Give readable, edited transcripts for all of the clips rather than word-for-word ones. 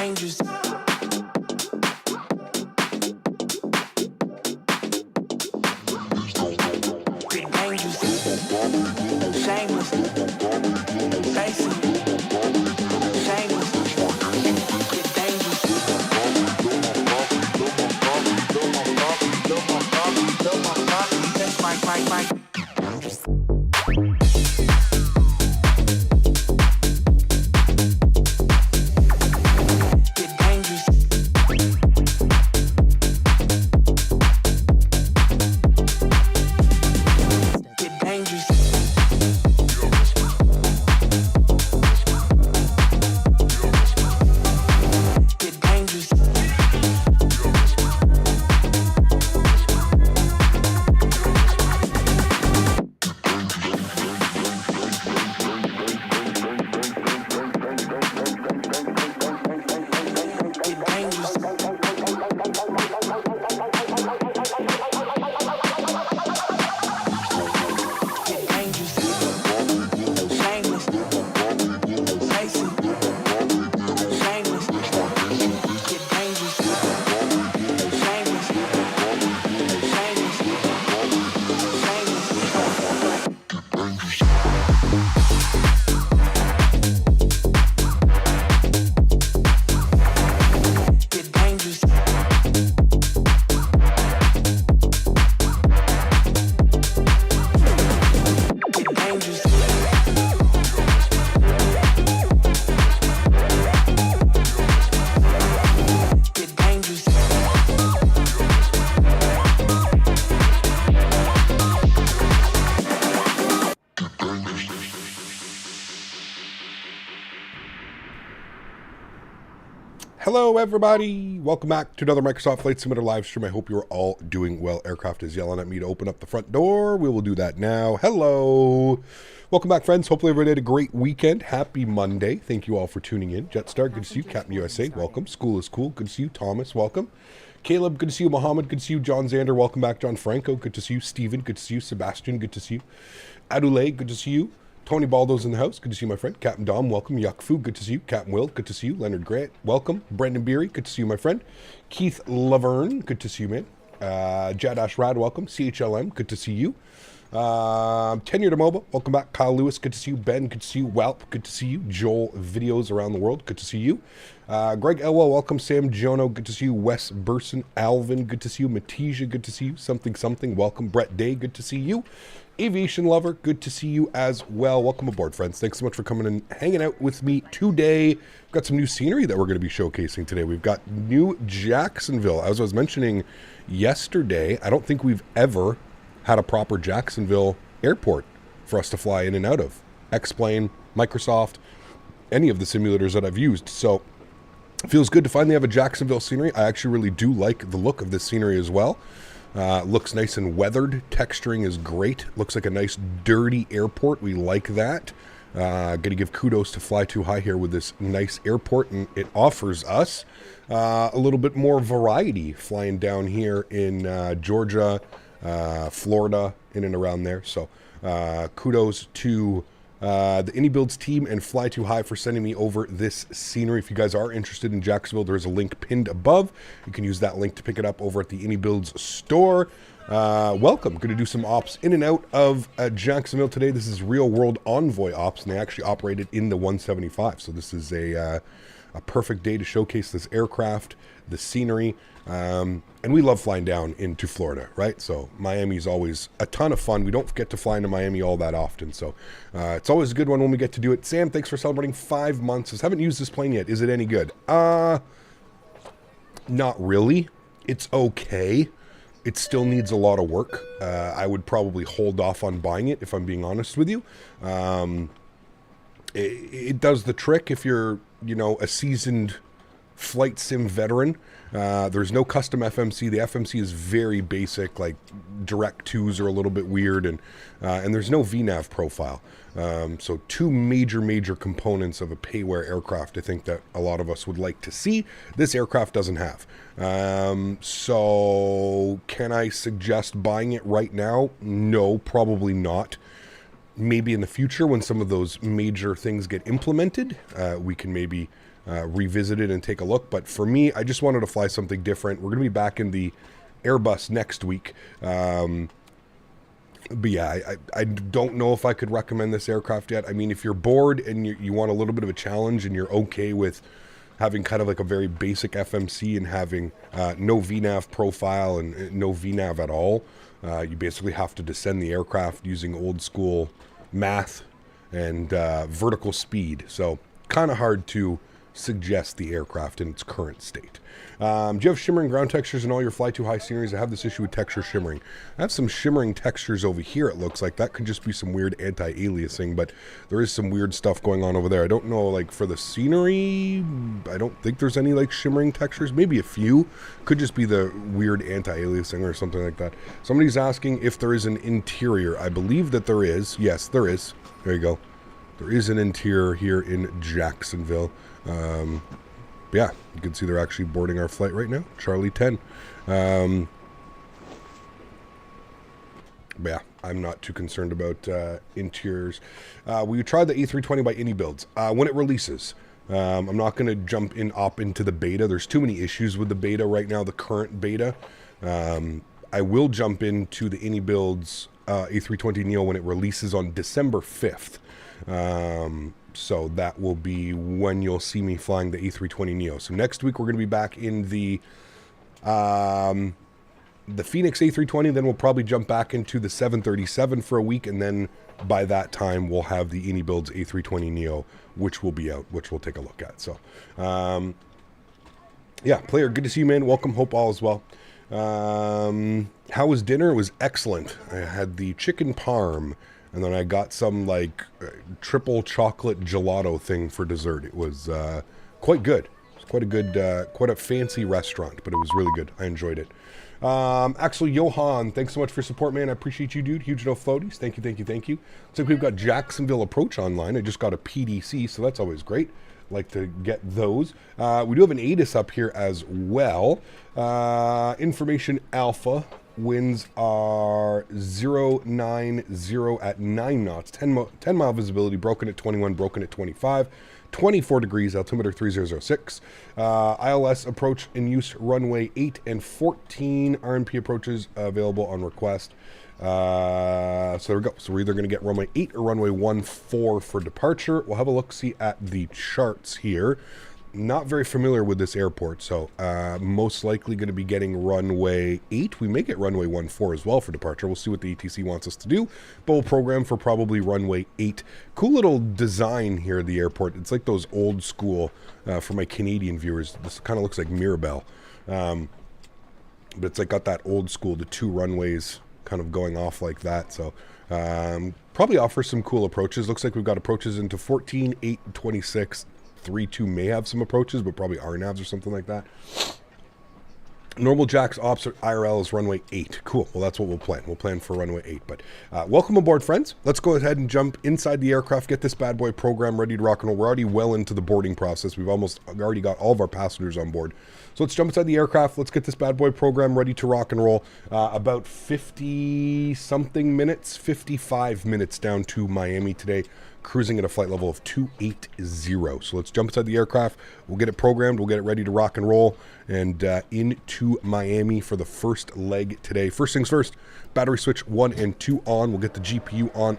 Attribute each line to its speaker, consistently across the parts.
Speaker 1: dangerous. Get dangerous. Shameless. Basic. Shameless. Get dangerous. That's my.
Speaker 2: Hello everybody, welcome back to another Microsoft Flight Simulator live stream. I hope you're all doing well. Aircraft is yelling at me to open up the front door. We will do that now. Hello. Welcome back, friends. Hopefully everybody had a great weekend. Happy Monday. Thank you all for tuning in. Jetstar, good to see you. Captain USA, welcome. School is cool, good to see you. Thomas, welcome. Caleb, good to see you. Mohammed, good to see you. John Zander, welcome back. John Franco, good to see you. Steven, good to see you. Sebastian, good to see you. Adule, good to see you. Tony Baldo's in the house. Good to see you, my friend. Captain Dom, welcome. Yakfu, good to see you. Captain Will, good to see you. Leonard Grant, welcome. Brendan Beery, good to see you, my friend. Keith Laverne, good to see you, man. Jadash Rad, welcome. CHLM, good to see you. Tenure to Mobile, welcome back. Kyle Lewis, good to see you. Ben, good to see you. Walp, good to see you. Joel Videos Around the World, good to see you. Greg Elwell, welcome. Sam Jono, good to see you. Wes Burson, Alvin, good to see you. Matija, good to see you. Something, welcome. Brett Day, good to see you. Aviation Lover, good to see you as well. Welcome aboard, friends. Thanks so much for coming and hanging out with me today. We've got some new scenery that we're going to be showcasing today. We've got new Jacksonville. As I was mentioning yesterday, I don't think we've ever had a proper Jacksonville airport for us to fly in and out of. X-Plane, Microsoft, any of the simulators that I've used. So it feels good to finally have a Jacksonville scenery. I actually really do like the look of this scenery as well. Looks nice and weathered. Texturing is great. Looks like a nice dirty airport. We like that. Gonna give kudos to Fly2High here with this nice airport, and it offers us a little bit more variety flying down here in Georgia, Florida, in and around there. So kudos to the AnyBuilds team and Fly2High for sending me over this scenery. If you guys are interested in Jacksonville, there is a link pinned above. You can use that link to pick it up over at the AnyBuilds store. Welcome. Going to do some ops in and out of Jacksonville today. This is real world Envoy ops, and they actually operated in the 175. So this is a perfect day to showcase this aircraft, the scenery, and we love flying down into Florida, right? So Miami's always a ton of fun. We don't get to fly into Miami all that often, so it's always a good one when we get to do it. Sam, thanks for celebrating 5 months. I haven't used this plane yet. Is it any good? Not really. It's okay. It still needs a lot of work. I would probably hold off on buying it if I'm being honest with you. It does the trick if you're, you know, a seasoned flight sim veteran. There's no custom FMC. The FMC is very basic, like direct twos are a little bit weird, and there's no VNAV profile. So two major components of a payware aircraft I think that a lot of us would like to see. This aircraft doesn't have. So can I suggest buying it right now? No, probably not. Maybe in the future when some of those major things get implemented, we can maybe revisit it and take a look. But for me, I just wanted to fly something different. We're going to be back in the Airbus next week. But yeah, I don't know if I could recommend this aircraft yet. I mean, if you're bored and you want a little bit of a challenge and you're okay with having kind of like a very basic FMC and having no VNAV profile and no VNAV at all, you basically have to descend the aircraft using old school math and vertical speed. So kind of hard to suggest the aircraft in its current state. Do you have shimmering ground textures in all your Fly2High series? I have this issue with texture shimmering. I have some shimmering textures over here, it looks like. That could just be some weird anti-aliasing, but there is some weird stuff going on over there. I don't know, like, for the scenery, I don't think there's any, like, shimmering textures. Maybe a few. Could just be the weird anti-aliasing or something like that. Somebody's asking if there is an interior. I believe that there is. Yes, there is. There you go. There is an interior here in Jacksonville. Yeah, you can see they're actually boarding our flight right now, Charlie 10. But yeah, I'm not too concerned about interiors. We tried the A320 by Any Builds. When it releases, I'm not going to jump into the beta. There's too many issues with the beta right now, the current beta. I will jump into the Any Builds A320 Neo when it releases on December 5th. So that will be when you'll see me flying the A320 Neo. So next week we're going to be back in the Phoenix A320. Then we'll probably jump back into the 737 for a week, and then by that time we'll have the Any Builds A320 Neo, which will be out, which we'll take a look at. So yeah, player, good to see you, man. Welcome. Hope all is well. How was dinner? It was excellent. I had the chicken parm, and then I got some like triple chocolate gelato thing for dessert. It was quite good. It's quite a good, quite a fancy restaurant, but it was really good. I enjoyed it. Axel Johan, thanks so much for support, man. I appreciate you, dude. Huge no floaties. Thank you, thank you, thank you. Looks like we've got Jacksonville approach online. I just got a PDC, so that's always great. Like to get those. We do have an ATIS up here as well. Information Alpha. Winds are 090 at 9 knots, 10 mile visibility, broken at 21, broken at 25, 24 degrees, altimeter 3006. ILS approach in use, runway 8 and 14 RNP approaches available on request. So there we go. So we're either going to get runway 8 or runway 14 for departure. We'll have a look-see at the charts here. Not very familiar with this airport, so most likely going to be getting runway 8. We may get runway 14 as well for departure. We'll see what the ATC wants us to do, but we'll program for probably runway 8. Cool little design here at the airport. It's like those old school, for my Canadian viewers, this kind of looks like Mirabel. But it's like got that old school, the 2 runways kind of going off like that. So probably offers some cool approaches. Looks like we've got approaches into 14, 8, and 26. 3-2 may have some approaches, but probably RNAVs or something like that. Normal Jack's ops IRL is runway 8. Cool. Well, that's what we'll plan. We'll plan for runway 8. But welcome aboard, friends. Let's go ahead and jump inside the aircraft, get this bad boy program ready to rock and roll. We're already well into the boarding process. We've already got all of our passengers on board. So let's jump inside the aircraft. Let's get this bad boy program ready to rock and roll. About 50-something minutes, 55 minutes down to Miami today. Cruising at a flight level of 280. So let's jump inside the aircraft. We'll get it programmed. We'll get it ready to rock and roll. And into Miami for the first leg today. First things first, battery switch 1 and 2 on. We'll get the GPU on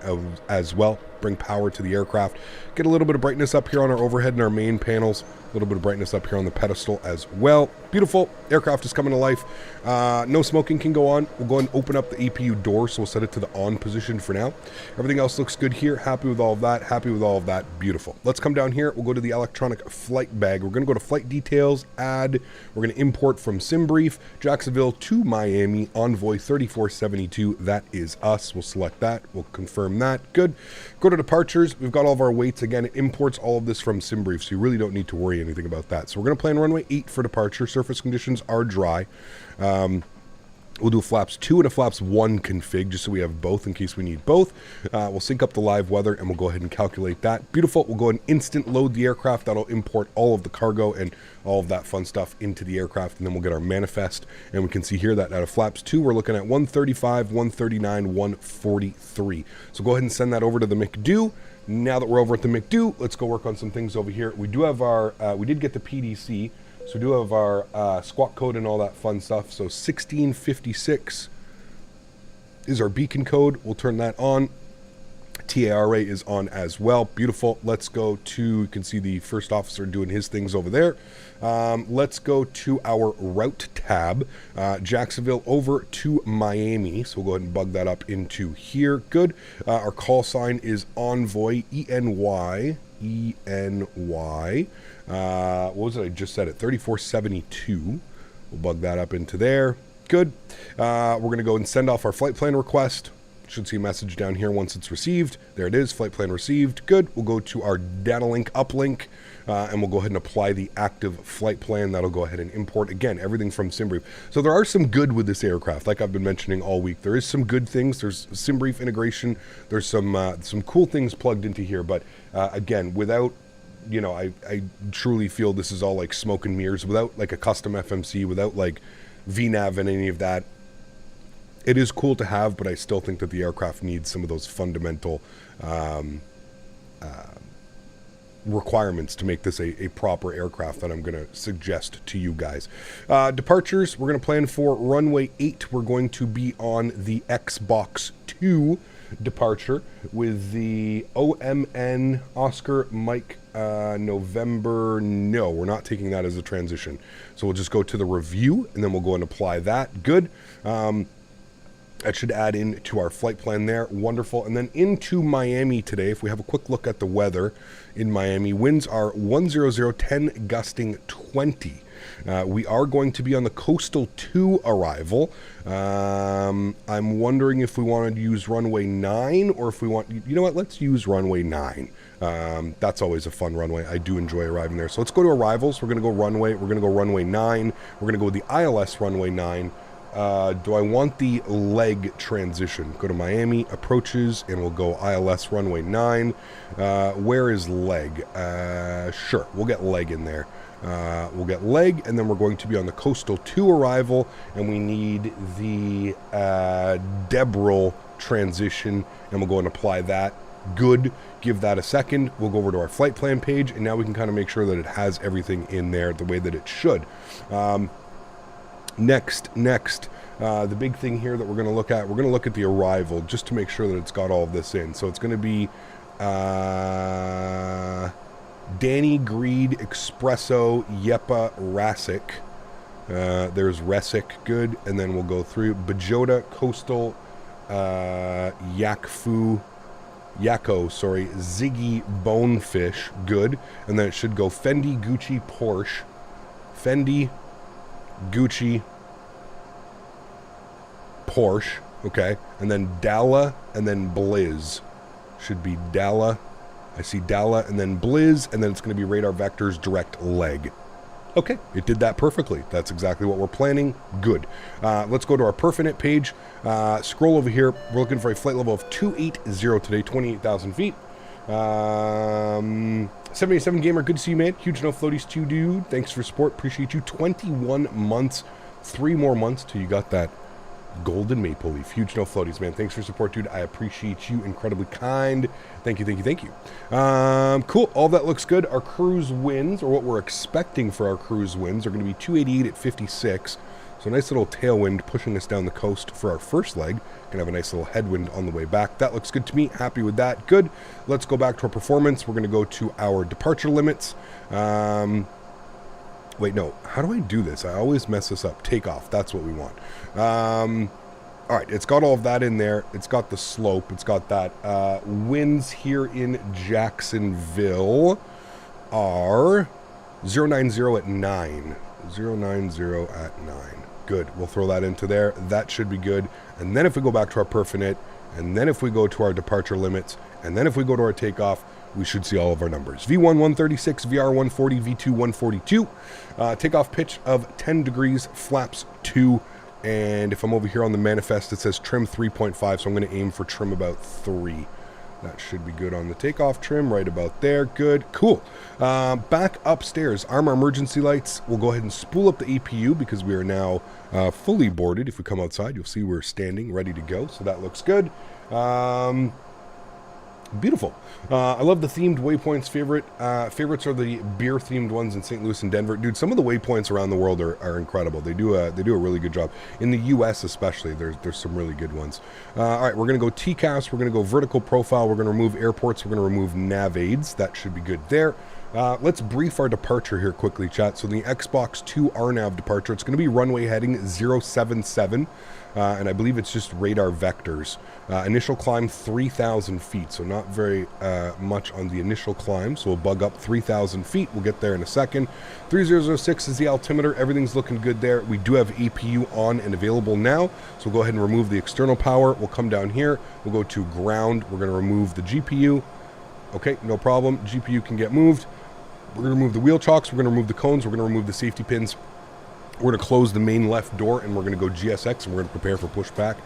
Speaker 2: as well. Bring power to the aircraft. Get a little bit of brightness up here on our overhead and our main panels. A little bit of brightness up here on the pedestal as well. Beautiful. Aircraft is coming to life. No smoking can go on. We'll go and open up the APU door, so we'll set it to the on position for now. Everything else looks good here. Happy with all of that. Happy with all of that. Beautiful. Let's come down here. We'll go to the electronic flight bag. We're going to go to flight details, add. We're going to import from SimBrief, Jacksonville to Miami, Envoy 3472. That is us. We'll select that. We'll confirm that. Good. Go to departures. We've got all of our weights. Again, it imports all of this from SimBrief, so you really don't need to worry anything about that. So we're going to plan runway 8 for departure. Surface conditions are dry. We'll do a flaps 2 and a flaps 1 config, just so we have both in case we need both. We'll sync up the live weather, and we'll go ahead and calculate that. Beautiful. We'll go and instant load the aircraft. That'll import all of the cargo and all of that fun stuff into the aircraft, and then we'll get our manifest. And we can see here that out of flaps 2, we're looking at 135, 139, 143. So go ahead and send that over to the McDo. Now that we're over at the McDo, let's go work on some things over here. We do have our, we did get the PDC, so we do have our squawk code and all that fun stuff. So 1656 is our beacon code. We'll turn that on. TARA is on as well. Beautiful. Let's go to, you can see the first officer doing his things over there. Let's go to our route tab. Jacksonville over to Miami. So we'll go ahead and bug that up into here. Good. Our call sign is Envoy, ENY. ENY. What was it? I just said it. 3472. We'll bug that up into there. Good. We're going to go and send off our flight plan request. Should see a message down here once it's received. There it is, flight plan received. Good. We'll go to our data link uplink, and we'll go ahead and apply the active flight plan. That'll go ahead and import, again, everything from SimBrief. So there are some good with this aircraft, like I've been mentioning all week. There is some good things. There's SimBrief integration. There's some cool things plugged into here. But again, without, you know, I truly feel this is all like smoke and mirrors. Without like a custom FMC, without like VNAV and any of that, it is cool to have, but I still think that the aircraft needs some of those fundamental requirements to make this a proper aircraft that I'm going to suggest to you guys. Departures, we're going to plan for runway 8. We're going to be on the Xbox 2 departure with the OMN Oscar Mike November. No, we're not taking that as a transition. So we'll just go to the review, and then we'll go and apply that. Good. That should add in to our flight plan there. Wonderful. And then into Miami today, if we have a quick look at the weather in Miami, winds are 100, 10, gusting 20. We are going to be on the Coastal 2 arrival. I'm wondering if we want to use runway 9 or if we want, you know what, let's use runway 9. That's always a fun runway. I do enjoy arriving there. So let's go to arrivals. We're going to go runway. We're going to go runway 9. We're going to go with the ILS runway 9. Do I want the leg transition? Go to Miami, approaches, and we'll go ILS runway 9. Where is leg? Sure, we'll get leg in there. We'll get leg, and then we're going to be on the Coastal 2 arrival, and we need the Debril transition, and we'll go and apply that. Good. Give that a second. We'll go over to our flight plan page, and now we can kind of make sure that it has everything in there the way that it should. Next, the big thing here that we're going to look at, we're going to look at the arrival just to make sure that it's got all of this in. So it's going to be Danny, Greed, Espresso, Yepa, Rasic. There's Resic, good. And then we'll go through Bajota, Coastal, Yako, Ziggy, Bonefish, good. And then it should go Fendi, Gucci, Porsche. Fendi, Gucci, Porsche, okay, and then Dalla, and then Blizz. Should be Dalla. I see Dalla, and then Blizz, and then it's going to be Radar Vectors direct leg. Okay, it did that perfectly. That's exactly what we're planning. Good. Let's go to our Perfinite page. Scroll over here. We're looking for a flight level of 280 today, 28,000 feet. 77 Gamer, good to see you, man. Huge no floaties to you, dude. Thanks for support. Appreciate you. 21 months. 3 more months till you got that golden maple leaf. Huge no floaties, man. Thanks for support, dude. I appreciate you. Incredibly kind. Thank you. Cool. All that looks good. Our cruise winds, or what we're expecting for our cruise winds, are going to be 288 at 56. So a nice little tailwind pushing us down the coast for our first leg. Gonna have a nice little headwind on the way back. That looks good to me. Happy with that. Good. Let's go back to our performance. We're gonna go to our departure limits. Wait, no. How do I do this? I always mess this up. Takeoff. That's what we want. All right. It's got all of that in there. It's got the slope. It's got that. Winds here in Jacksonville are 090 at 9. 090 at 9. Good. We'll throw that into there. That should be good. And then if we go back to our Perfinite, and then if we go to our departure limits, and then if we go to our takeoff, we should see all of our numbers. V1 136, VR 140, V2 142. Takeoff pitch of 10 degrees, flaps 2. And if I'm over here on the manifest, it says trim 3.5, so I'm going to aim for trim about 3. That should be good on the takeoff trim, right about there. Good. Cool. Back upstairs, arm our emergency lights. We'll go ahead and spool up the APU because we are now fully boarded. If we come outside, you'll see we're standing, ready to go. So that looks good. Beautiful. I love the themed waypoints. Favorites are the beer themed ones in St. Louis and Denver. Dude, some of the waypoints around the world are incredible. They do a really good job. In the US especially, there's some really good ones. All right, we're going to go TCAS. We're going to go vertical profile. We're going to remove airports. We're going to remove nav aids. That should be good there. Let's brief our departure here quickly, chat. So the Xbox 2 RNAV departure, it's going to be runway heading 077. And I believe it's just radar vectors. Initial climb 3,000 feet, so not very much on the initial climb. So we'll bug up 3,000 feet. We'll get there in a second. 3006 is the altimeter. Everything's looking good there. We do have APU on and available now. So we'll go ahead and remove the external power. We'll come down here. We'll go to ground. We're going to remove the GPU. Okay, no problem. GPU can get moved. We're going to remove the wheel chocks. We're going to remove the cones. We're going to remove the safety pins. We're going to close the main left door, and we're going to go GSX, and we're going to prepare for pushback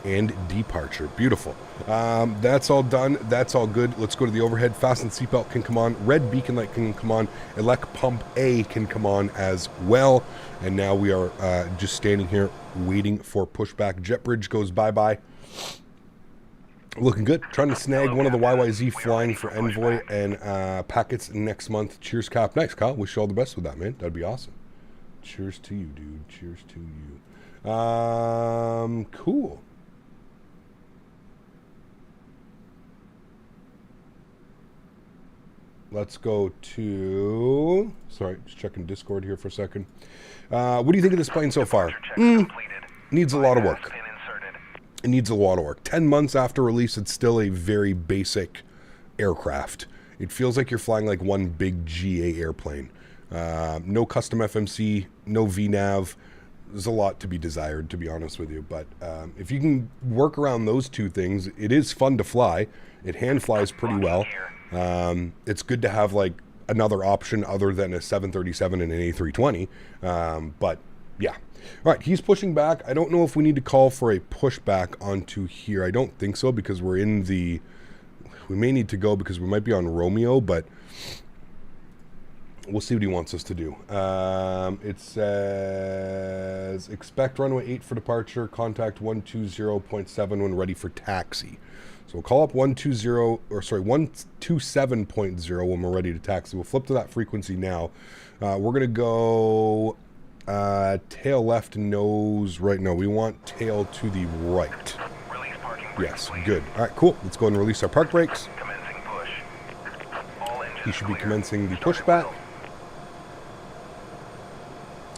Speaker 2: and departure. Beautiful. That's all done. That's all good. Let's go to the overhead. Fasten seatbelt can come on. Red beacon light can come on. Elect pump A can come on as well. And now we are just standing here waiting for pushback. Jet bridge goes bye-bye. Looking good. Trying to snag one of the YYZ flying for Envoy and packets next month. Cheers, Cap. Nice, Kyle. Wish you all the best with that, man. That'd be awesome. Cheers to you, dude. Cheers to you. Cool. Let's go to... Sorry, just checking Discord here for a second. What do you think of this plane so far? Needs a lot of work. It needs a lot of work. 10 months after release, it's still a very basic aircraft. It feels like you're flying like one big GA airplane. No custom FMC, no VNAV. There's a lot to be desired, to be honest with you. But if you can work around those two things, it is fun to fly. It hand flies pretty well. It's good to have like another option other than a 737 and an A320. But yeah. All right, he's pushing back. I don't know if we need to call for a pushback onto here. I don't think so, because we're in the... We may need to go because we might be on Romeo, but we'll see what he wants us to do. It says, expect runway 8 for departure. Contact 120.7 when ready for taxi. So we'll call up 127.0 when we're ready to taxi. We'll flip to that frequency now. We're going to go... tail left, nose right. No, we want tail to the right. Yes, good. All right, cool. Let's go and release our park brakes. He should be commencing the pushback.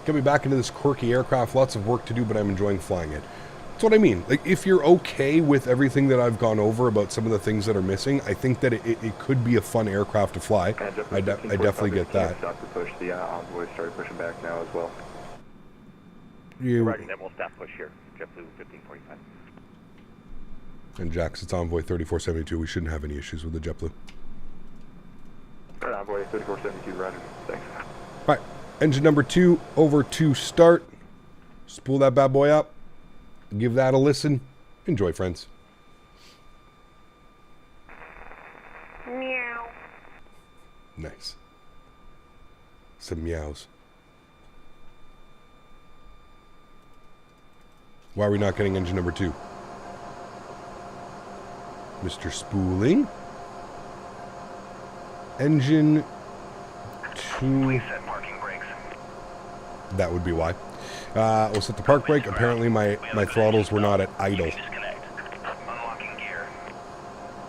Speaker 2: Get me back into this quirky aircraft. Lots of work to do, but I'm enjoying flying it. That's what I mean. Like, if you're okay with everything that I've gone over about some of the things that are missing, I think that it could be a fun aircraft to fly. I definitely get that.
Speaker 3: Stop to push. The Envoy started pushing back now as well.
Speaker 4: Right, then we'll stop push here. JetBlue 1545.
Speaker 2: And Jax, it's Envoy 3472. We shouldn't have any issues with the JetBlue.
Speaker 3: Right, Envoy 3472, roger. Thanks.
Speaker 2: All right, engine number 2 over to start. Spool that bad boy up. Give that a listen. Enjoy, friends.
Speaker 5: Meow.
Speaker 2: Nice. Some meows. Why are we not getting engine number 2? Mr. Spooling. Engine 2. That would be why. We'll set the park brake. Apparently my throttles were not at idle.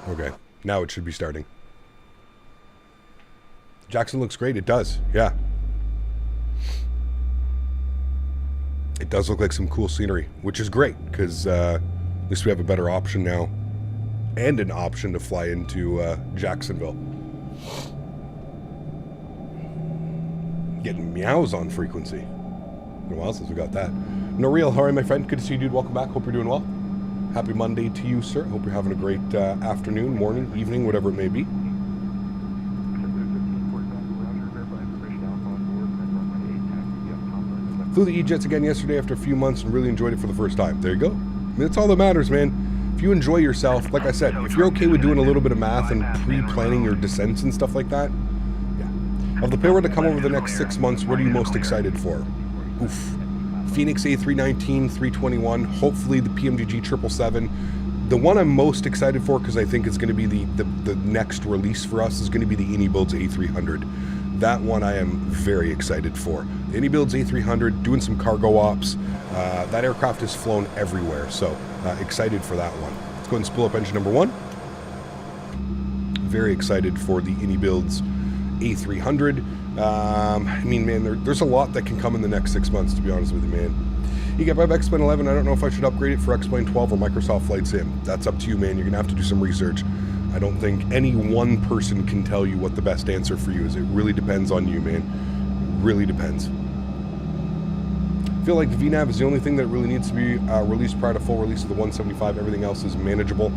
Speaker 2: Okay, now it should be starting. Jackson looks great. It does, yeah. It does look like some cool scenery, which is great, because at least we have a better option now. And an option to fly into Jacksonville. Getting meows on frequency. Been a while since we got that. No real, how are you, my friend? Good to see you, dude. Welcome back. Hope you're doing well. Happy Monday to you, sir. Hope you're having a great afternoon, morning, evening, whatever it may be. Flew the E-Jets again yesterday after a few months and really enjoyed it for the first time. There you go. I mean, that's all that matters, man. If you enjoy yourself, like I said, if you're okay with doing a little bit of math and pre-planning your descents and stuff like that, yeah. Of the payroll to come over the next 6 months, what are you most excited for? Oof. Phoenix A319, 321, hopefully the PMGG 777, The one I'm most excited for, because I think it's going to be the next release for us, is going to be the AnyBuilds A300. That one I am very excited for. The AnyBuilds A300, doing some cargo ops. That aircraft has flown everywhere, so excited for that one. Let's go ahead and spool up engine number 1. Very excited for the AnyBuilds A300. I mean, man, there's a lot that can come in the next 6 months, to be honest with you, man. You get X-Plane 11, I don't know if I should upgrade it for X-Plane 12 or Microsoft FlightSim. That's up to you, man. You're going to have to do some research. I don't think any one person can tell you what the best answer for you is. It really depends on you, man. It really depends. I feel like the VNAV is the only thing that really needs to be released prior to full release of the 175. Everything else is manageable.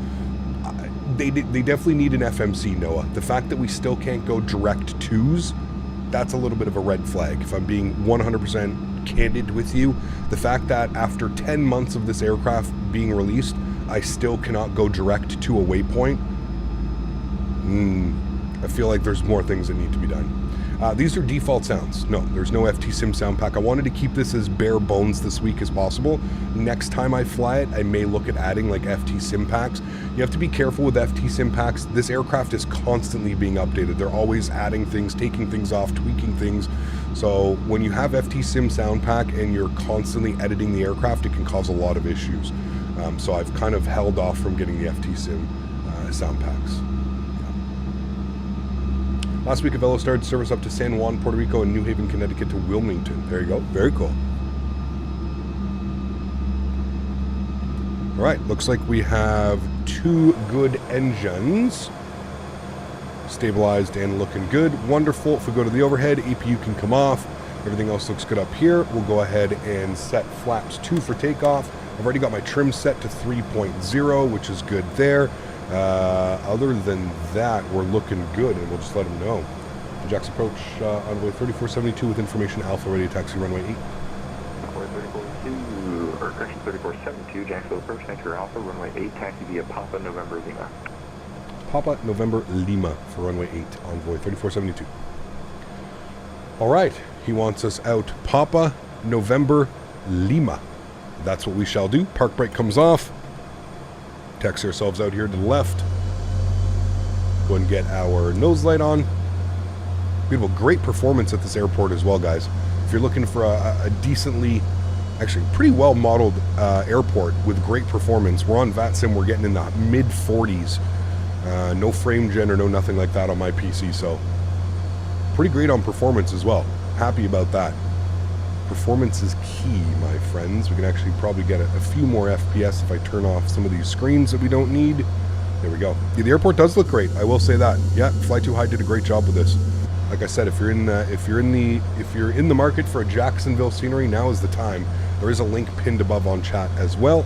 Speaker 2: They definitely need an FMC, Noah. The fact that we still can't go direct twos, that's a little bit of a red flag. If I'm being 100% candid with you, the fact that after 10 months of this aircraft being released, I still cannot go direct to a waypoint, I feel like there's more things that need to be done. These are default sounds. No, there's no FT-Sim sound pack. I wanted to keep this as bare bones this week as possible. Next time I fly it, I may look at adding like FT-Sim packs. You have to be careful with FT-Sim packs. This aircraft is constantly being updated. They're always adding things, taking things off, tweaking things. So when you have FT-Sim sound pack and you're constantly editing the aircraft, it can cause a lot of issues. So I've kind of held off from getting the FT-Sim sound packs. Last week, Avelo started service up to San Juan, Puerto Rico, and New Haven, Connecticut to Wilmington. There you go. Very cool. All right. Looks like we have 2 good engines. Stabilized and looking good. Wonderful. If we go to the overhead, APU can come off. Everything else looks good up here. We'll go ahead and set flaps 2 for takeoff. I've already got my trim set to 3.0, which is good there. Other than that, we're looking good, and we'll just let them know. KJAX approach Envoy 3472 with information Alpha ready to taxi runway 8.
Speaker 3: Envoy 3472, or correction 3472, Jacksonville approach, enter Alpha, runway 8, taxi via Papa November Lima.
Speaker 2: Papa November Lima for runway 8, Envoy 3472. All right, he wants us out Papa November Lima. That's what we shall do. Park brake comes off. Taxi ourselves out here to the left. Go and get our nose light on. Beautiful, great performance at this airport as well, guys. If you're looking for a decently, actually pretty well modeled airport with great performance, we're on VATSIM. We're getting in the mid 40s. No frame gen or no nothing like that on my PC, so pretty great on performance as well. Happy about that. Performance is key, my friends. We can actually probably get a few more FPS if I turn off some of these screens that we don't need. There we go. Yeah, the airport does look great. I will say that. Yeah, Fly2High did a great job with this. Like I said, if you're in the market for a Jacksonville scenery, now is the time. There is a link pinned above on chat as well.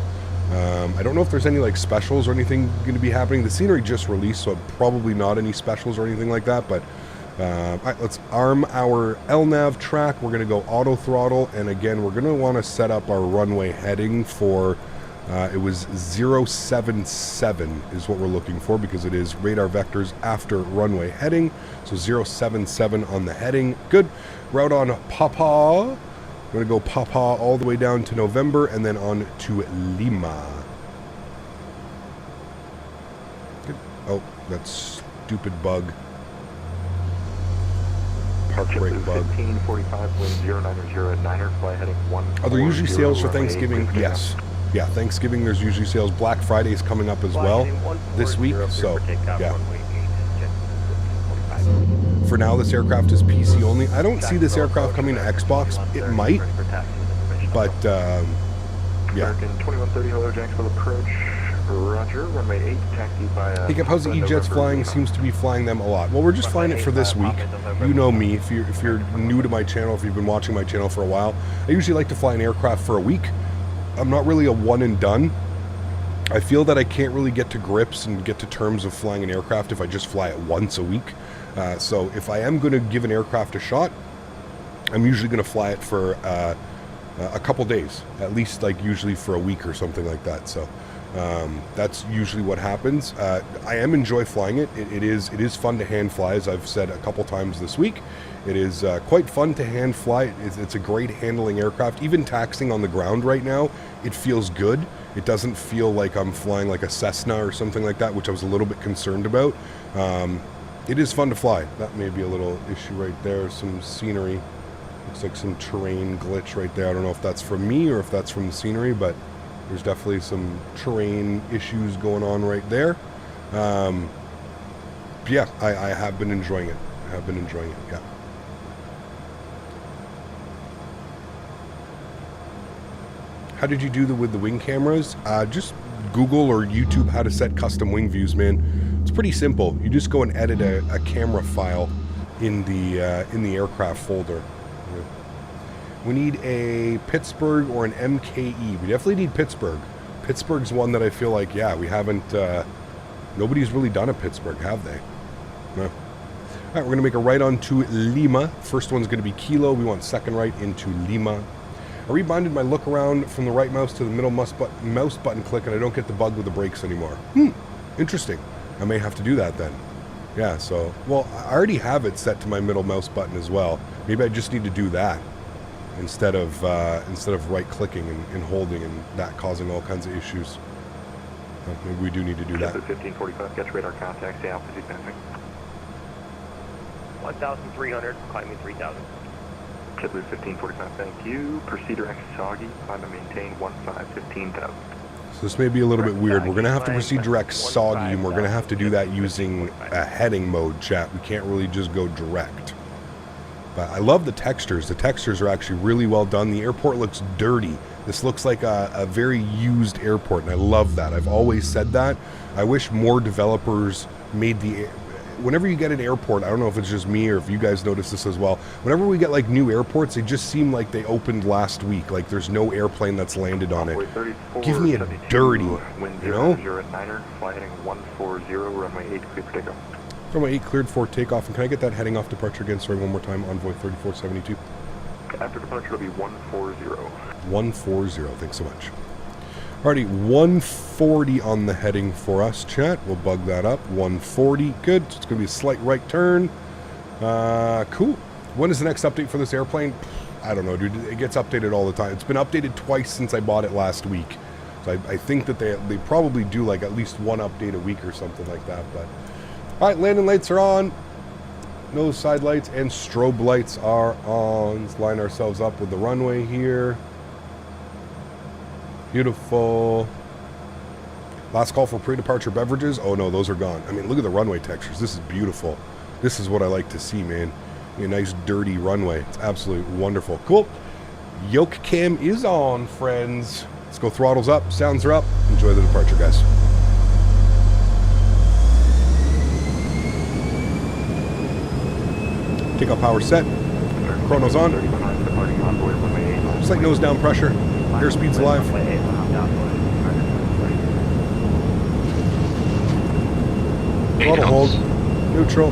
Speaker 2: I don't know if there's any like specials or anything going to be happening. The scenery just released, so probably not any specials or anything like that. But all right, let's arm our LNAV track. We're going to go auto throttle, and again, we're going to want to set up our runway heading for, it was 077 is what we're looking for, because it is radar vectors after runway heading. So 077 on the heading. Good. Route on Papa. We're going to go Papa all the way down to November, and then on to Lima. Good. Oh, that stupid bug. Park brake bug.
Speaker 3: 1545.090 at Niner, fly heading 1.
Speaker 2: Are there usually sales for Thanksgiving? Yes. Yeah, Thanksgiving there's usually sales. Black Friday is coming up as well this week. So, yeah. For now, this aircraft is PC only. I don't see this aircraft coming to Xbox. It might, but yeah.
Speaker 3: American 2130, hello, Jacksonville approach. Roger, runway 8, taxi by...
Speaker 2: Takeoff, how's the E-Jets flying? Seems to be flying them a lot. Well, we're just flying it for this week. You know me, if you're new to my channel, if you've been watching my channel for a while, I usually like to fly an aircraft for a week. I'm not really a one and done. I feel that I can't really get to grips and get to terms of flying an aircraft if I just fly it once a week. So if I am going to give an aircraft a shot, I'm usually going to fly it for a couple days, at least like usually for a week or something like that. So That's usually what happens. I enjoy flying it. It is fun to hand fly, as I've said a couple times this week. It is quite fun to hand fly. It's a great handling aircraft. Even taxiing on the ground right now, it feels good. It doesn't feel like I'm flying like a Cessna or something like that, which I was a little bit concerned about. It is fun to fly. That may be a little issue right there. Some scenery. Looks like some terrain glitch right there. I don't know if that's from me or if that's from the scenery, but there's definitely some terrain issues going on right there. Yeah, I have been enjoying it. Yeah. How did you do with the wing cameras? Just Google or YouTube how to set custom wing views, man. It's pretty simple. You just go and edit a camera file in the aircraft folder. Yeah. We need a Pittsburgh or an MKE. We definitely need Pittsburgh. Pittsburgh's one that I feel like, yeah, we haven't, nobody's really done a Pittsburgh, have they? No. All right, we're going to make a right onto Lima. First one's going to be Kilo. We want second right into Lima. I rebinded my look around from the right mouse to the middle mouse button click, and I don't get the bug with the brakes anymore. Interesting. I may have to do that then. Yeah, so, well, I already have it set to my middle mouse button as well. Maybe I just need to do that instead of right clicking and holding and that causing all kinds of issues. Maybe we do need to do that.
Speaker 3: 1545, catch radar contact, stay altitude passing.
Speaker 4: 1,300, climbing 3,000.
Speaker 3: JetBlue 1545, thank you. Proceed direct Soggy, climb and maintain 15,000.
Speaker 2: So this may be a little bit weird. We're going to have to proceed direct Soggy, and we're going to have to do that using a heading mode, chat. We can't really just go direct. But I love the textures. The textures are actually really well done. The airport looks dirty. This looks like a very used airport, and I love that. I've always said that. I wish more developers made the... Whenever you get an airport, I don't know if it's just me or if you guys notice this as well, whenever we get like new airports, they just seem like they opened last week, like there's no airplane that's landed on it. Give me a dirty, you know?
Speaker 3: Fly heading 140, runway 8 cleared for takeoff.
Speaker 2: Runway 8 cleared for takeoff, and can I get that heading off departure again? Sorry, one more time, Envoy 3472.
Speaker 3: After departure, it'll be 140.
Speaker 2: 140, thanks so much. Alrighty, 140 on the heading for us, chat. We'll bug that up. 140, good. So it's going to be a slight right turn. Cool. When is the next update for this airplane? I don't know, dude. It gets updated all the time. It's been updated twice since I bought it last week. So I think that they probably do like at least one update a week or something like that. But alright, landing lights are on. Nose side lights and strobe lights are on. Let's line ourselves up with the runway here. Beautiful. Last call for pre-departure beverages. Oh no, those are gone. I mean, look at the runway textures. This is beautiful. This is what I like to see, man. A nice dirty runway. It's absolutely wonderful. Cool. Yoke cam is on, friends. Let's go. Throttles up. Sounds are up. Enjoy the departure, guys. Takeoff power set. Chrono's on. Slight nose down pressure. Airspeed's alive. Throttle hold. Neutral.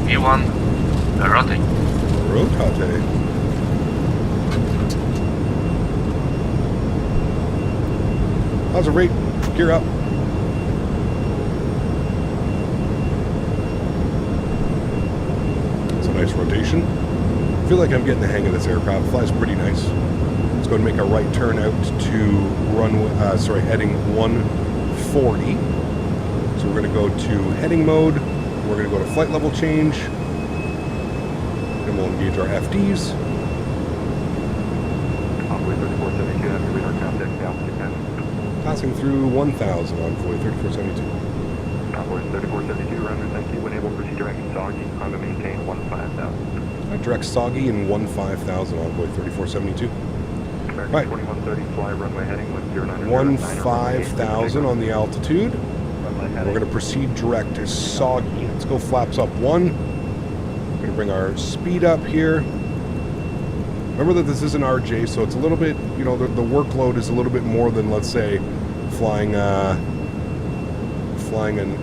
Speaker 5: V1, rotate.
Speaker 2: Rotate. How's the rate? Gear up. It's a nice rotation. I feel like I'm getting the hang of this aircraft. Flies pretty nice. Let's go and make a right turn out to runway. Heading 140. So we're going to go to heading mode. We're going to go to flight level change. Then we'll engage our FDs. Passing through 1,000 on Envoy 3472.
Speaker 3: Envoy 3472, runway thank you. When able, proceed direct Soggy, climb and maintain 15,000.
Speaker 2: Direct Soggy and 15,000 on Envoy 3472. Right.
Speaker 3: 2130, fly runway heading
Speaker 2: 1090. 15,000 on the altitude. We're going to proceed direct to Soggy. Let's go flaps up 1. We're going to bring our speed up here. Remember that this is an RJ, so it's a little bit, you know, the workload is a little bit more than, let's say, flying flying an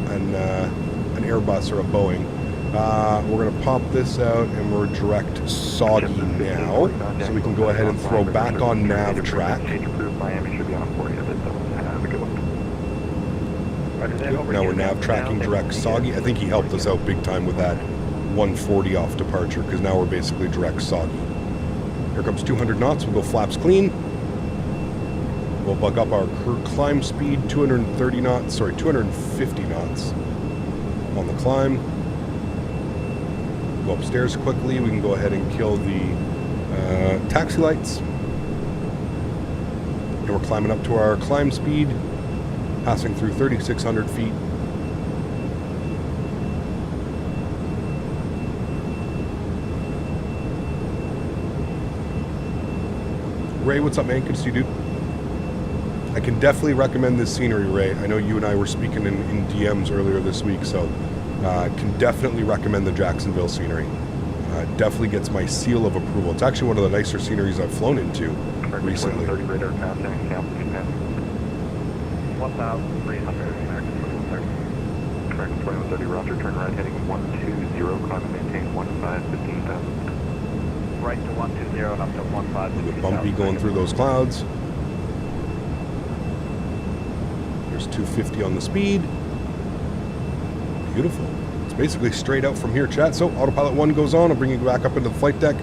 Speaker 2: Airbus or a Boeing. We're going to pop this out and we're direct soggy now, so we can go ahead and throw back on nav track.
Speaker 3: Miami should be on for you, but have a good one.
Speaker 2: Now we're nav tracking direct soggy. I think he helped us out big time with that 140 off departure, because now we're basically direct soggy. Here comes 200 knots. We'll go flaps clean. We'll buck up our climb speed, 250 knots on the climb. Go upstairs quickly. We can go ahead and kill the taxi lights. And we're climbing up to our climb speed, passing through 3,600 feet. Ray, what's up, man? Good to see you, dude. I can definitely recommend this scenery, Ray. I know you and I were speaking in DMs earlier this week, so I can definitely recommend the Jacksonville scenery. Definitely gets my seal of approval. It's actually one of the nicer sceneries I've flown into recently.
Speaker 3: 30 radar passing, count
Speaker 4: 1,300, American 2130.
Speaker 3: Correct, 2130, roger, turn right, heading 120, climb and maintain 15,000.
Speaker 4: Right to 120 and up to 15.
Speaker 2: A little bit bumpy going through those clouds. There's 250 on the speed. Beautiful. It's basically straight out from here, chat. So autopilot 1 goes on. I'll bring you back up into the flight deck.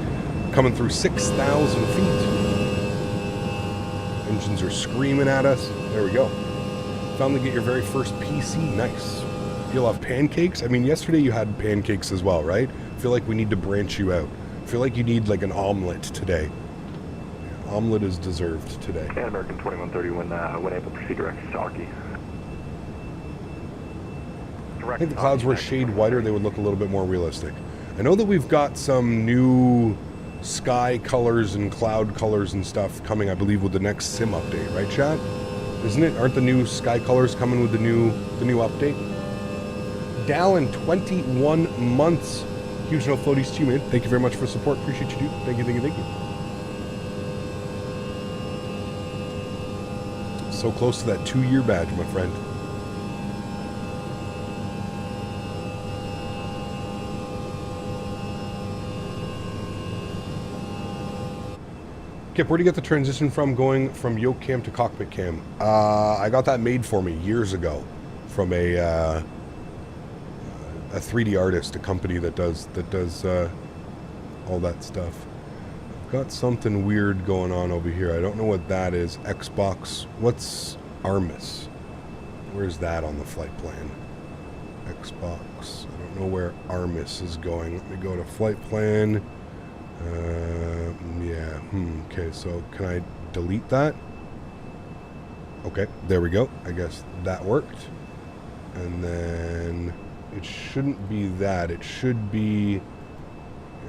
Speaker 2: Coming through 6,000 feet. Engines are screaming at us. There we go. Finally get your very first PC. Nice. You'll have pancakes. I mean, yesterday you had pancakes as well, right? I feel like we need to branch you out. I feel like you need like an omelet today. Yeah, omelet is deserved today.
Speaker 3: And American 2130 when able to proceed direct soggy.
Speaker 2: I think the clouds were a shade whiter, they would look a little bit more realistic. I know that we've got some new sky colors and cloud colors and stuff coming, I believe, with the next sim update, right, chat? Isn't it? Aren't the new sky colors coming with the new update? Dallin, 21 months. Huge no floaties to you, man. Thank you very much for support. Appreciate you, dude. Thank you, thank you, thank you. So close to that 2-year badge, my friend. Kip, where do you get the transition from going from yoke cam to cockpit cam? I got that made for me years ago from a 3D artist, a company that does all that stuff. I've got something weird going on over here. I don't know what that is. Xbox. What's Armis? Where's that on the flight plan? Xbox. I don't know where Armis is going. Let me go to flight plan. Yeah. Okay, so can I delete that? Okay, there we go. I guess that worked. And then it shouldn't be that. It should be...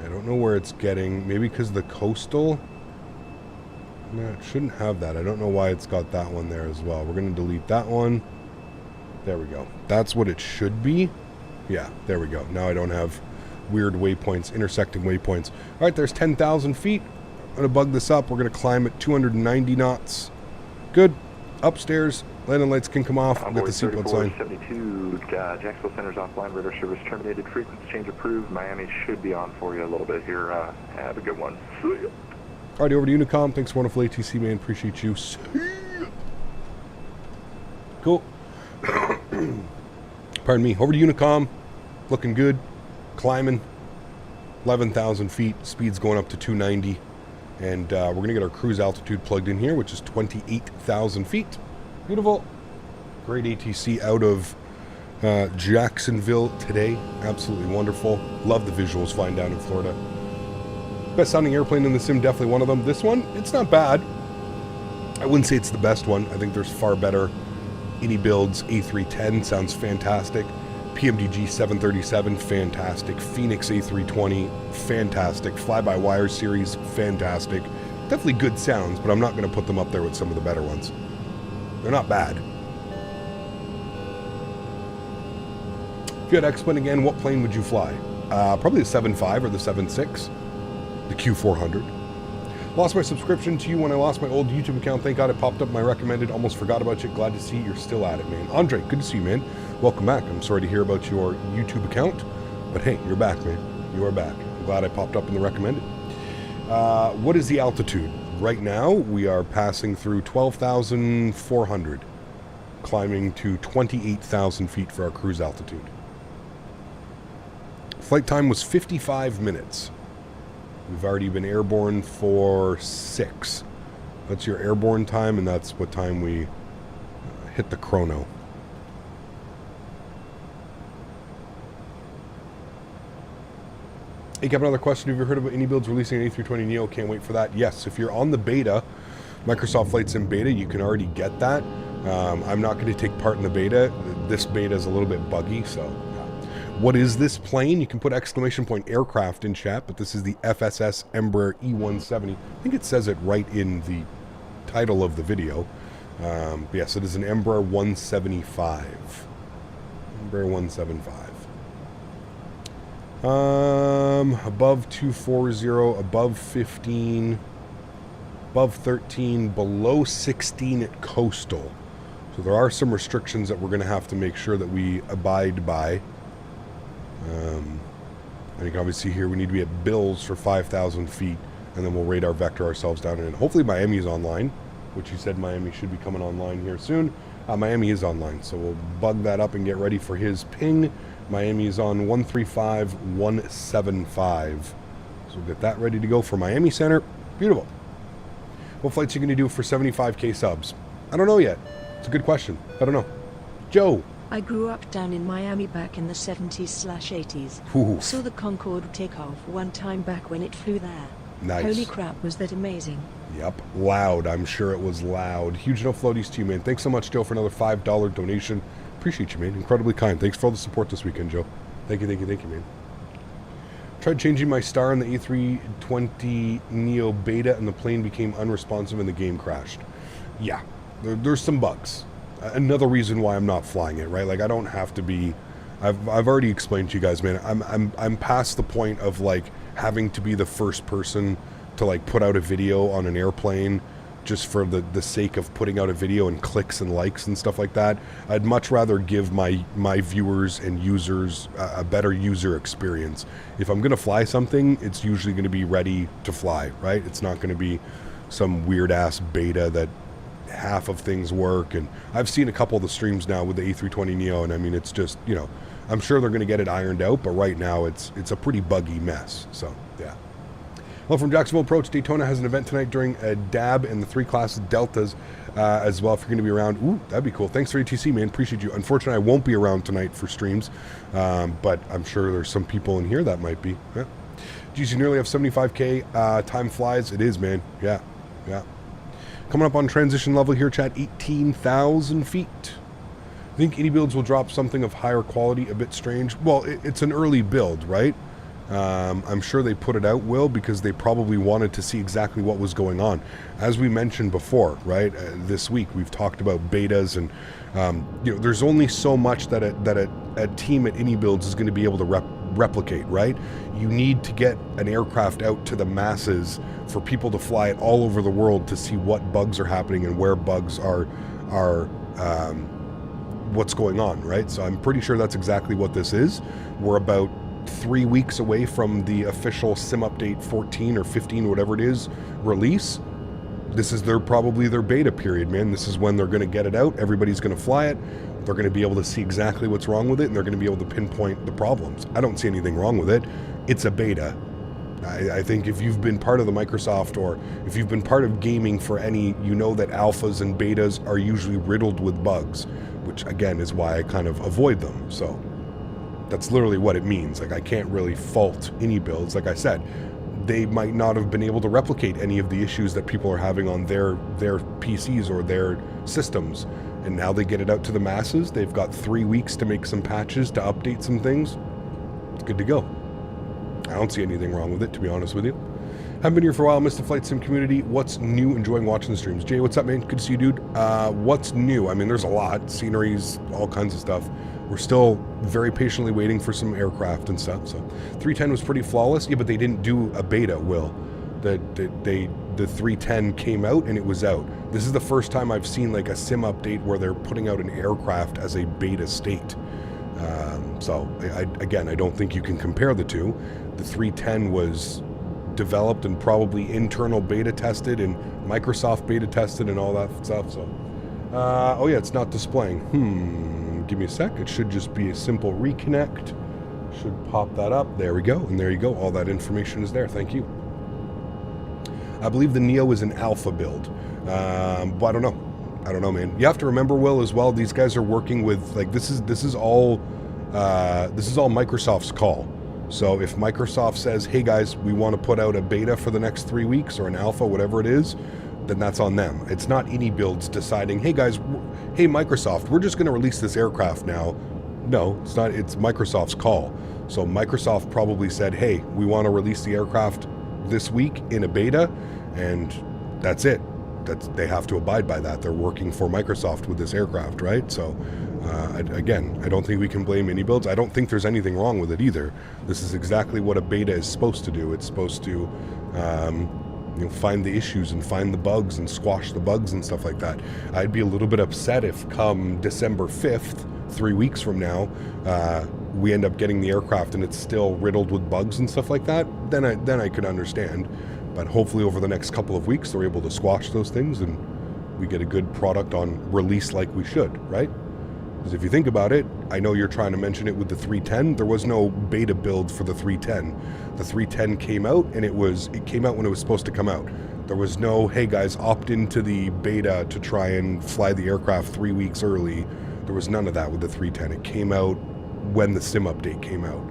Speaker 2: I don't know where it's getting. Maybe because the coastal... No, it shouldn't have that. I don't know why it's got that one there as well. We're going to delete that one. There we go. That's what it should be. Yeah, there we go. Now I don't have weird waypoints, intersecting waypoints. All right, there's 10,000 feet. I'm going to bug this up. We're going to climb at 290 knots. Good. Upstairs. Landing lights can come off. We'll get the seatbelt sign.
Speaker 3: 72, Jacksonville Center's offline. Radar service terminated. Frequency change approved. Miami should be on for you a little bit here. Have a good one. See ya.
Speaker 2: Alrighty, over to Unicom. Thanks, wonderful ATC, man. Appreciate you. See ya. Cool. Pardon me. Over to Unicom. Looking good. Climbing. 11,000 feet. Speed's going up to 290. And we're going to get our cruise altitude plugged in here, which is 28,000 feet. Beautiful. Great ATC out of Jacksonville today. Absolutely wonderful. Love the visuals flying down in Florida. Best sounding airplane in the sim, definitely one of them. This one, it's not bad. I wouldn't say it's the best one. I think there's far better. Any builds, A310 sounds fantastic. PMDG 737, fantastic. Phoenix A320, fantastic. Fly-by-wire series, fantastic. Definitely good sounds, but I'm not going to put them up there with some of the better ones. They're not bad. If you had X-Plane again, what plane would you fly? Probably the 7.5 or the 7.6. The Q400. Lost my subscription to you when I lost my old YouTube account. Thank God it popped up my recommended. Almost forgot about you. Glad to see you're still at it, man. Andre, good to see you, man. Welcome back. I'm sorry to hear about your YouTube account, but hey, you're back, man. You are back. I'm glad I popped up in the recommended. What is the altitude? Right now, we are passing through 12,400, climbing to 28,000 feet for our cruise altitude. Flight time was 55 minutes. We've already been airborne for 6. That's your airborne time, and that's what time we hit the chrono. Hey, Kevin, another question. Have you heard about AnyBuilds releasing an A320neo? Can't wait for that. Yes, if you're on the beta, Microsoft FlightSim beta, you can already get that. I'm not going to take part in the beta. This beta is a little bit buggy, so... What is this plane? You can put exclamation point aircraft in chat, but this is the FSS Embraer E170. I think it says it right in the title of the video. Yes, it is an Embraer 175. Embraer 175. Above 240, above 15, above 13, below 16 at coastal. So there are some restrictions that we're going to have to make sure that we abide by. I think obviously here we need to be at Bills for 5,000 feet, and then we'll radar vector ourselves down. And hopefully Miami is online, which he said Miami should be coming online here soon. Miami is online, so we'll bug that up and get ready for his ping. Miami is on 135,175. So we'll get that ready to go for Miami Center. Beautiful. What flights are you going to do for 75K subs? I don't know yet. It's a good question. I don't know. Joe.
Speaker 5: I grew up down in Miami back in the 70s/80s.
Speaker 2: Ooh.
Speaker 5: Saw the Concorde take off one time back when it flew there.
Speaker 2: Nice.
Speaker 5: Holy crap, was that amazing.
Speaker 2: Yep. Loud. I'm sure it was loud. Huge no floaties to you, man. Thanks so much, Joe, for another $5 donation. Appreciate you, man. Incredibly kind. Thanks for all the support this weekend, Joe. Thank you, man. Tried changing my star in the A320 Neo beta, and the plane became unresponsive and the game crashed. Yeah. There's some bugs. Another reason why I'm not flying it, right? Like, I don't have to be... I've already explained to you guys, man. I'm past the point of, like, having to be the first person to, like, put out a video on an airplane just for the sake of putting out a video and clicks and likes and stuff like that. I'd much rather give my viewers and users a better user experience. If I'm going to fly something, it's usually going to be ready to fly, right? It's not going to be some weird-ass beta that half of things work. And I've seen a couple of the streams now with the A320neo, and I mean, it's just, you know, I'm sure they're going to get it ironed out, but right now it's a pretty buggy mess. So yeah. Well, from Jacksonville Approach, Daytona has an event tonight during a DAB and the 3 class Deltas as well. If you're going to be around, ooh, that'd be cool. Thanks for ATC, man. Appreciate you. Unfortunately, I won't be around tonight for streams, but I'm sure there's some people in here that might be. Yeah. Geez, you nearly have 75K. Time flies. It is, man. Yeah. Coming up on transition level here, chat, 18,000 feet. I think AnyBuilds will drop something of higher quality, a bit strange. Well, it's an early build, right? I'm sure they put it out, Will, because they probably wanted to see exactly what was going on. As we mentioned before, right, this week we've talked about betas, and you know, there's only so much that a team at AnyBuilds is going to be able to replicate, right? You need to get an aircraft out to the masses for people to fly it all over the world to see what bugs are happening and where bugs are what's going on, right? So I'm pretty sure that's exactly what this is. We're about 3 weeks away from the official Sim Update 14 or 15, whatever it is, release. This is probably their beta period, man. This is when they're going to get it out. Everybody's going to fly it. They're going to be able to see exactly what's wrong with it, and they're going to be able to pinpoint the problems. I don't see anything wrong with it. It's a beta. I think if you've been part of the Microsoft, or if you've been part of gaming for any, you know that alphas and betas are usually riddled with bugs, which again is why I kind of avoid them. So that's literally what it means. Like, I can't really fault AnyBuilds. Like I said, they might not have been able to replicate any of the issues that people are having on their PCs or their systems. And now they get it out to the masses. They've got 3 weeks to make some patches, to update some things. It's good to go. I don't see anything wrong with it, to be honest with you. Haven't been here for a while, missed the Flight Sim community. What's new? Enjoying watching the streams. Jay, what's up, man? Good to see you, dude. What's new? I mean, there's a lot. Sceneries, all kinds of stuff. We're still very patiently waiting for some aircraft and stuff. So 310 was pretty flawless. Yeah, but they didn't do a beta, Will. that the 310 came out and it was out. This is the first time I've seen like a sim update where they're putting out an aircraft as a beta state. So I don't think you can compare the two. The 310 was developed and probably internal beta tested and Microsoft beta tested and all that stuff. So, oh yeah, it's not displaying. Give me a sec. It should just be a simple reconnect. Should pop that up. There we go. And there you go. All that information is there. Thank you. I believe the Neo is an alpha build. But I don't know. I don't know, man. You have to remember, Will, as well, these guys are working with, like, this is all Microsoft's call. So if Microsoft says, hey guys, we want to put out a beta for the next 3 weeks or an alpha, whatever it is, then that's on them. It's not any builds deciding, hey guys, hey Microsoft, we're just going to release this aircraft now. No, it's not. It's Microsoft's call. So Microsoft probably said, hey, we want to release the aircraft this week in a beta, and that's it. They have to abide by that. They're working for Microsoft with this aircraft, right? So, again, I don't think we can blame any builds. I don't think there's anything wrong with it either. This is exactly what a beta is supposed to do. It's supposed to, find the issues and find the bugs and squash the bugs and stuff like that. I'd be a little bit upset if come December 5th, 3 weeks from now, we end up getting the aircraft and it's still riddled with bugs and stuff like that. Then I could understand. But hopefully over the next couple of weeks, they're able to squash those things and we get a good product on release like we should, right? Because if you think about it, I know you're trying to mention it with the 310. There was no beta build for the 310. The 310 came out and it came out when it was supposed to come out. There was no, hey guys, opt into the beta to try and fly the aircraft 3 weeks early. There was none of that with the 310. It came out when the sim update came out.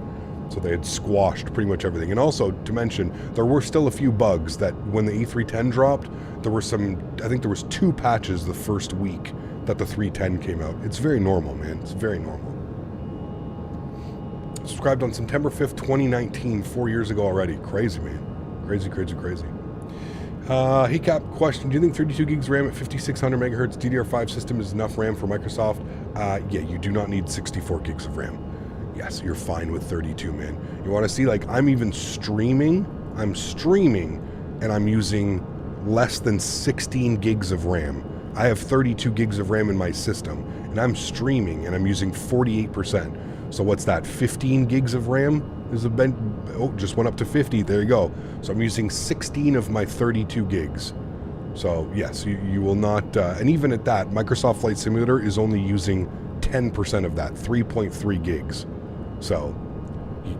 Speaker 2: So they had squashed pretty much everything. And also, to mention, there were still a few bugs that when the E310 dropped, there were I think there was 2 patches the first week that the 310 came out. It's very normal, man. It's very normal. Subscribed on September 5th, 2019, 4 years ago already. Crazy, man. Crazy, crazy, crazy. Hey Cap, question. Do you think 32 gigs RAM at 5600 megahertz DDR5 system is enough RAM for Microsoft? Yeah, you do not need 64 gigs of RAM. Yes, you're fine with 32, man. You want to see, like, I'm streaming, and I'm using less than 16 gigs of RAM. I have 32 gigs of RAM in my system, and I'm streaming, and I'm using 48%. So what's that, 15 gigs of RAM? Just went up to 50, there you go. So I'm using 16 of my 32 gigs. So yes, you will not, and even at that, Microsoft Flight Simulator is only using 10% of that, 3.3 gigs. So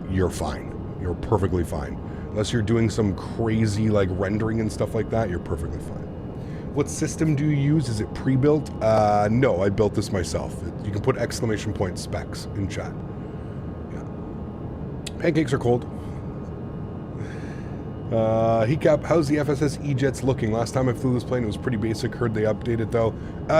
Speaker 2: you're fine. You're perfectly fine. Unless you're doing some crazy like rendering and stuff like that, you're perfectly fine. What system do you use? Is it pre-built? No, I built this myself. You can put exclamation point specs in chat. Yeah. Pancakes are cold. Heatcap, how's the FSS E-Jets looking? Last time I flew this plane, it was pretty basic. Heard they updated though.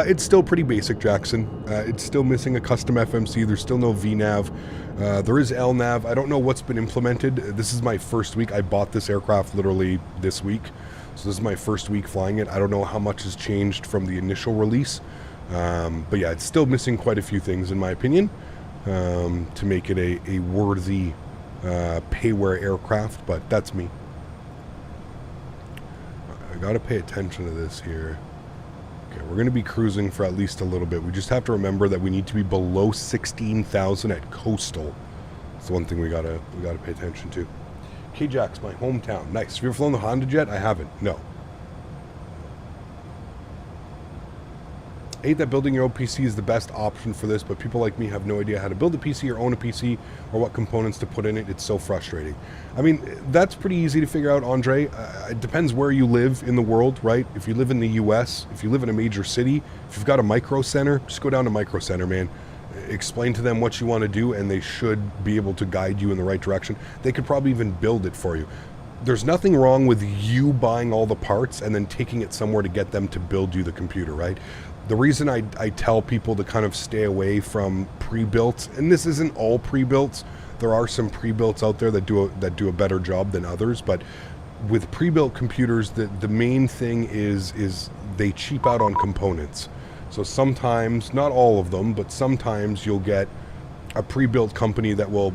Speaker 2: It's still pretty basic, Jackson. It's still missing a custom FMC. There's still no VNAV. There is LNAV. I don't know what's been implemented. This is my first week. I bought this aircraft literally this week. So this is my first week flying it. I don't know how much has changed from the initial release. But yeah, it's still missing quite a few things in my opinion to make it a worthy payware aircraft, but that's me. I gotta pay attention to this here. Okay, we're gonna be cruising for at least a little bit. We just have to remember that we need to be below 16,000 at coastal. That's the one thing we gotta pay attention to. KJAX, my hometown. Nice. Have you ever flown the Honda Jet? I haven't. No. I hate that building your own PC is the best option for this, but people like me have no idea how to build a PC or own a PC or what components to put in it. It's so frustrating. I mean, that's pretty easy to figure out, Andre. It depends where you live in the world, right? If you live in the US, if you live in a major city, if you've got a micro center, just go down to micro center, man. Explain to them what you want to do, and they should be able to guide you in the right direction. They could probably even build it for you. There's nothing wrong with you buying all the parts and then taking it somewhere to get them to build you the computer, right? The reason I tell people to kind of stay away from pre-built, and this isn't all pre-built, there are some pre-builts out there that do a better job than others, but with pre-built computers, the main thing is they cheap out on components. So sometimes, not all of them, but sometimes you'll get a pre-built company that will,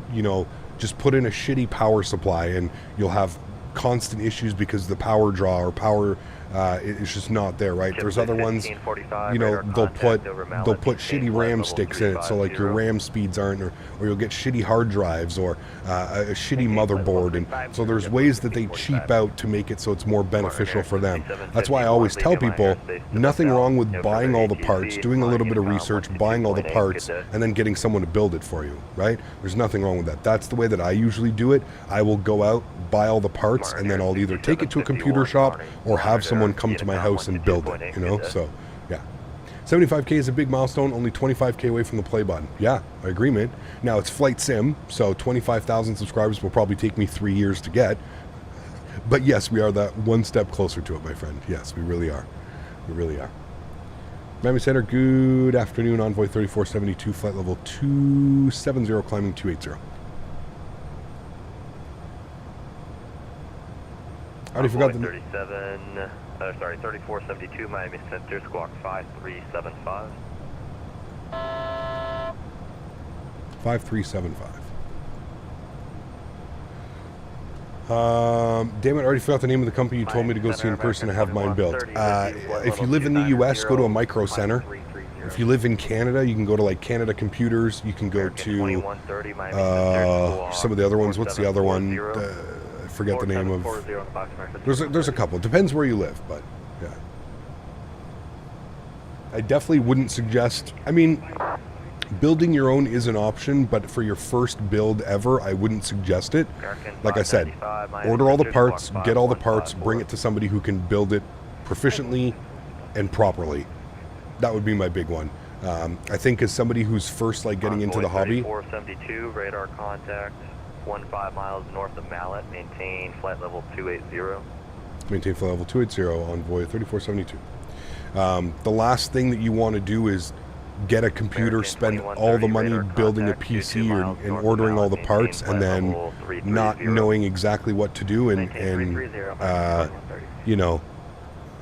Speaker 2: just put in a shitty power supply, and you'll have constant issues because the power draw or power it's just not there, right? There's other ones, you know, they'll put shitty RAM sticks in it, so like your RAM speeds aren't, or you'll get shitty hard drives or a shitty motherboard, and so there's ways that they cheap out to make it so it's more beneficial for them. That's why I always tell people, nothing wrong with buying all the parts, doing a little bit of research, buying all the parts, and then getting someone to build it for you, right? There's nothing wrong with that. That's the way that I usually do it. I will go out, buy all the parts, and then I'll either take it to a computer shop or have someone come to my house and build it, you know? So, yeah. 75K is a big milestone, only 25K away from the play button. Yeah, I agree, man. Now, it's FlightSim, so 25,000 subscribers will probably take me 3 years to get. But yes, we are that one step closer to it, my friend. Yes, we really are. We really are. Miami Center, good afternoon. Envoy 3472, flight level 270, climbing 280. I already forgot the
Speaker 4: 3472, Miami Center, squawk 5375.
Speaker 2: 5375. Damn it, I already forgot the name of the company you told me to go see in person to have mine built. If you live in the US, go to a micro center. If you live in Canada, you can go to like Canada Computers. You can go to some of the other ones. What's the other one? I forget the name of. There's a couple. It depends where you live, but yeah. I definitely wouldn't suggest. I mean, building your own is an option, but for your first build ever, I wouldn't suggest it. Like I said, order all the parts, get all the parts, bring it to somebody who can build it proficiently and properly. That would be my big one. I think as somebody who's first like getting into the hobby.
Speaker 4: 472, radar contact, 15 miles north of Mallet, maintain flight level 280.
Speaker 2: Maintain flight level 280, Envoy 3472. The last thing that you want to do is get a computer, spend all the money building a PC and ordering all the parts, and then not knowing exactly what to do and you know,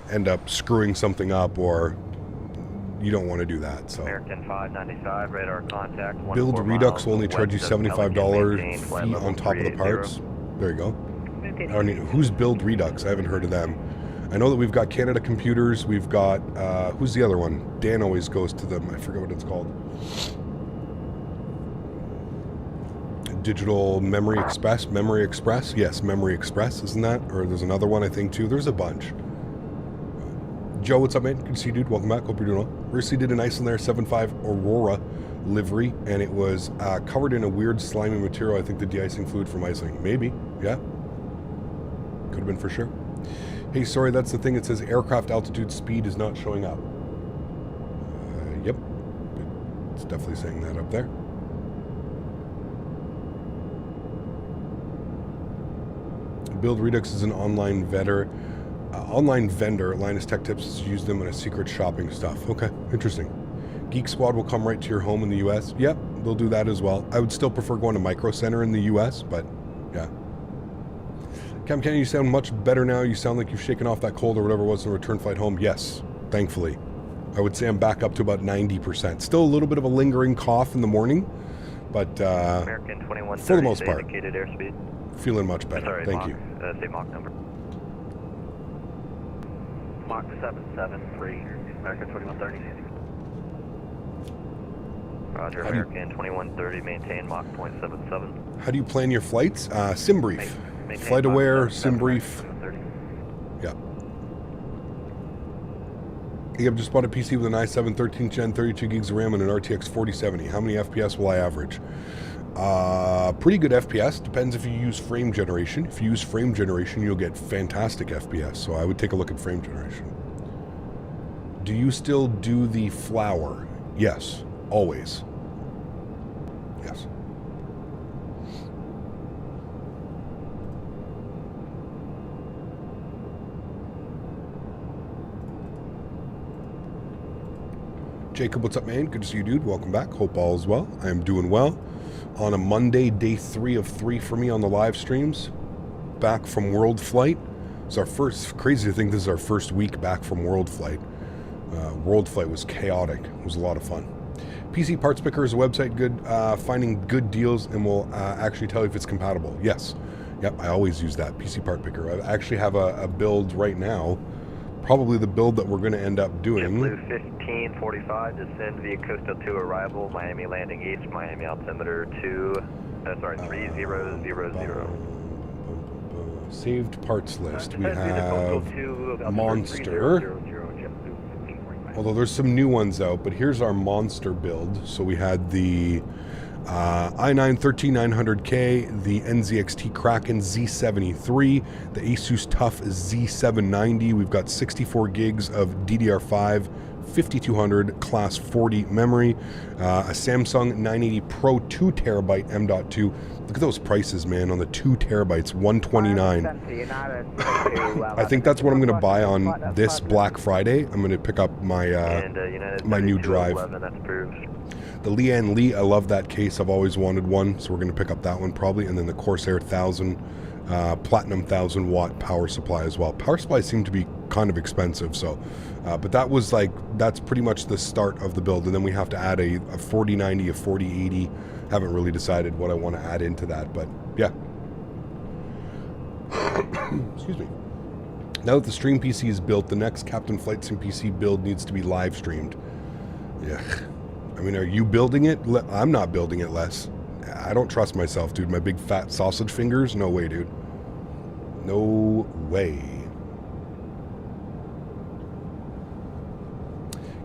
Speaker 2: end up screwing something up, or you don't want to do that. So
Speaker 4: American 595, radar contact.
Speaker 2: Build Redux will only charge you $75 fee on top of the parts. There you go. I don't need, who's Build Redux? I haven't heard of them. I know that we've got Canada Computers. We've got, who's the other one? Dan always goes to them. I forget what it's called. Digital Memory Express? Memory Express? Yes, Memory Express, isn't that? Or there's another one, I think, too. There's a bunch. Joe, what's up, man? Good to see you, dude. Welcome back. Hope you're doing well. Recently did a nice one there, 7.5 Aurora livery, and it was covered in a weird slimy material. I think the de-icing fluid from icing. Maybe. Yeah. Could have been for sure. Hey, sorry, that's the thing. It says aircraft altitude speed is not showing up. Yep. It's definitely saying that up there. Build Redux is an online vendor. Linus Tech Tips has used them in a secret shopping stuff. Okay, interesting. Geek Squad will come right to your home in the US. Yep, they'll do that as well. I would still prefer going to Micro Center in the US, but yeah. Cam Kenny, you sound much better now. You sound like you've shaken off that cold or whatever it was in the return flight home. Yes, thankfully. I would say I'm back up to about 90%. Still a little bit of a lingering cough in the morning, but for the most part, feeling much better.
Speaker 4: Sorry,
Speaker 2: Thank
Speaker 4: Mach,
Speaker 2: you.
Speaker 4: Say Mach number. Mach 773, American 2130. Roger, American 2130, maintain Mach 0.77.
Speaker 2: How do you plan your flights? SimBrief. Flight Aware, SimBrief. Yeah. Hey, I've just bought a PC with an i7 13th Gen, 32 gigs of RAM and an RTX 4070. How many FPS will I average? Pretty good FPS. Depends if you use frame generation. If you use frame generation, you'll get fantastic FPS. So I would take a look at frame generation. Do you still do the flower? Yes, always. Yes. Jacob, what's up, man? Good to see you, dude. Welcome back. Hope all is well. I am doing well. On a Monday, day 3 of 3 for me on the live streams. Back from World Flight. It's our first, crazy to think this is our first week back from World Flight. World Flight was chaotic. It was a lot of fun. PC Parts Picker is a website good, finding good deals and will actually tell you if it's compatible. Yes. Yep, I always use that PC part picker. I actually have a build right now, probably the build that we're going to end up doing.
Speaker 4: Blue 1545, descend via coastal 2 arrival, Miami landing east, Miami altimeter 3000.
Speaker 2: Saved parts list. We have Monster. Although there's some new ones out, but here's our Monster build. So we had the i9 13900K, the NZXT Kraken Z73, the Asus TUF Z790. We've got 64 gigs of DDR5, 5200 class 40 memory, a Samsung 980 Pro 2 terabyte M.2. Look at those prices, man, on the 2 terabytes, $129. I think that's what I'm going to buy on this Black Friday. I'm going to pick up my my new drive. The Lian Li, I love that case. I've always wanted one, so we're going to pick up that one probably. And then the Corsair 1000, Platinum 1000 watt power supply as well. Power supplies seem to be kind of expensive, so but that was like, that's pretty much the start of the build. And then we have to add a 4090, a 4080. Haven't really decided what I want to add into that, but yeah. Excuse me. Now that the stream PC is built, the next Captain FlightSim PC build needs to be live streamed. Yeah. I mean, are you building it? I'm not building it, Les. I don't trust myself, dude. My big fat sausage fingers? No way, dude. No way.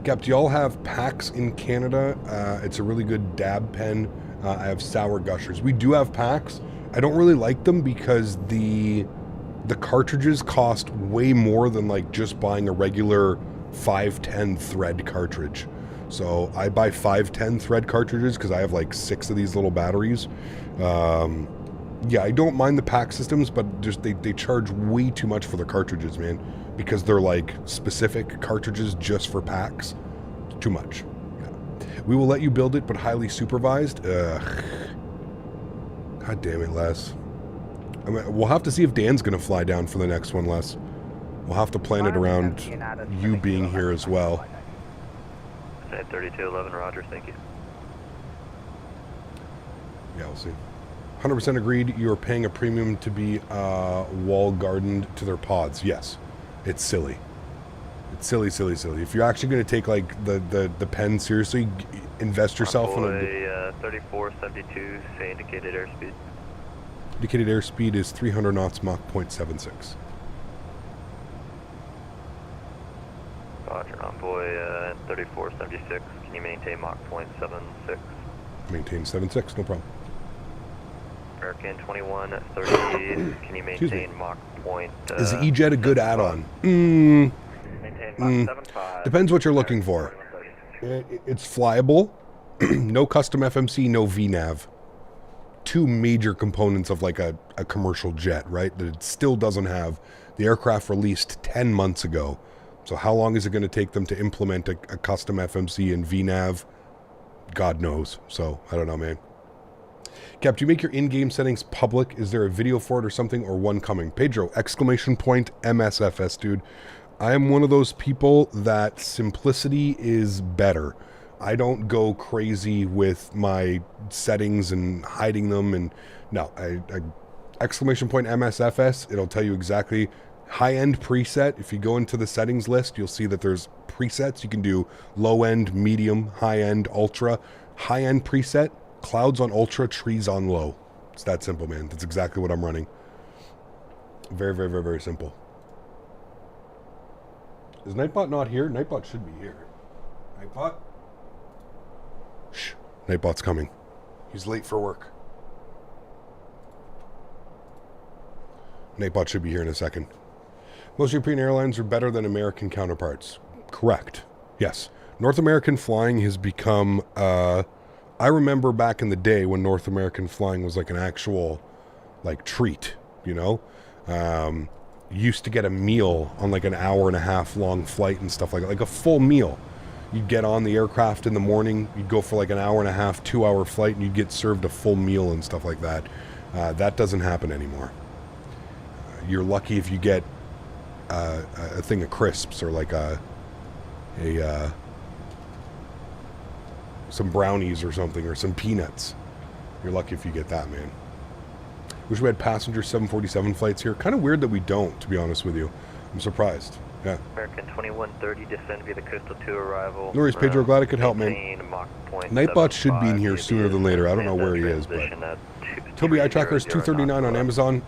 Speaker 2: Cap, do y'all have packs in Canada? It's a really good dab pen. I have Sour Gushers. We do have packs. I don't really like them because the cartridges cost way more than like just buying a regular 510 thread cartridge. So I buy 510 thread cartridges because I have like 6 of these little batteries. Yeah, I don't mind the pack systems, but just they charge way too much for the cartridges, man, because they're like specific cartridges just for packs. Too much. Yeah. We will let you build it, but highly supervised. Ugh. God damn it, Les. I mean, we'll have to see if Dan's going to fly down for the next one, Les. We'll have to plan it around you being here as well.
Speaker 4: 3211, roger, thank you.
Speaker 2: Yeah, we'll see. 100% agreed. You are paying a premium to be wall gardened to their pods. Yes, it's silly. It's silly, silly, silly. If you're actually going to take like the pen seriously, invest yourself in a
Speaker 4: 3472. Say indicated airspeed.
Speaker 2: Indicated airspeed is 300 knots, Mach 0.76.
Speaker 4: Roger, Envoy 3476. Can you maintain Mach 0.76?
Speaker 2: Maintain 76, no problem.
Speaker 4: American 2130. Can you maintain Mach point?
Speaker 2: Is the E-Jet a good add-on?
Speaker 4: Maintain Mach 75.
Speaker 2: Depends what you're looking for. It's flyable. No custom FMC, no VNAV. Two major components of like a commercial jet, right? That it still doesn't have. The aircraft released 10 months ago. So how long is it going to take them to implement a custom FMC and VNAV? God knows. So I don't know, man. Cap, do you make your in-game settings public? Is there a video for it or something, or one coming? Pedro, !MSFS, dude. I am one of those people that simplicity is better. I don't go crazy with my settings and hiding them, and no, !MSFS, it'll tell you exactly. High-end preset, if you go into the settings list, you'll see that there's presets. You can do low-end, medium, high-end, ultra. High-end preset, clouds on ultra, trees on low. It's that simple, man. That's exactly what I'm running. Very, very, very, very simple. Is Nightbot not here? Nightbot should be here. Nightbot? Shh. Nightbot's coming. He's late for work. Nightbot should be here in a second. Most European airlines are better than American counterparts. Correct. Yes. North American flying has become... I remember back in the day when North American flying was like an actual like treat, you know? You used to get a meal on like an hour and a half long flight and stuff like a full meal. You'd get on the aircraft in the morning, you'd go for like an hour and a half, 2-hour flight, and you'd get served a full meal and stuff like that. That doesn't happen anymore. You're lucky if you get a thing of crisps or like some brownies or something, or some peanuts. You're lucky if you get that, man. Wish we had passenger 747 flights here. Kind of weird that we don't, to be honest with you. I'm surprised. Yeah.
Speaker 4: American 2130, descend via the Coastal 2 arrival.
Speaker 2: No worries, Pedro. Glad I could help, man. Nightbot should be in here sooner than later. I don't know where he is, but... Toby Eye Tracker is $239 on Amazon.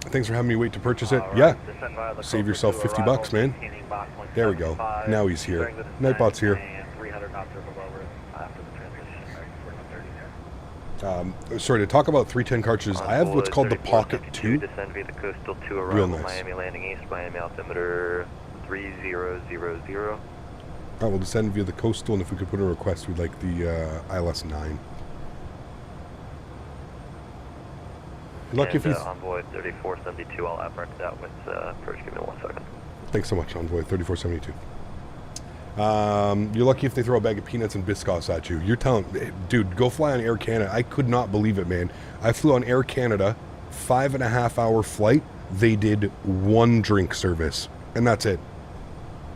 Speaker 2: Thanks for having me wait to purchase it. Yeah. Save yourself $50, man. There we go. Now he's here. Nightbot's here. Sorry, to talk about 310 cartridges, I have what's called the Pocket 2.
Speaker 4: Descend via the Coastal 2
Speaker 2: Real
Speaker 4: arrival.
Speaker 2: nice.
Speaker 4: Miami landing east, Miami altimeter 3000.
Speaker 2: Alright, we'll descend via the Coastal, and if we could put a request, we'd like the ILS 9. Lucky if he's...
Speaker 4: Envoy 3472, I'll apparent that with approach. Give me 1 second.
Speaker 2: Thanks so much, Envoy 3472. You're lucky if they throw a bag of peanuts and Biscoffs at you. You're telling... Dude, go fly on Air Canada. I could not believe it, man. I flew on Air Canada, 5.5-hour flight. They did 1 drink service, and that's it.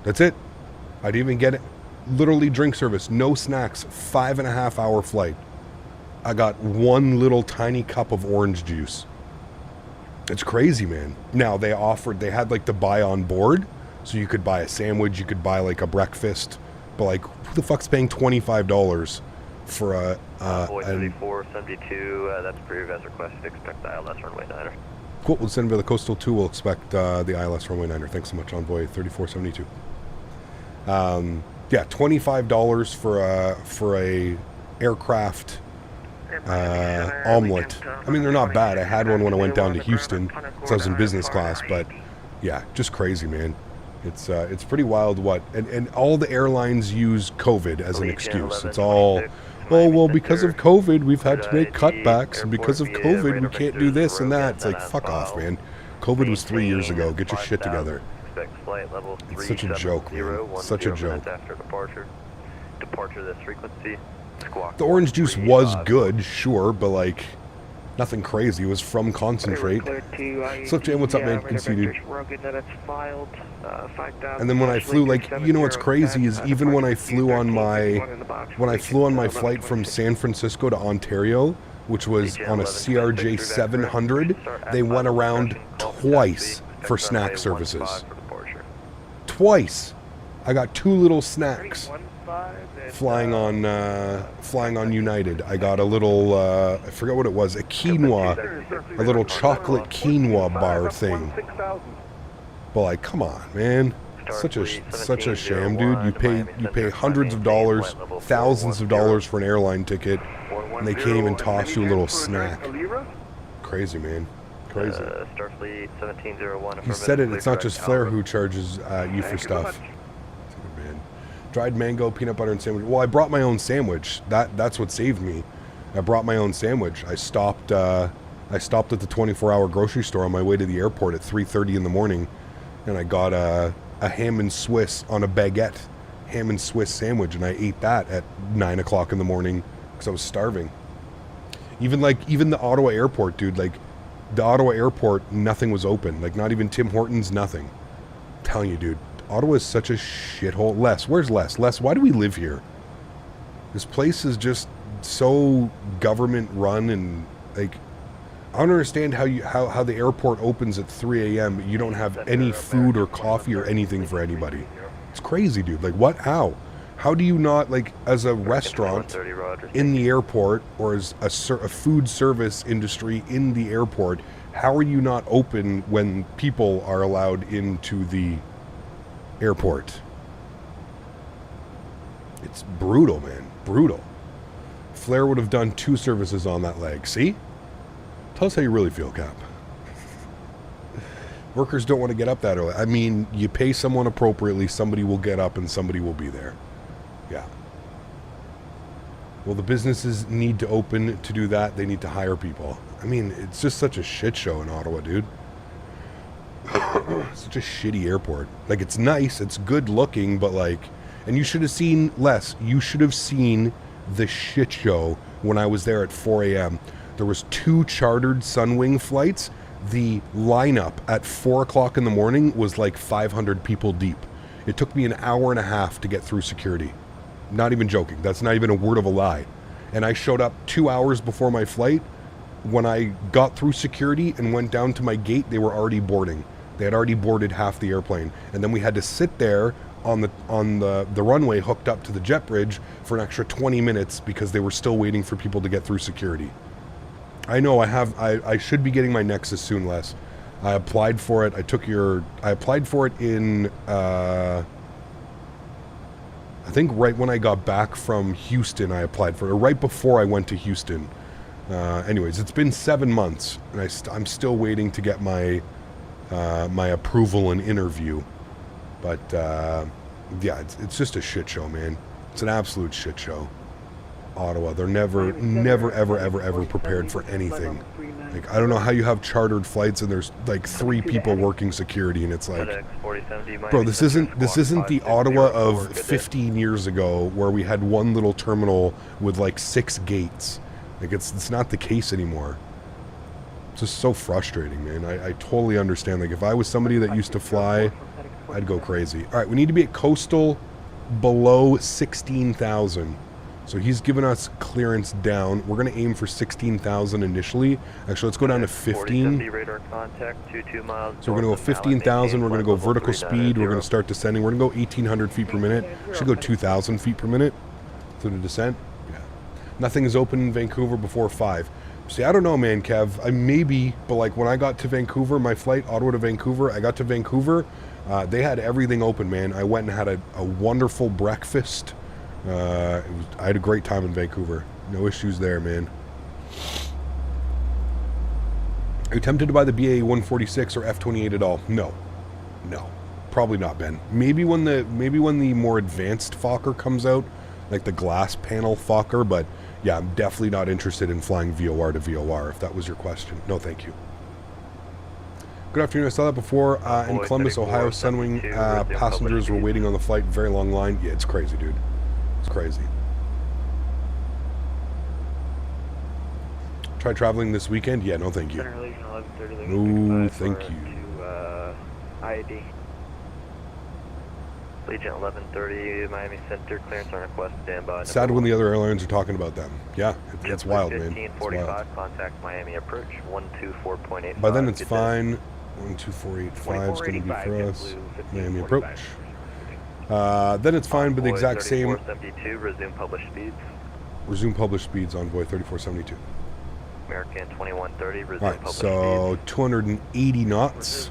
Speaker 2: That's it. I didn't even get it. Literally drink service, no snacks, 5.5-hour flight. I got 1 little tiny cup of orange juice. It's crazy, man. Now, they had like the buy on board, so you could buy a sandwich, you could buy like a breakfast, but like, who the fuck's paying $25 for a...
Speaker 4: Envoy 3472, that's approved as requested. Expect the ILS runway 9er.
Speaker 2: Cool, we'll send via the Coastal 2, we'll expect the ILS runway 9er. Thanks so much, Envoy 3472. Yeah, $25 for a aircraft omelet. I mean, they're not bad. I had one when I went down to Houston because I was in business class, but yeah, just crazy, man. It's pretty wild and all the airlines use COVID as an excuse. It's all, oh, well, because of COVID, we've had to make cutbacks, and because of COVID, we can't do this and that. It's like, fuck off, man. COVID was 3 years ago. Get your shit together. It's such a joke, man. Such a joke.
Speaker 4: Departure this frequency.
Speaker 2: The orange juice was good, sure, but like nothing crazy. It was from concentrate. Slip Jam, what's up, man? Good to see you. And then when I flew, like, you know what's crazy is even when I flew on my flight from San Francisco to Ontario, which was on a CRJ 700, they went around twice for snack services. Twice. I got 2 little snacks. Flying on United. I got a little, I forgot what it was, a little chocolate quinoa bar thing. But like, come on, man. Such a sham, dude. You pay hundreds of dollars, thousands of dollars for an airline ticket, and they can't even toss you a little snack. Crazy, man. Crazy.
Speaker 4: Starfleet 1701.
Speaker 2: He said it, it's not just Flair who charges you for stuff. Dried mango, peanut butter, and sandwich. Well, I brought my own sandwich. That's what saved me. I brought my own sandwich. I stopped at the 24-hour grocery store on my way to the airport at 3:30 in the morning, and I got a ham and Swiss on a baguette, ham and Swiss sandwich, and I ate that at 9 o'clock in the morning because I was starving. Even the Ottawa airport, dude. Like the Ottawa airport, nothing was open. Like not even Tim Hortons, nothing. I'm telling you, dude. Ottawa is such a shithole. Les, where's Les? Les, why do we live here? This place is just so government run, and like I don't understand how the airport opens at 3 a.m. but you don't have any food or coffee or anything for anybody. It's crazy, dude. Like what? How do you not, like, as a restaurant in the airport or as a food service industry in the airport, how are you not open when people are allowed into the airport? It's brutal, man. Brutal. Flair would have done 2 services on that leg. See? Tell us how you really feel, Cap. Workers don't want to get up that early. I mean, you pay someone appropriately, somebody will get up and somebody will be there. Yeah. Well, the businesses need to open to do that. They need to hire people. I mean, it's just such a shit show in Ottawa, dude. Such a shitty airport. Like, it's nice, it's good looking, but like, and you should have seen you should have seen the shit show when I was there at 4 a.m. There was 2 chartered Sunwing flights. The lineup at 4 o'clock in the morning was like 500 people deep. It took me an hour and a half to get through security. Not even joking. That's not even a word of a lie. And I showed up 2 hours before my flight. when I got through security and went down to my gate, they were already boarding. They had already boarded half the airplane. And then we had to sit there on the runway hooked up to the jet bridge for an extra 20 minutes because they were still waiting for people to get through security. I know I should be getting my Nexus soon, Les. I applied for it. I applied for it in, I think right when I got back from Houston, I applied for it, or right before I went to Houston. Anyways, it's been 7 months, and I'm still waiting to get my my approval and interview. But yeah, it's just a shit show, man. It's an absolute shit show. Ottawa, they're never ever prepared for anything. Like, I don't know how you have chartered flights and there's like 3 people working security, and it's like, bro, this isn't the Ottawa of 15 years ago where we had one little terminal with like 6 gates. Like, it's not the case anymore. It's just so frustrating, man. I totally understand. Like, if I was somebody that used to fly, I'd go crazy. All right, we need to be at coastal below 16,000. So he's given us clearance down. We're going to aim for 16,000 initially. Actually, let's go down to 15. So we're going to go 15,000. We're going to go vertical speed. We're going to start descending. We're going to go 1,800 feet per minute. Should go 2,000 feet per minute through the descent. Yeah. Nothing is open in Vancouver before 5. See, I don't know, man, Kev. I maybe, but like when I got to Vancouver, my flight, Ottawa to Vancouver, I got to Vancouver. They had everything open, man. I went and had a wonderful breakfast. I had a great time in Vancouver. No issues there, man. Are you tempted to buy the BA 146 or F-28 at all? No, probably not, Ben. Maybe when the more advanced Fokker comes out, like the glass panel Fokker. But yeah, I'm definitely not interested in flying VOR to VOR. If that was your question, no, thank you. Good afternoon. I saw that before in Columbus, Ohio. Sunwing passengers were waiting on the flight. Very long line. Yeah, it's crazy, dude. It's crazy. Try traveling this weekend? Yeah, no thank you. No thank you.
Speaker 4: IAD. Legion 1130, Miami Center, clearance on request, standby.
Speaker 2: Sad when the other airlines are talking about them. Yeah, it's wild, man.
Speaker 4: 1545, contact Miami approach, 124.85.
Speaker 2: By then it's fine. 12485 is going to be for us. Miami approach. Then it's fine, but the exact same.
Speaker 4: 3472, resume published speeds.
Speaker 2: Resume published speeds, Envoy 3472.
Speaker 4: American 2130, resume
Speaker 2: Alright,
Speaker 4: published
Speaker 2: so
Speaker 4: speeds.
Speaker 2: 280 knots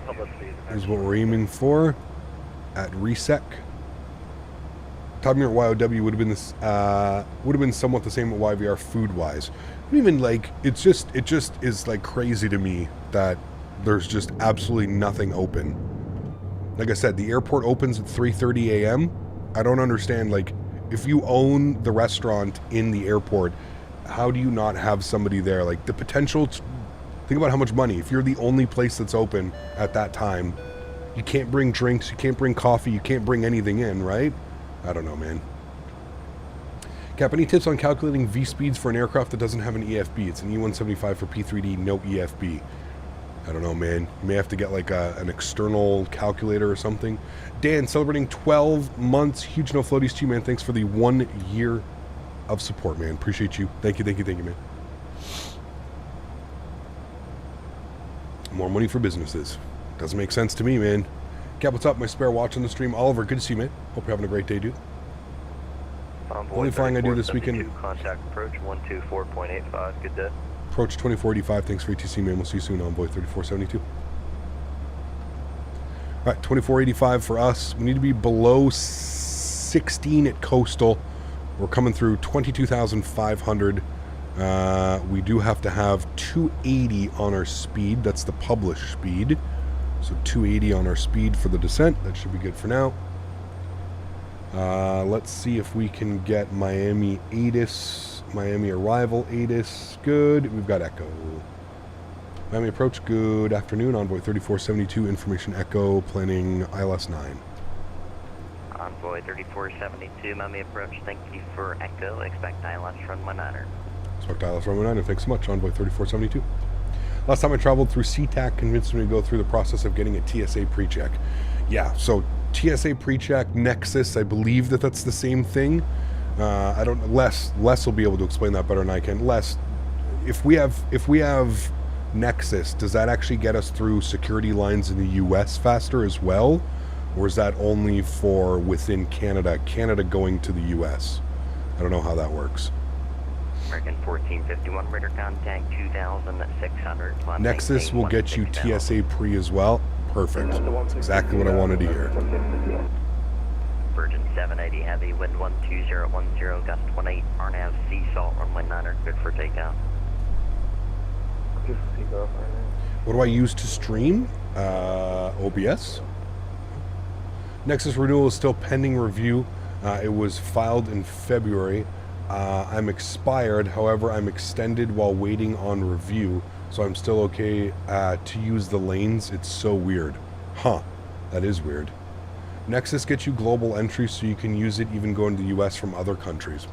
Speaker 2: is what we're aiming for at resec. Top near YOW would have been this would have been somewhat the same at YVR food wise. Even like it just is like crazy to me that there's just absolutely nothing open. Like I said, the airport opens at 3:30 a.m. I don't understand, like, if you own the restaurant in the airport, how do you not have somebody there? Like, the potential, think about how much money. If you're the only place that's open at that time, you can't bring drinks, you can't bring coffee, you can't bring anything in, right? I don't know, man. Cap, any tips on calculating V-speeds for an aircraft that doesn't have an EFB? It's an E175 for P3D, no EFB. I don't know, man. You may have to get like an external calculator or something. Dan, celebrating 12 months. Huge no floaties to you, man. Thanks for the 1 year of support, man. Appreciate you. Thank you, man. More money for businesses. Doesn't make sense to me, man. Cap, what's up? My spare watch on the stream. Oliver, good to see you, man. Hope you're having a great day, dude. Only flying I do this weekend.
Speaker 4: Contact approach 124.85. Good day.
Speaker 2: Approach 2485. Thanks for ATC, man. We'll see you soon, Envoy 3472. All right, 2485 for us. We need to be below 16 at coastal. We're coming through 22,500. We do have to have 280 on our speed. That's the published speed. So 280 on our speed for the descent. That should be good for now. Let's see if we can get Miami ATIS. Miami arrival ATIS. Good. We've got Echo. Miami approach. Good afternoon. Envoy 3472. Information Echo. Planning ILS 9.
Speaker 6: Envoy 3472. Miami approach. Thank you for Echo. Expect ILS runway 9er.
Speaker 2: Expect ILS runway 9er. Thanks so much. Envoy 3472. Last time I traveled through SeaTac, convinced me to go through the process of getting a TSA pre-check. Yeah, so TSA pre-check, Nexus, I believe that's the same thing. I don't. Les will be able to explain that better than I can. Les, if we have Nexus, does that actually get us through security lines in the U.S. faster as well? Or is that only for within Canada going to the U.S.? I don't know how that works.
Speaker 6: American 1451, radar contact 2,600.
Speaker 2: Nexus will get you TSA pre as well. Perfect. That's exactly what I wanted to hear.
Speaker 6: Virgin 780 heavy, wind 12010, gust 18, RNAV sea salt, runway 9er, good for takeoff.
Speaker 2: What do I use to stream? OBS. Nexus renewal is still pending review. It was filed in February. I'm expired, however, I'm extended while waiting on review, so I'm still okay to use the lanes. It's so weird. Huh, that is weird. Nexus gets you global entry so you can use it even going to the US from other countries.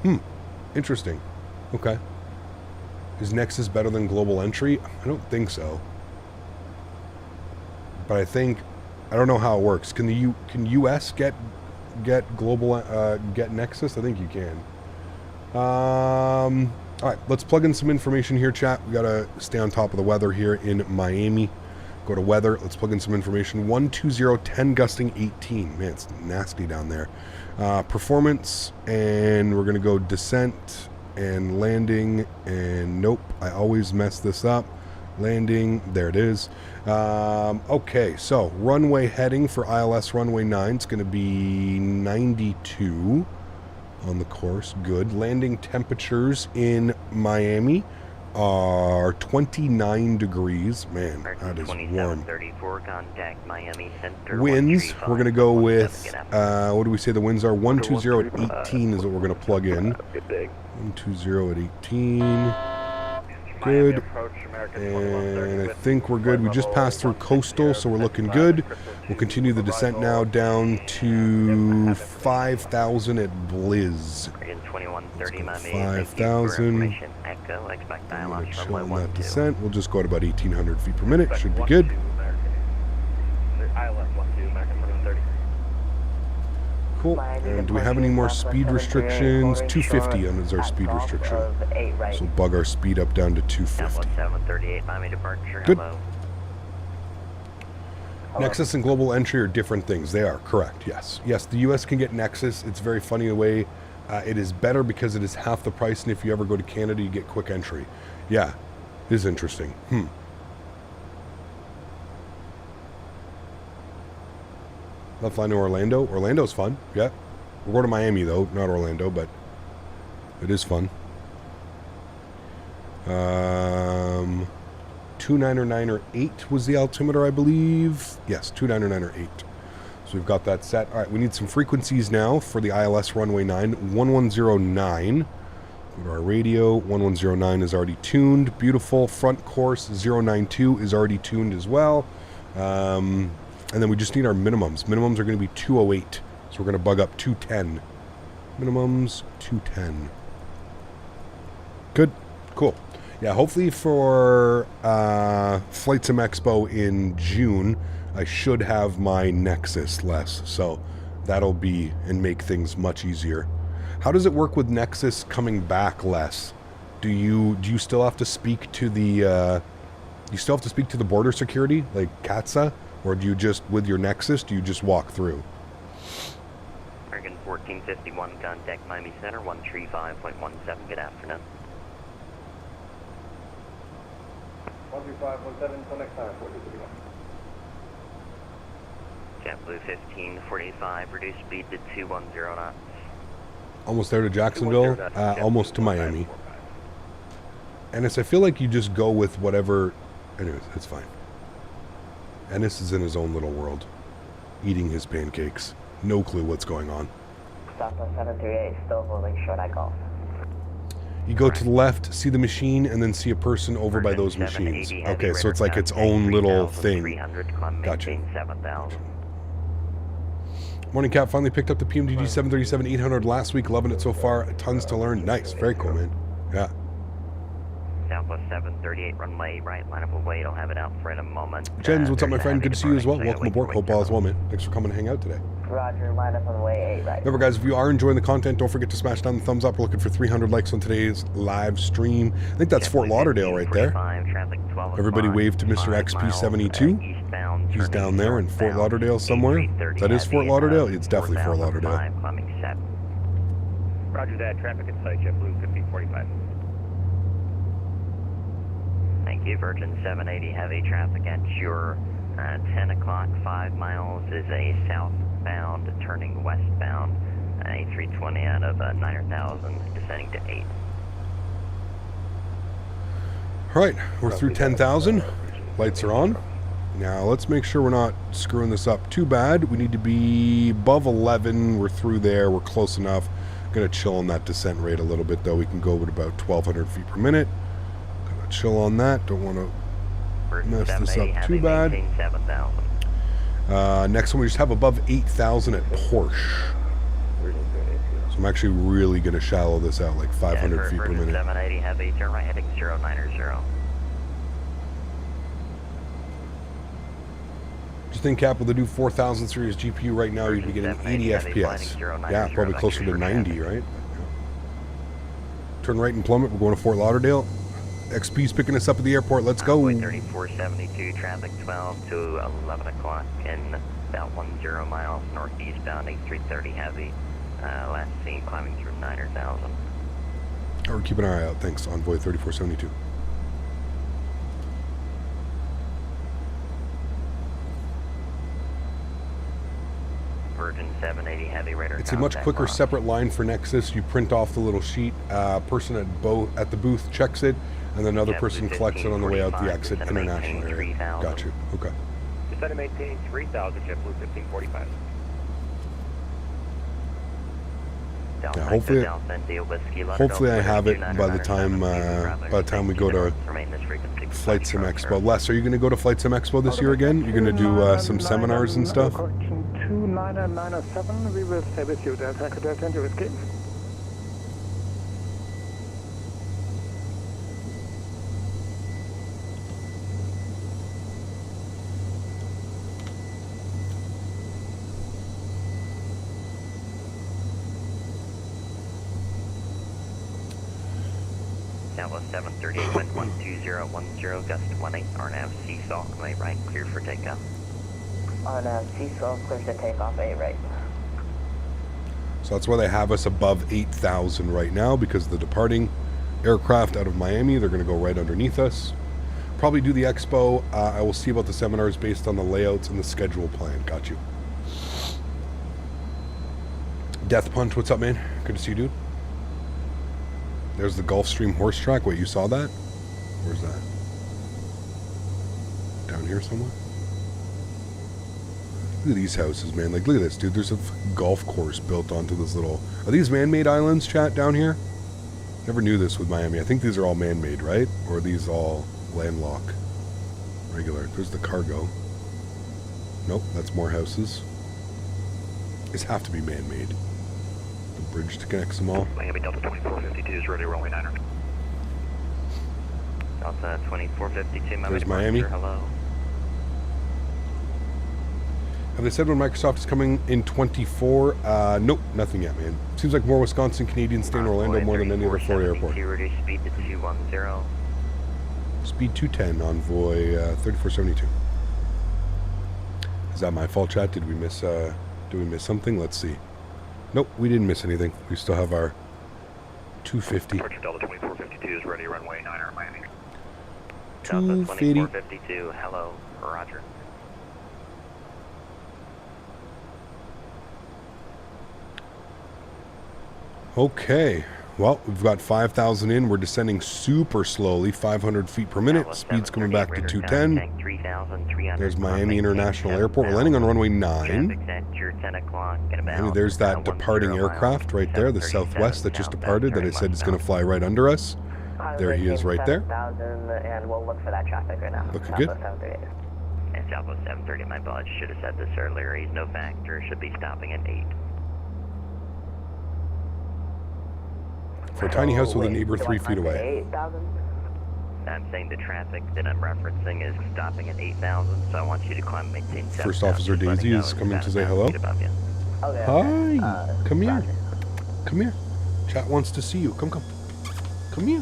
Speaker 2: Interesting. Okay. Is Nexus better than global entry? I don't think so. But I don't know how it works. Can US get global get Nexus? I think you can. All right, let's plug in some information here, chat. We gotta stay on top of the weather here in Miami. Go to weather. Let's plug in some information. 12010 gusting 18. Man, it's nasty down there. Performance, and we're gonna go descent and landing. And nope, I always mess this up. Landing, there it is. Okay, so runway heading for ILS runway 9 is going to be 92 on the course. Good. Landing temperatures in Miami are 29 degrees. Man, that is warm.
Speaker 6: 34, contact Miami Center.
Speaker 2: Winds, we're going to go with, what do we say the winds are? 120 at 18 is what we're going to plug in. 120 at 18. Good. And I think we're good. We just passed through coastal, so we're looking good. We'll continue the descent now down to 5,000 at Blizz. 5,000. Chill on that descent. We'll just go at about 1,800 feet per minute. Should be good. Cool. And do we have any more speed restrictions? 250 is our speed restriction. So we'll bug our speed up down to 250. Good. Nexus and global entry are different things. They are, correct, yes. Yes, the US can get Nexus. It's very funny the way it is better because it is half the price, and if you ever go to Canada, you get quick entry. Yeah, it is interesting. Love flying to Orlando. Orlando's fun. Yeah. We're going to Miami, though. Not Orlando, but it is fun. 29908 was the altimeter, I believe. Yes, 29908. So we've got that set. All right, we need some frequencies now for the ILS runway 9. 1109. Go to our radio. 1109 is already tuned. Beautiful. Front course 092 is already tuned as well. And then we just need our minimums. Minimums are going to be 208. So we're going to bug up 210. Minimums 210. Good. Cool. Yeah, hopefully for FlightSim Expo in June, I should have my Nexus less. So that'll be and make things much easier. How does it work with Nexus coming back less? Do you still have to speak to the border security, like CATSA? Or do you just, with your Nexus, do you just walk through?
Speaker 6: American 1451, contact Miami Center, 135.17, good afternoon.
Speaker 3: 135.17, until next time, 4231.
Speaker 6: JetBlue 1545, reduce speed to 210 knots.
Speaker 2: Almost there to Jacksonville, almost to Miami. Ennis, I feel like you just go with whatever, anyways, it's fine. Ennis is in his own little world, eating his pancakes. No clue what's going on.
Speaker 7: Southwest 738, still holding short eye golf.
Speaker 2: You go to the left, see the machine, and then see a person over by those machines. Okay, so it's like its own little thing. Gotcha. Morning, Cap. Finally picked up the PMDG 737-800 last week. Loving it so far. Tons to learn. Nice. Very cool, man. Yeah.
Speaker 6: Southwest 738, runway right, line up away. I'll have it out for in a moment.
Speaker 2: Jens, what's up, my friend? Good to see you as well. Welcome aboard. Hope all is well, man. Thanks for coming to hang out today.
Speaker 7: Roger, line up on the way 8 right.
Speaker 2: Remember, guys, if you are enjoying the content, don't forget to smash down the thumbs up. We're looking for 300 likes on today's live stream. I think that's Fort Lauderdale right there. Everybody wave to Mr. XP72. He's down there in Fort Lauderdale somewhere. That is Fort Lauderdale? It's definitely Fort Lauderdale.
Speaker 4: Roger that. Traffic in sight, JetBlue 1545. Thank you. Virgin 780 heavy traffic at your 10 o'clock, 5 miles is a southbound turning westbound, a 320 out of 9,000 descending to 8.
Speaker 2: All right, we're through 10,000. Lights are on. Now let's make sure we're not screwing this up too bad. We need to be above 11. We're through there. We're close enough. Gonna chill on that descent rate a little bit though. We can go with about 1,200 feet per minute. Gonna chill on that. Don't want to mess this up too bad. Next one we just have above 8,000 at Porsche. So I'm actually really gonna shallow this out like 500 feet per minute.
Speaker 4: 780 heavy, turn right heading 090.
Speaker 2: Just think, Cap, with the new 4000 series GPU right now, you'd be getting 80 FPS. Yeah, probably closer to 90, right? Turn right in plummet. We're going to Fort Lauderdale. XP's picking us up at the airport. Let's go.
Speaker 4: 3472, traffic 12 to 11 o'clock in about 10 miles northeastbound, 8330 heavy. Last seen climbing through 9,000.
Speaker 2: Oh, we're keeping our eye out. Thanks, Envoy 3472.
Speaker 4: Virgin 780 heavy radar.
Speaker 2: It's a much quicker separate line for Nexus. You print off the little sheet. Person at the booth checks it, and then another person collects it on the way out the exit international area. Got you. Okay.
Speaker 4: Descend to maintain 3,000, JetBlue 1545.
Speaker 2: Yeah, hopefully I have it by the time we go to FlightSim Expo. Les, are you going to go to FlightSim Expo this year again? You're going to do some seminars and stuff?
Speaker 8: 2997, we will stay with you. Delta Echo Delta and Whiskey.
Speaker 4: Southwest 738, wind 12010, gust 18, RNAV seesaw, right, clear for takeoff.
Speaker 7: RNAV seesaw, clear to takeoff, 8 right.
Speaker 2: So that's why they have us above 8,000 right now, because the departing aircraft out of Miami, they're going to go right underneath us. Probably do the expo. I will see about the seminars based on the layouts and the schedule plan. Got you. Death Punch, what's up, man? Good to see you, dude. There's the Gulfstream horse track. Wait, you saw that? Where's that? Down here somewhere? Look at these houses, man. Like, look at this, dude. There's a golf course built onto this little... Are these man-made islands, chat, down here? Never knew this with Miami. I think these are all man-made, right? Or are these all landlocked? Regular. There's the cargo. Nope, that's more houses. These have to be man-made. The bridge to connect them all.
Speaker 3: Miami Delta 2452 is ready, runway 9.
Speaker 4: Delta 2452,
Speaker 2: There's Miami.
Speaker 4: Hello.
Speaker 2: Have they said when Microsoft is coming in 24? Nope, nothing yet, man. Seems like more Wisconsin Canadians stay in Orlando more than any other Florida airport.
Speaker 4: Reduce speed to 210.
Speaker 2: Speed 210, Envoy 3472. Is that my fault, chat? Did we miss something? Let's see. Nope, we didn't miss anything. We still have our 250.
Speaker 3: Delta 2452 is ready, runway 9 Miami.
Speaker 4: Delta 2452, hello, roger.
Speaker 2: Okay, well, we've got 5,000 in. We're descending super slowly, 500 feet per minute. Speed's coming back to 210. There's Miami International Airport. We're landing on runway 9. And there's that departing aircraft right there, the Southwest that just departed that I said is going to fly right under us. There he is right there.
Speaker 7: And we'll look for that traffic right now.
Speaker 2: Looking good.
Speaker 4: And Southwest 730, my apologies, should have said this earlier. He's no factor, should be stopping at 8.
Speaker 2: For a tiny house with a neighbor 3 feet away.
Speaker 4: I'm saying the traffic that I'm referencing is stopping at 8,000, so I want you to climb and maintain 7,000.
Speaker 2: First Officer Daisy is coming to say hello.
Speaker 7: Okay.
Speaker 2: Hi. Come here. Come here. Chat wants to see you. Come. Come here.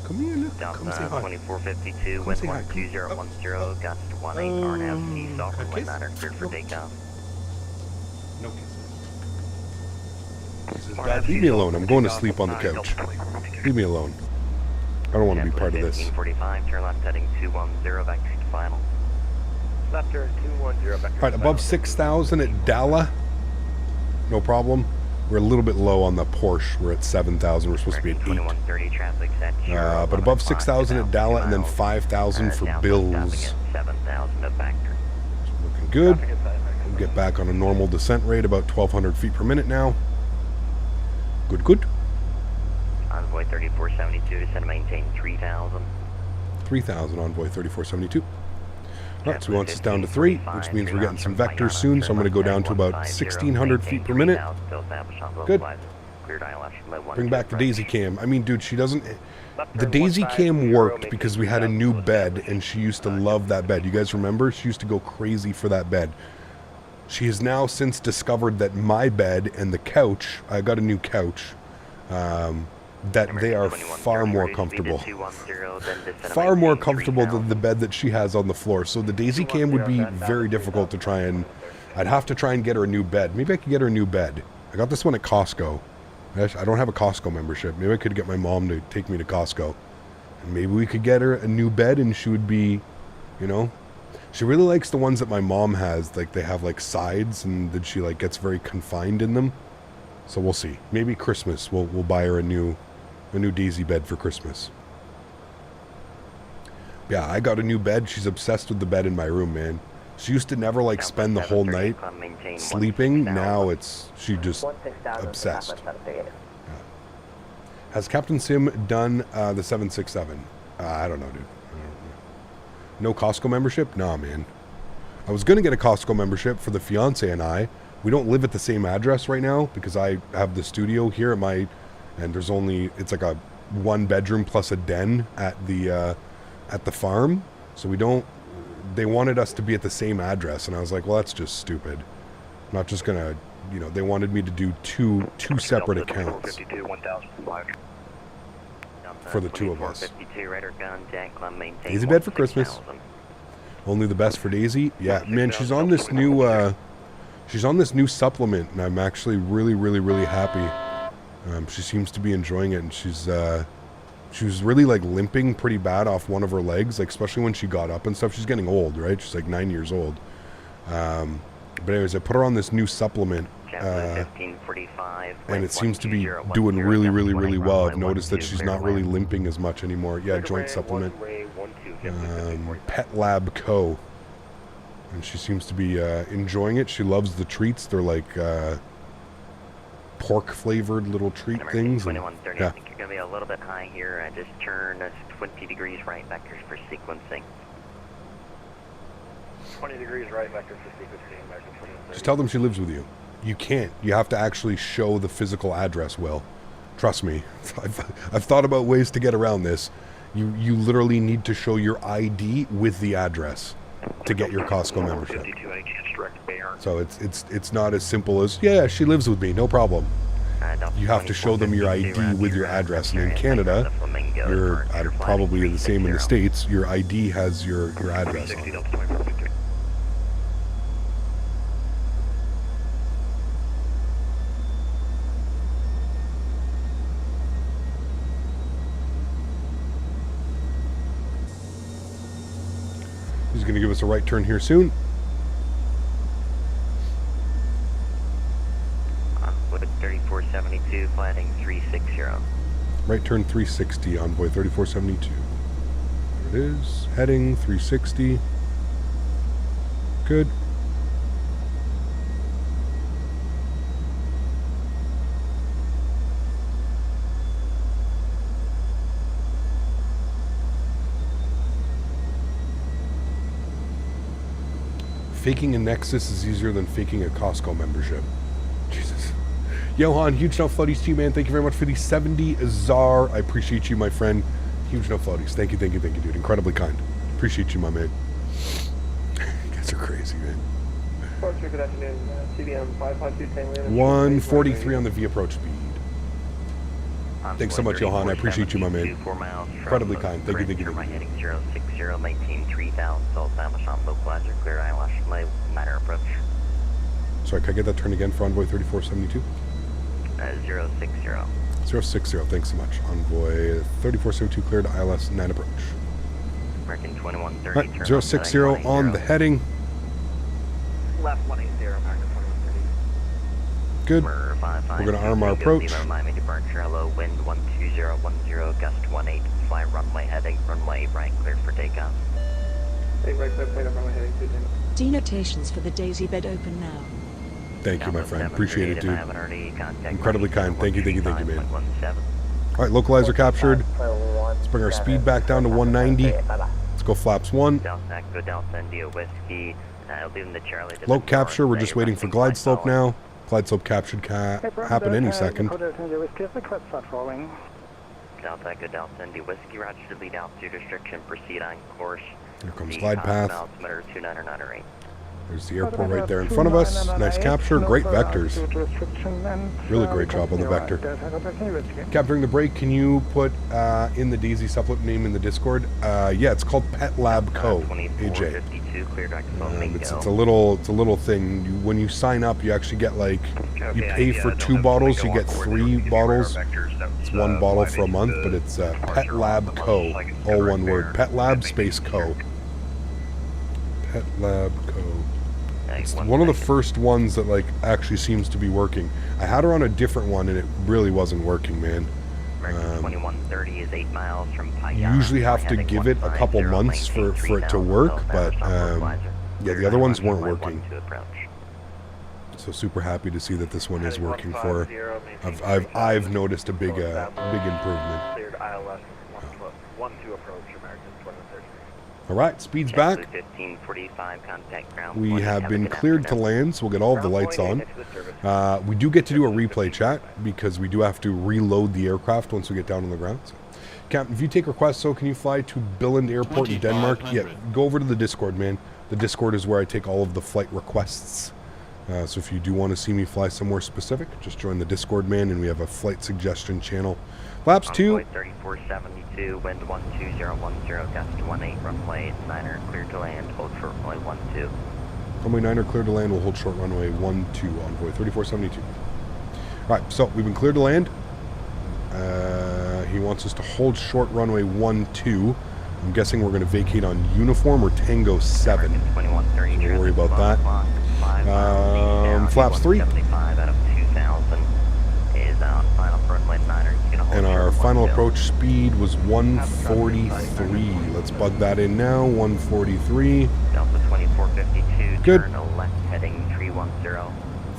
Speaker 2: Come here, look. Come say hi.
Speaker 4: 2452, wind 12010, gust 18, RNAV, Seesaw, runway 9, cleared for takeoff.
Speaker 2: No kisses. Dad, leave me alone. I'm going to sleep on the couch. Leave me alone. I don't want to be part of this.
Speaker 4: 1545, turn left heading 210, vector to final.
Speaker 8: Left turn 210, vector.
Speaker 2: All right, above 6,000 at Dalla. No problem. We're a little bit low on the Porsche. We're at 7,000. We're supposed to be at 8.
Speaker 4: 2130 traffic set.
Speaker 2: But above 6,000 at Dalla and then 5,000 for Bills.
Speaker 4: 7,000 at vector.
Speaker 2: Looking good. We'll get back on a normal descent rate, about 1,200 feet per minute now. Good.
Speaker 4: Envoy 3472, descend and maintain 3,000.
Speaker 2: 3,000 Envoy 3472. All right, so we want us down to 3, which means we're getting some vectors soon, so I'm going to go down to about 1,600 feet per minute. Good. Bring back the Daisy Cam. I mean, dude, she doesn't... The Daisy Cam worked because we had a new bed, and she used to love that bed. You guys remember? She used to go crazy for that bed. She has now since discovered that my bed and the couch, I got a new couch, that they are far more comfortable. Far more comfortable than the bed that she has on the floor. So the Daisy Cam would be very difficult to try and... I'd have to try and get her a new bed. Maybe I could get her a new bed. I got this one at Costco. I don't have a Costco membership. Maybe I could get my mom to take me to Costco. And maybe we could get her a new bed and she would be, you know... She really likes the ones that my mom has. Like, they have, like, sides and that she, like, gets very confined in them. So we'll see. Maybe Christmas we'll buy her a new Daisy bed for Christmas. Yeah, I got a new bed. She's obsessed with the bed in my room, man. She used to never like spend the whole night sleeping. Now she just obsessed. Yeah. Has Captain Sim done the 767? I don't know, dude. No Costco membership? Nah, man. I was gonna get a Costco membership for the fiance and I. We don't live at the same address right now because I have the studio here at my... And there's only, it's like a 1 bedroom plus a den at the farm. So we don't, they wanted us to be at the same address. And I was like, well, that's just stupid. I'm not just gonna, you know, they wanted me to do two separate accounts for the two of us. Daisy bed for Christmas. Only the best for Daisy. Yeah, man, she's on this new supplement and I'm actually really happy. She seems to be enjoying it, and she was really like limping pretty bad off one of her legs, like especially when she got up and stuff. She's getting old, right? She's like 9 years old. But anyways, I put her on this new supplement, and it seems to be doing really well. I've noticed that she's not really limping as much anymore. Yeah, joint supplement. Pet Lab Co. And she seems to be enjoying it. She loves the treats. They're like pork flavored little treat things. And, yeah.
Speaker 4: I think you're going to be a little bit high here. Just turn 20 degrees right vectors for sequencing.
Speaker 8: 20 degrees right vector for sequencing.
Speaker 2: Just tell them she lives with you. You can't. You have to actually show the physical address, Will. Trust me. I've thought about ways to get around this. You literally need to show your ID with the address to get your Costco membership. So it's not as simple as, yeah, she lives with me, no problem. You have to show them your ID with your address. And in Canada, you're probably the same in the States, your ID has your address on it. He's going to give us a right turn here soon.
Speaker 4: With 3472, planning 360.
Speaker 2: Right turn 360, Envoy 3472. There it is. Heading 360. Good. Faking a Nexus is easier than faking a Costco membership. Jesus. Johan, huge no floaties to you, man. Thank you very much for the 70 Czar. I appreciate you, my friend. Huge no floaties. Thank you, dude. Incredibly kind. Appreciate you, my man. You guys are crazy, man.
Speaker 8: Departure, good afternoon. CBM 552
Speaker 2: 143 on the V approach speed. Thanks so much, Johan. I appreciate you, my man.
Speaker 4: 4 miles.
Speaker 2: Incredibly kind. Thank you, thank you, thank you.
Speaker 4: Heading 060, maintain 3000, South Amazon, localizer, clear eyelash, minor approach.
Speaker 2: Sorry, can I get that turn again for Envoy 3472?
Speaker 4: 060.
Speaker 2: 060, thanks so much. Envoy 3472 cleared ILS 9 approach.
Speaker 4: American 2130.
Speaker 2: Right, 060 on the heading.
Speaker 8: Left 180, American 2130.
Speaker 2: Good. We're going to arm our approach.
Speaker 4: Miami departure, hello, wind 12010, gust 18, fly runway heading, runway right, clear for takeoff.
Speaker 8: Take right side plane up runway heading 2.
Speaker 5: Denotations for the Daisy bed open now.
Speaker 2: Thank you, my friend. Appreciate it, dude. Incredibly kind. Thank you, thank you, thank you, man. All right, localizer captured. Let's bring our speed back down to 190. Let's go flaps 1. Low capture, we're just waiting for glide slope now. Glide slope capture can happen any second.
Speaker 4: Delta Echo Delta India Whiskey, roger to lead altitude restriction, proceed on course.
Speaker 2: Here comes glide path.
Speaker 4: Altimeter 2908.
Speaker 2: There's the airport right there in front of us. Nice capture, great vectors. Really great job on the vector. Capturing the break, can you put in the Daisy supplement name in the Discord? Yeah, it's called Pet Lab Co. AJ. It's a little thing. When you sign up, you actually get like, you pay for 2 bottles, you get 3 bottles. It's 1 bottle for a month, but it's Pet Lab Co. All one word. Pet Lab space Co. Pet Lab Co. It's one of the first ones that like actually seems to be working. I had her on a different one and it really wasn't working, man.
Speaker 4: 2130 is 8 miles from
Speaker 2: You usually have to give it a couple months for it to work, but yeah, the other ones weren't working. So super happy to see that this one is working for her. I've noticed a big improvement.
Speaker 8: Cleared ILS 12 approach, American 2130.
Speaker 2: All right, speed's back.
Speaker 4: 1545 contact ground.
Speaker 2: We have been cleared to land, so we'll get all of the lights on. We do get to do a replay chat because we do have to reload the aircraft once we get down on the ground. So, Captain, if you take requests, so can you fly to Billund Airport in Denmark? Yeah, go over to the Discord, man. The Discord is where I take all of the flight requests. So if you do want to see me fly somewhere specific, just join the Discord, man, and we have a flight suggestion channel. Flaps 2.
Speaker 4: 3472, wind 12010, gust 18, runway 9er, clear to land, hold short runway 12.
Speaker 2: Runway 9er clear to land, we'll hold short runway 12, Envoy 3472. Alright, so we've been cleared to land. He wants us to hold short runway 12. I'm guessing we're going to vacate on uniform or Tango 7. So don't worry about that. Flaps 3. And our final approach speed was 143. Let's bug that in now. 143.
Speaker 4: Delta 2452.
Speaker 2: Good.
Speaker 4: Turn left heading 310.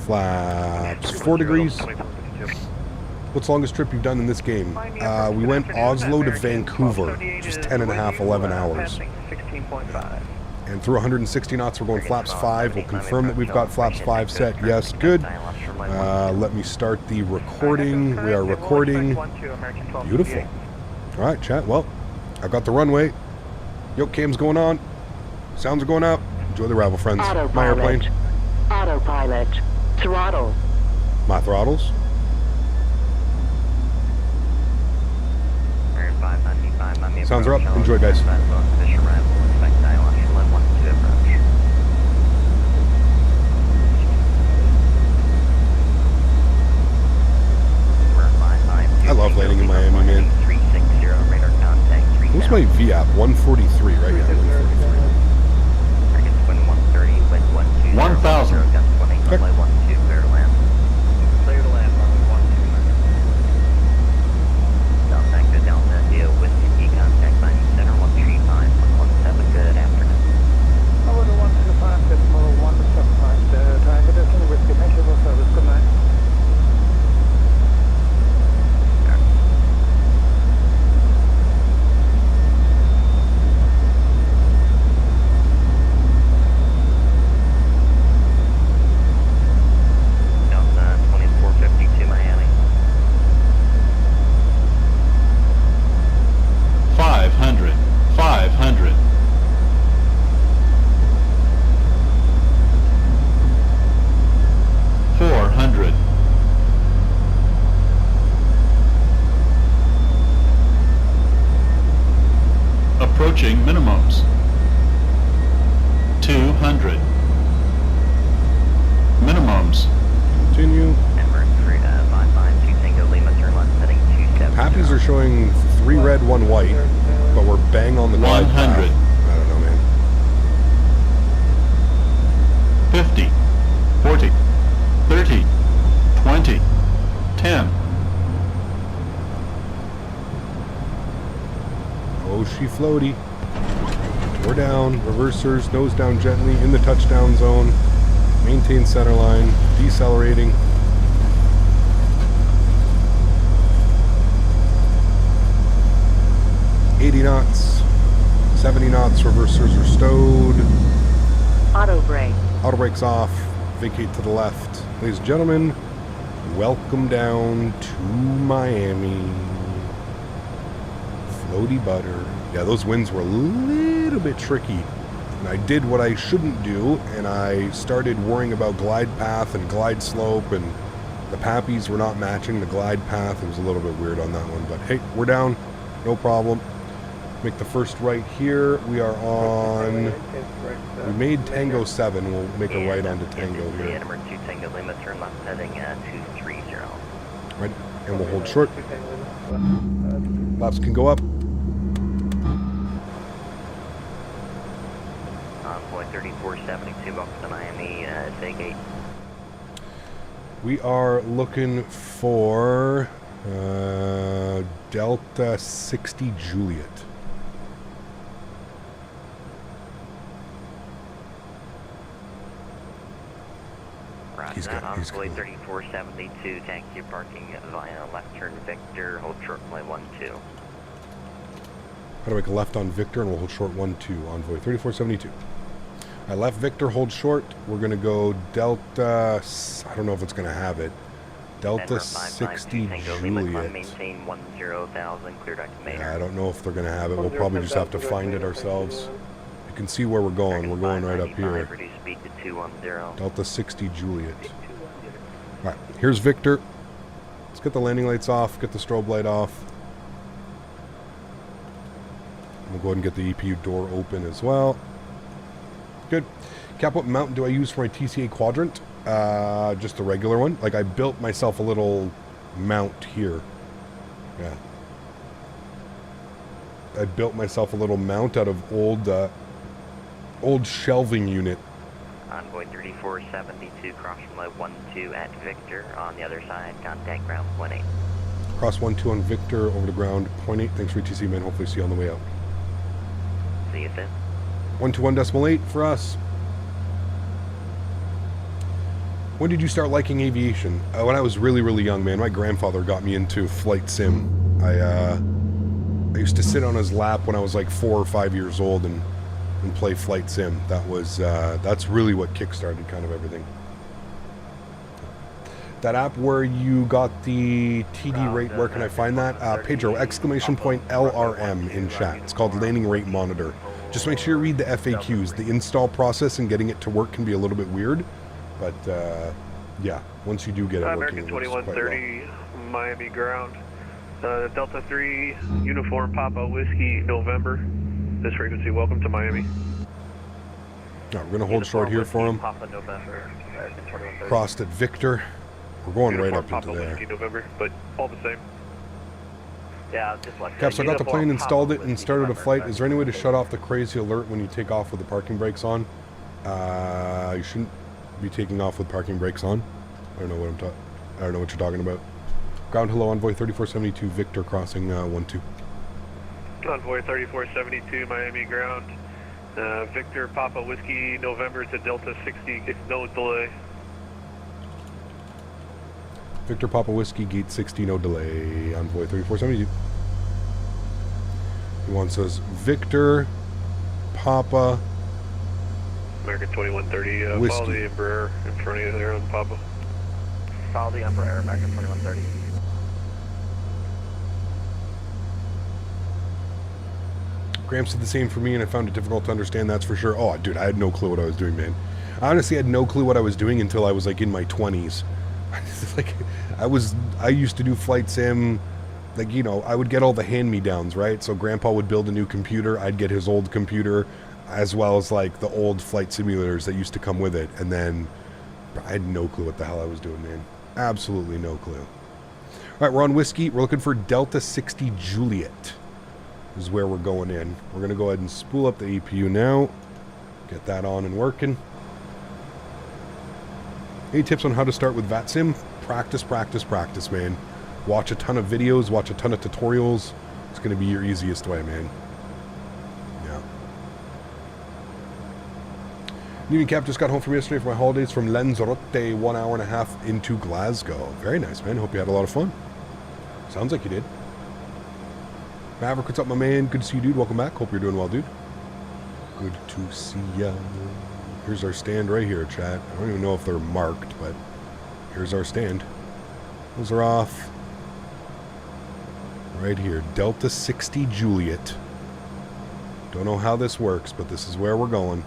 Speaker 2: Flaps 4 degrees. What's the longest trip you've done in this game? We went Oslo to Vancouver, just 10.5, 11 hours. And through 160 knots, we're going flaps 5. We'll confirm that we've got flaps 5 set. Yes, good. Let me start the recording. We are recording. Beautiful. All right, chat. Well, I've got the runway. Yoke cam's going on. Sounds are going out. Enjoy the arrival, friends. My airplane.
Speaker 9: Autopilot. Throttle.
Speaker 2: My throttles. Sounds are up. Enjoy, guys. I love landing in Miami, man. What's my VAP? 143, right? Yeah, 143.
Speaker 10: 1,000.
Speaker 2: Okay. showing 3 red, 1 white, but we're bang on the glide path.
Speaker 10: 100.
Speaker 2: I don't know, man.
Speaker 10: 50, 40, 30, 20, 10.
Speaker 2: Oh, she floaty. We're down. Reversers, nose down gently in the touchdown zone. Maintain center line. Decelerating. $80 knots. 70 knots. Reversers are stowed.
Speaker 9: Auto brake.
Speaker 2: Auto brakes off. Vacate to the left. Ladies and gentlemen, welcome down to Miami. Floaty butter. Yeah, those winds were a little bit tricky. And I did what I shouldn't do, and I started worrying about glide path and glide slope, and the pappies were not matching the glide path. It was a little bit weird on that one, but hey, we're down. No problem. Make the first right here. We are on... We made Tango 7. We'll make a right onto Tango here.
Speaker 4: Number 2 Tango Lima, turn left heading 230.
Speaker 2: Right, and we'll hold short. Laps can go up.
Speaker 4: Envoy 3472, welcome to Miami, Takeoff.
Speaker 2: We are looking for Delta 60 Juliet.
Speaker 4: He's got Envoy 3472, taxi parking via left turn Victor, hold short play 12.
Speaker 2: How to make a left on Victor, and we'll hold short 12, Envoy 3472. I left Victor, hold short. We're going to go Delta, I don't know if it's going to have it. Delta 60 Juliet.
Speaker 4: Maintain 10,000, clear to
Speaker 2: Yeah, I don't know if they're going to have it. We'll probably just have to find it ourselves. You can see where we're going. We're going right up here.
Speaker 4: Reduce speed to 210.
Speaker 2: Delta 60 Juliet. Alright, here's Victor. Let's get the landing lights off, get the strobe light off. We'll go ahead and get the EPU door open as well. Good. Cap, what mount do I use for my TCA quadrant? Just the regular one. Like, I built myself a little mount here. Yeah. I built myself a little mount out of old shelving unit.
Speaker 4: Envoy 3472, cross runway 12 at Victor. On the other side, contact ground 18.
Speaker 2: Cross 12 on Victor, over to ground 0.8. Thanks for TC, man. Hopefully see you on the way out.
Speaker 4: See you soon.
Speaker 2: 121.8 for us. When did you start liking aviation? When I was really, really young, man. My grandfather got me into FlightSim. I used to sit on his lap when I was like 4 or 5 years old and play FlightSim. That was that's really what kickstarted kind of everything. That app where you got the TD rate, where can I find that? Pedro, exclamation point LRM in chat. It's called Landing Rate Monitor. Just make sure you read the FAQs. The install process and getting it to work can be a little bit weird, but yeah, once you do get it working,
Speaker 11: American 2130, well. Miami ground. Delta 3, Uniform Papa Whiskey, November. This frequency, welcome to Miami.
Speaker 2: No, we're going to hold short here for him.
Speaker 11: Papa November, American 2130.
Speaker 2: Crossed at Victor. We're going
Speaker 11: Uniform
Speaker 2: right up
Speaker 11: Papa
Speaker 2: into there.
Speaker 11: Whiskey, November, but all the same.
Speaker 4: Yeah, just like
Speaker 2: Caps, I got the plane installed it and started a flight. Is there any way to shut off the crazy alert when you take off with the parking brakes on? You shouldn't be taking off with parking brakes on. I don't know what I don't know what you're talking about. Ground hello, Envoy 3472, Victor crossing 12.
Speaker 11: Envoy 3472, Miami ground. Victor Papa Whiskey, November to Delta 60, no delay.
Speaker 2: Victor Papa Whiskey, gate 60, no delay. Envoy 3472. He wants us Victor Papa
Speaker 11: American 2130, follow the Embraer in front of you there on Papa.
Speaker 8: Follow the Embraer, American 2130.
Speaker 2: Gramps did the same for me, and I found it difficult to understand, that's for sure. Oh, dude, I had no clue what I was doing, man. I honestly had no clue what I was doing until I was, like, in my 20s. Like, I used to do FlightSim, like, you know, I would get all the hand-me-downs, right? So Grandpa would build a new computer, I'd get his old computer, as well as, like, the old flight simulators that used to come with it, and then I had no clue what the hell I was doing, man. Absolutely no clue. All right, we're on whiskey. We're looking for Delta 60 Juliet is where we're going in. We're going to go ahead and spool up the APU now. Get that on and working. Any tips on how to start with FlightSim? Practice, practice, practice, man. Watch a ton of videos, watch a ton of tutorials. It's going to be your easiest way, man. Yeah. Union Cap just got home from yesterday for my holidays from Lanzarote, 1 hour and a half into Glasgow. Very nice, man. Hope you had a lot of fun. Sounds like you did. Maverick, what's up, my man? Good to see you, dude. Welcome back. Hope you're doing well, dude. Good to see ya. Here's our stand right here, chat. I don't even know if they're marked, but here's our stand. Those are off. Right here. Delta 60 Juliet. Don't know how this works, but this is where we're going.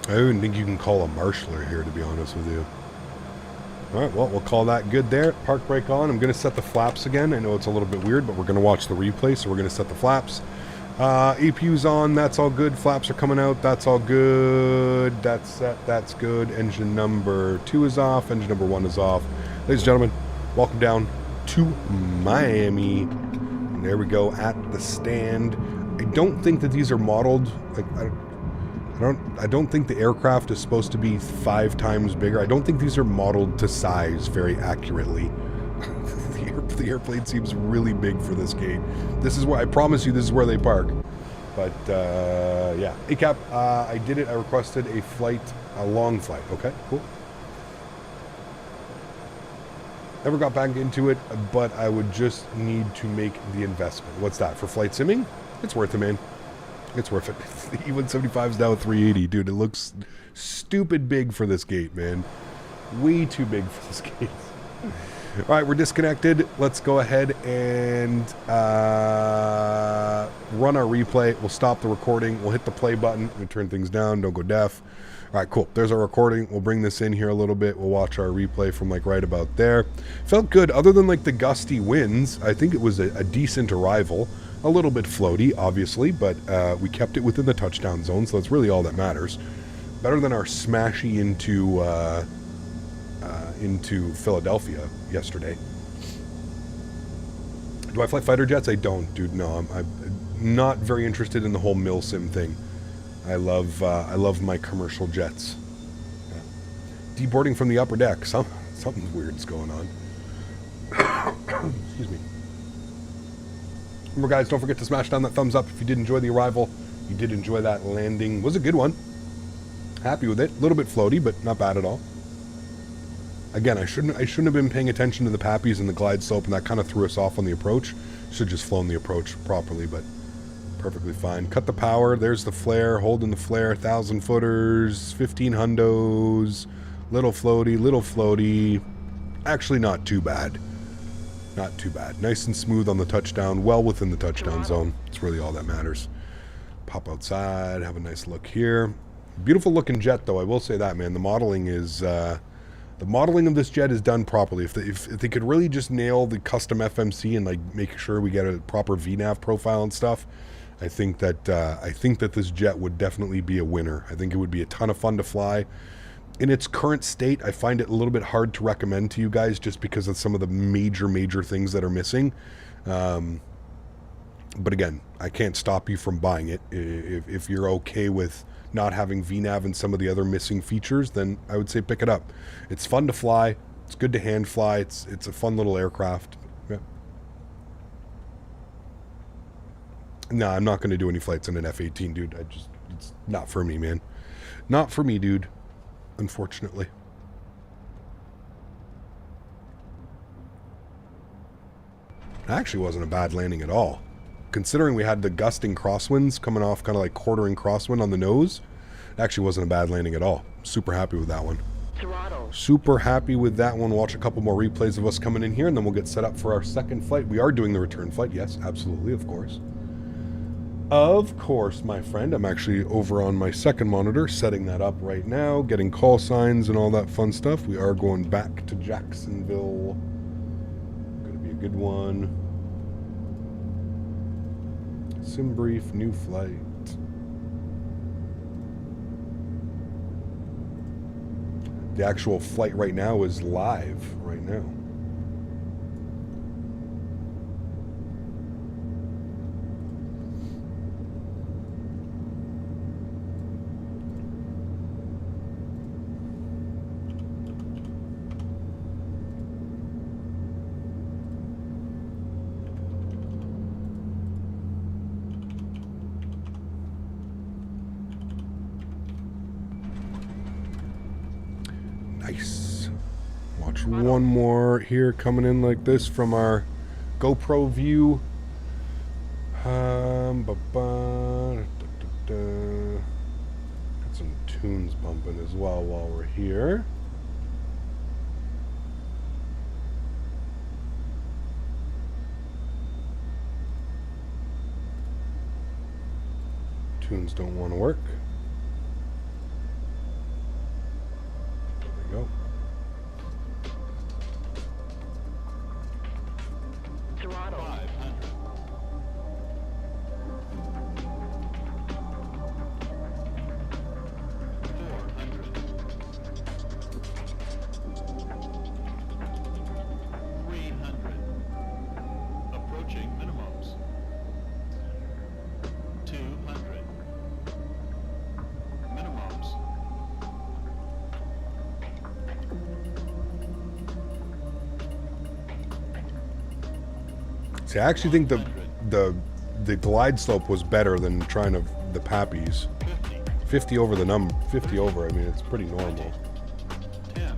Speaker 2: I don't even think you can call a marshaller here, to be honest with you. Alright, well, we'll call that good there. Park brake on. I'm going to set the flaps again. I know it's a little bit weird, but we're going to watch the replay, so we're going to set the flaps. APU's on. That's all good. Flaps are coming out. That's all good. That's set. That's good. Engine number 2 is off. Engine number 1 is off. Ladies and gentlemen, welcome down to Miami. And there we go at the stand. I don't think that these are modeled... I don't think the aircraft is supposed to be 5 times bigger. I don't think these are modeled to size very accurately. The airplane seems really big for this gate. This is where, I promise you, this is where they park. But, yeah. ACAP, I did it. I requested a flight, a long flight. Okay, cool. Never got back into it, but I would just need to make the investment. What's that, for flight simming? It's worth it, man. It's worth it. The E175 is now 380, dude. It looks stupid big for this gate, man. Way too big for this gate. All right, we're disconnected. Let's go ahead and run our replay. We'll stop the recording. We'll hit the play button. We'll turn things down. Don't go deaf. All right, cool. There's our recording. We'll bring this in here a little bit. We'll watch our replay from like right about there. Felt good. Other than like the gusty winds, I think it was a decent arrival. A little bit floaty, obviously, but we kept it within the touchdown zone, so that's really all that matters. Better than our smashy into Philadelphia yesterday. Do I fly fighter jets? I don't, dude. No, I'm not very interested in the whole milsim thing. I love my commercial jets. Yeah. Deboarding from the upper deck. Something weird's going on. Excuse me. Remember, guys, don't forget to smash down that thumbs up if you did enjoy the arrival. You did enjoy that landing. It was a good one. Happy with it. A little bit floaty, but not bad at all. Again, I shouldn't have been paying attention to the pappies and the glide slope, and that kind of threw us off on the approach. Should have just flown the approach properly, but perfectly fine. Cut the power. There's the flare. Holding the flare. 1,000 footers. 15 hundos. Little floaty. Actually, not too bad. Not too bad. Nice and smooth on the touchdown. Well within the touchdown zone. It's really all that matters. Pop outside. Have a nice look here. Beautiful looking jet, though. I will say that, man. The modeling is... the modeling of this jet is done properly. If they could really just nail the custom FMC and like make sure we get a proper VNAV profile and stuff, I think that this jet would definitely be a winner. I think it would be a ton of fun to fly. In its current state, I find it a little bit hard to recommend to you guys just because of some of the major things that are missing. But again, I can't stop you from buying it. If you're okay with not having VNAV and some of the other missing features, then I would say pick it up. It's fun to fly. It's good to hand fly. It's a fun little aircraft. Yeah. No, I'm not going to do any flights in an F-18, dude. It's not for me, man. Not for me, dude. Unfortunately. It actually wasn't a bad landing at all. Considering we had the gusting crosswinds coming off kind of like quartering crosswind on the nose, it actually wasn't a bad landing at all. Super happy with that one.
Speaker 9: Throttle.
Speaker 2: Super happy with that one. Watch a couple more replays of us coming in here and then we'll get set up for our second flight. We are doing the return flight. Yes, absolutely, of course. Of course, my friend. I'm actually over on my second monitor, setting that up right now, getting call signs and all that fun stuff. We are going back to Jacksonville. Gonna be a good one. Sim brief, new flight. The actual flight right now is live right now. Nice. Watch one more here coming in like this from our GoPro view. Got some tunes bumping as well while we're here. Tunes don't want to work. Go.
Speaker 9: Throttle.
Speaker 10: 500. 400. 300. Approaching minimums. 200. Minimums.
Speaker 2: See, I actually think the glide slope was better than trying to the Pappies. 50 over the number, 50 over. I mean, it's pretty normal.
Speaker 10: 10.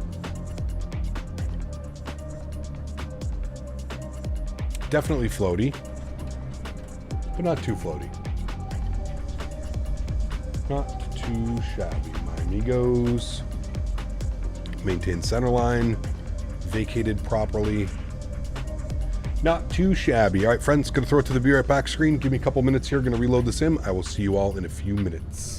Speaker 2: Definitely floaty, but not too floaty. Not too shabby, my amigos. Maintain center line, vacated properly. Not too shabby. All right, friends, going to throw it to the Be Right Back screen. Give me a couple minutes here. Going to reload the sim. I will see you all in a few minutes.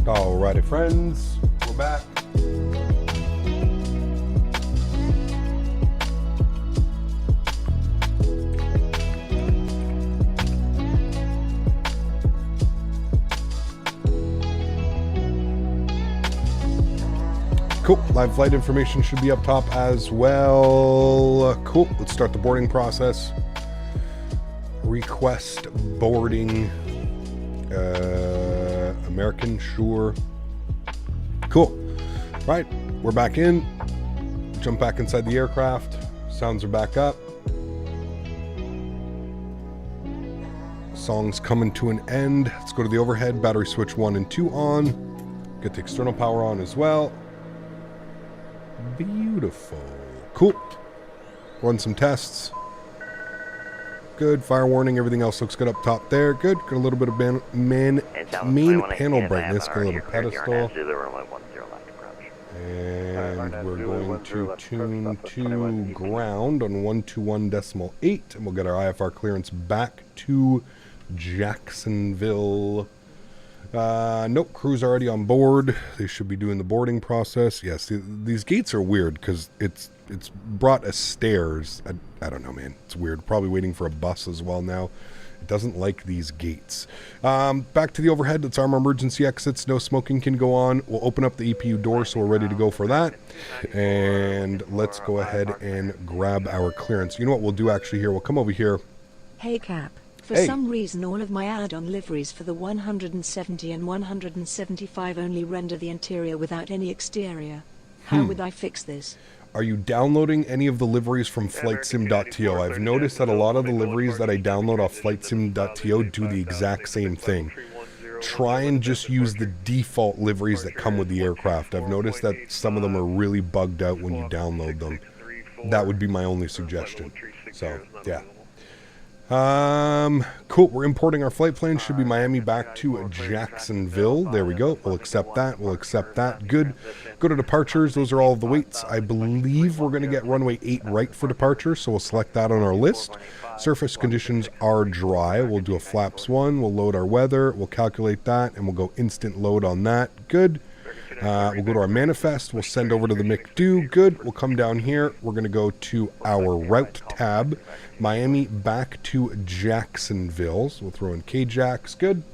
Speaker 2: Alrighty, friends, we're back. Cool. Live flight information should be up top as well. Cool. Let's start the boarding process. Request boarding. American, sure. Cool. Right. We're back in. Jump back inside the aircraft. Sounds are back up. Song's coming to an end. Let's go to the overhead. Battery switch 1 and 2 on. Get the external power on as well. Beautiful. Cool. Run some tests. Good. Fire warning. Everything else looks good up top there. Good. Got a little bit of main panel brightness. Got a little pedestal. And we're going to tune to ground on 121.8. And we'll get our IFR clearance back to Jacksonville. Nope, crew's already on board. They should be doing the boarding process. Yes, these gates are weird because it's brought as stairs. I don't know, man. It's weird. Probably waiting for a bus as well now. It doesn't like these gates. Back to the overhead. Let's arm our emergency exits. No smoking can go on. We'll open up the EPU door, so we're ready to go for that. And let's go ahead and grab our clearance. You know what we'll do actually here? We'll come over here.
Speaker 5: Hey, Cap. For some reason, all of my add-on liveries for the 170 and 175 only render the interior without any exterior. How would I fix this?
Speaker 2: Are you downloading any of the liveries from FlightSim.to? I've noticed that a lot of the liveries that I download off FlightSim.to do the exact same thing. Try and just use the default liveries that come with the aircraft. I've noticed that some of them are really bugged out when you download them. That would be my only suggestion. So, yeah. Cool. We're importing our flight plan. Should be Miami back to Jacksonville. There we go. We'll accept that. We'll accept that. Good. Go to departures. Those are all of the weights. I believe we're going to get runway 8 right for departure, so we'll select that on our list. Surface conditions are dry. We'll do a flaps 1. We'll load our weather. We'll calculate that, and we'll go instant load on that. Good. We'll go to our manifest. We'll send over to the McDo. Good. We'll come down here. We're going to go to our route tab. Miami back to Jacksonville. So we'll throw in KJAX. Good.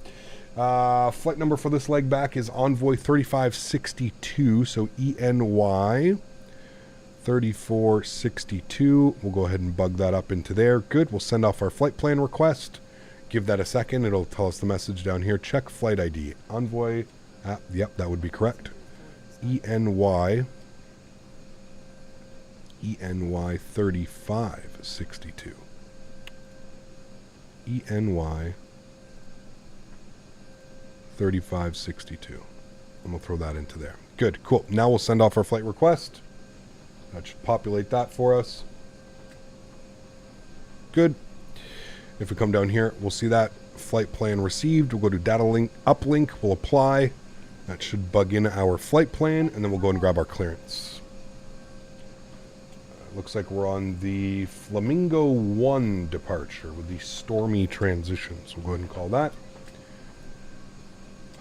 Speaker 2: Flight number for this leg back is Envoy 3562. So ENY 3462. We'll go ahead and bug that up into there. Good. We'll send off our flight plan request. Give that a second. It'll tell us the message down here. Check flight ID. Envoy. Yep, that would be correct. ENY 3562. ENY 3562. And we'll throw that into there. Good, cool. Now we'll send off our flight request. That should populate that for us. Good. If we come down here, we'll see that flight plan received. We'll go to data link, uplink, we'll apply. That should bug in our flight plan, and then we'll go and grab our clearance. Looks like we're on the Flamingo 1 departure with the stormy transitions. We'll go ahead and call that.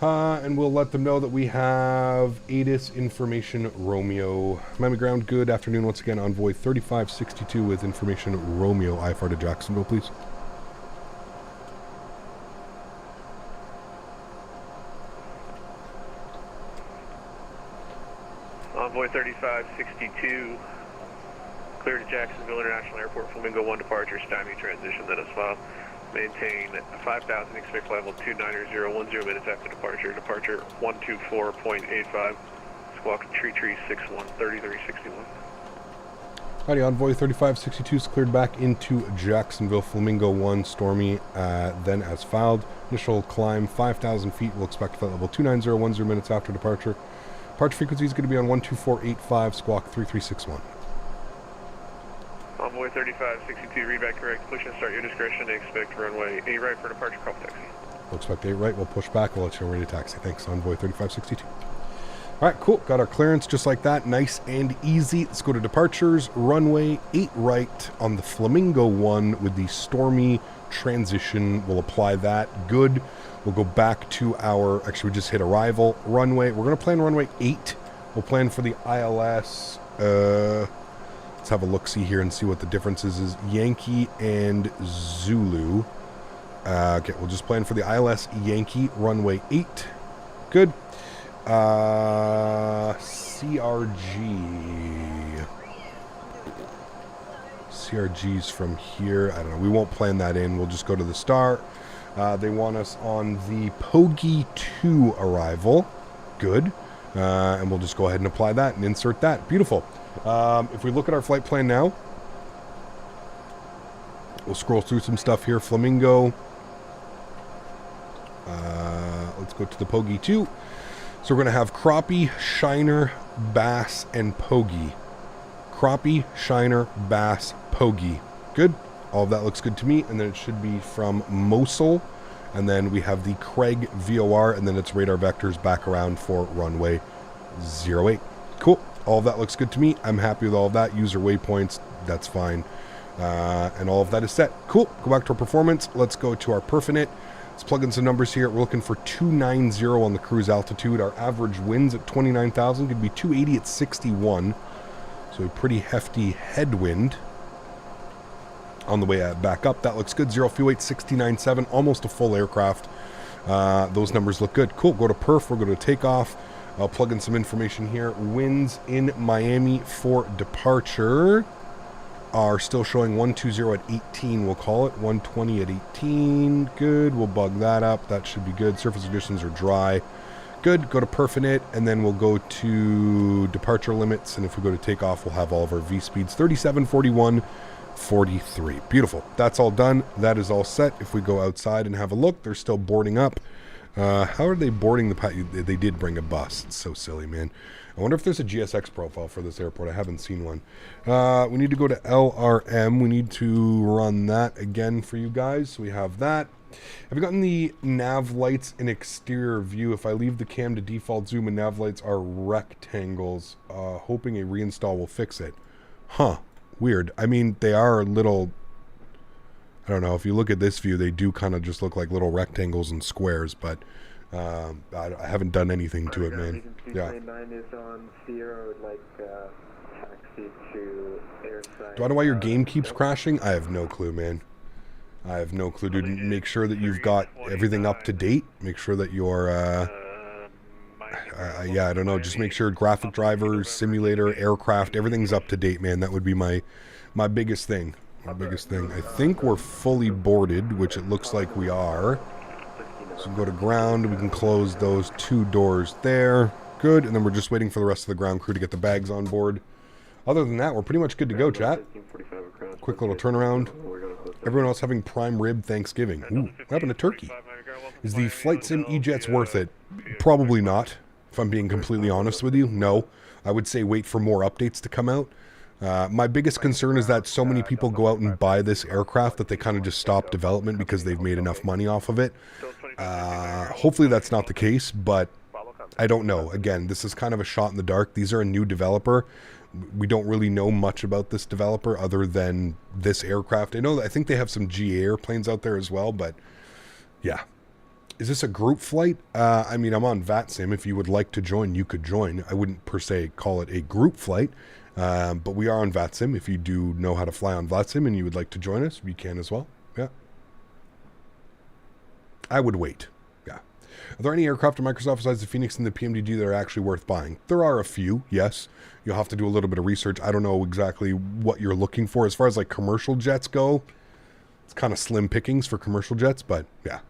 Speaker 2: And we'll let them know that we have ATIS information Romeo. Miami ground, good afternoon once again. Envoy 3562 with information Romeo. IFR to Jacksonville, please.
Speaker 11: Envoy 3562, clear to Jacksonville International Airport, Flamingo 1 departure, stymie transition, that is filed. Maintain 5,000, expect level 290, 10 minutes after departure. Departure 124.85, squawk tree 61, 3361.
Speaker 2: Alrighty, Envoy 3562 is cleared back into Jacksonville, Flamingo 1, stormy, then as filed. Initial climb 5,000 feet, we'll expect flight level 290, 10 minutes after departure. Departure frequency is going to be on 124.85, squawk 3361.
Speaker 11: Envoy 3562, read back correct. Push and start your discretion. Expect runway 8 right for departure, call taxi.
Speaker 2: We'll expect 8 right, we'll push back, we'll let you know ready to taxi. Thanks, Envoy 3562. All right, cool. Got our clearance just like that. Nice and easy. Let's go to departures. Runway 8 right on the Flamingo 1 with the Stormy transition. We'll apply that. Good. We'll go back to our, actually we just hit arrival runway. We're going to plan runway 8. We'll plan for the ILS. Let's have a look-see here and see what the differences is. Yankee and Zulu. Okay, we'll just plan for the ILS Yankee runway 8. Good. CRG's from here. I don't know. We won't plan that in. We'll just go to the start. They want us on the Pogi 2 arrival. Good. And we'll just go ahead and apply that and insert that. Beautiful. If we look at our flight plan now, we'll scroll through some stuff here. Flamingo. Let's go to the Pogi 2. So we're going to have crappie, shiner, bass, and pogie. Crappie, shiner, bass, pogie. Good. All of that looks good to me. And then it should be from Mosul. And then we have the Craig VOR. And then it's radar vectors back around for runway 08. Cool. All of that looks good to me. I'm happy with all of that. User waypoints. That's fine. And all of that is set. Cool. Go back to our performance. Let's go to our perfinite. Let's plug in some numbers here. We're looking for 290 on the cruise altitude. Our average winds at 29,000 could be 280 at 61. So a pretty hefty headwind on the way back up. That looks good. 0 fuel weight, 69.7, almost a full aircraft. Those numbers look good. Cool. Go to perf. We'll go to takeoff. I'll plug in some information here. Winds in Miami for departure are still showing 120 at 18, we'll call it. 120 at 18. Good. We'll bug that up. That should be good. Surface conditions are dry. Good. Go to perfinite, and then we'll go to departure limits. And if we go to takeoff, we'll have all of our V speeds. 37, 41, 43. Beautiful. That's all done. That is all set. If we go outside and have a look, they're still boarding up. How are they boarding the... They did bring a bus. It's so silly, man. I wonder if there's a GSX profile for this airport. I haven't seen one. We need to go to LRM. We need to run that again for you guys. So we have that. Have you gotten the nav lights in exterior view? If I leave the cam to default zoom and nav lights are rectangles, hoping a reinstall will fix it. Huh. Weird. I mean, they are a little... I don't know. If you look at this view, they do kind of just look like little rectangles and squares, but... I haven't done anything to it, man. Yeah.
Speaker 3: Is on Sierra, would like taxi to airside.
Speaker 2: Do I know why your game keeps crashing? I have no clue, man. I have no clue, dude. Make sure that you've got everything up to date. Make sure that you're, yeah, I don't know. Just make sure graphic drivers, simulator, aircraft, everything's up to date, man. That would be my biggest thing. My biggest thing. I think we're fully boarded, which it looks like we are. So go to ground. We can close those 2 doors there. Good. And then we're just waiting for the rest of the ground crew to get the bags on board. Other than that, we're pretty much good to go, chat. Quick little turnaround. Everyone else having prime rib Thanksgiving. Ooh, what happened to turkey? Is the FlightSim E-Jets worth it? Probably not, if I'm being completely honest with you. No. I would say wait for more updates to come out. My biggest concern is that so many people go out and buy this aircraft that they kind of just stop development because they've made enough money off of it. Hopefully that's not the case, but I don't know. Again, this is kind of a shot in the dark. These are a new developer. We don't really know much about this developer other than this aircraft. I think they have some GA airplanes out there as well, but yeah. Is this a group flight? I mean, I'm on VATSIM. If you would like to join, you could join. I wouldn't per se call it a group flight. But we are on VATSIM. If you do know how to fly on VATSIM and you would like to join us, you can as well. Yeah. I would wait. Yeah. Are there any aircraft in Microsoft besides the Phoenix and the PMDG that are actually worth buying? There are a few, yes. You'll have to do a little bit of research. I don't know exactly what you're looking for. As far as like commercial jets go, it's kind of slim pickings for commercial jets, but yeah.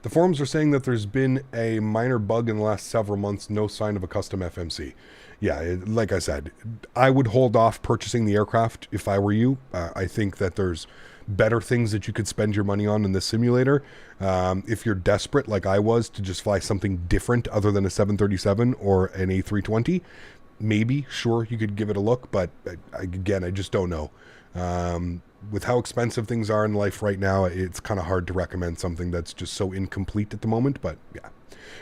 Speaker 2: The forums are saying that there's been a minor bug in the last several months, no sign of a custom FMC. Yeah, like I said, I would hold off purchasing the aircraft if I were you. I think that there's better things that you could spend your money on in the simulator. If you're desperate, like I was, to just fly something different other than a 737 or an A320, maybe, sure, you could give it a look, but again, I just don't know. with how expensive things are in life right now, it's kind of hard to recommend something that's just so incomplete at the moment. But yeah,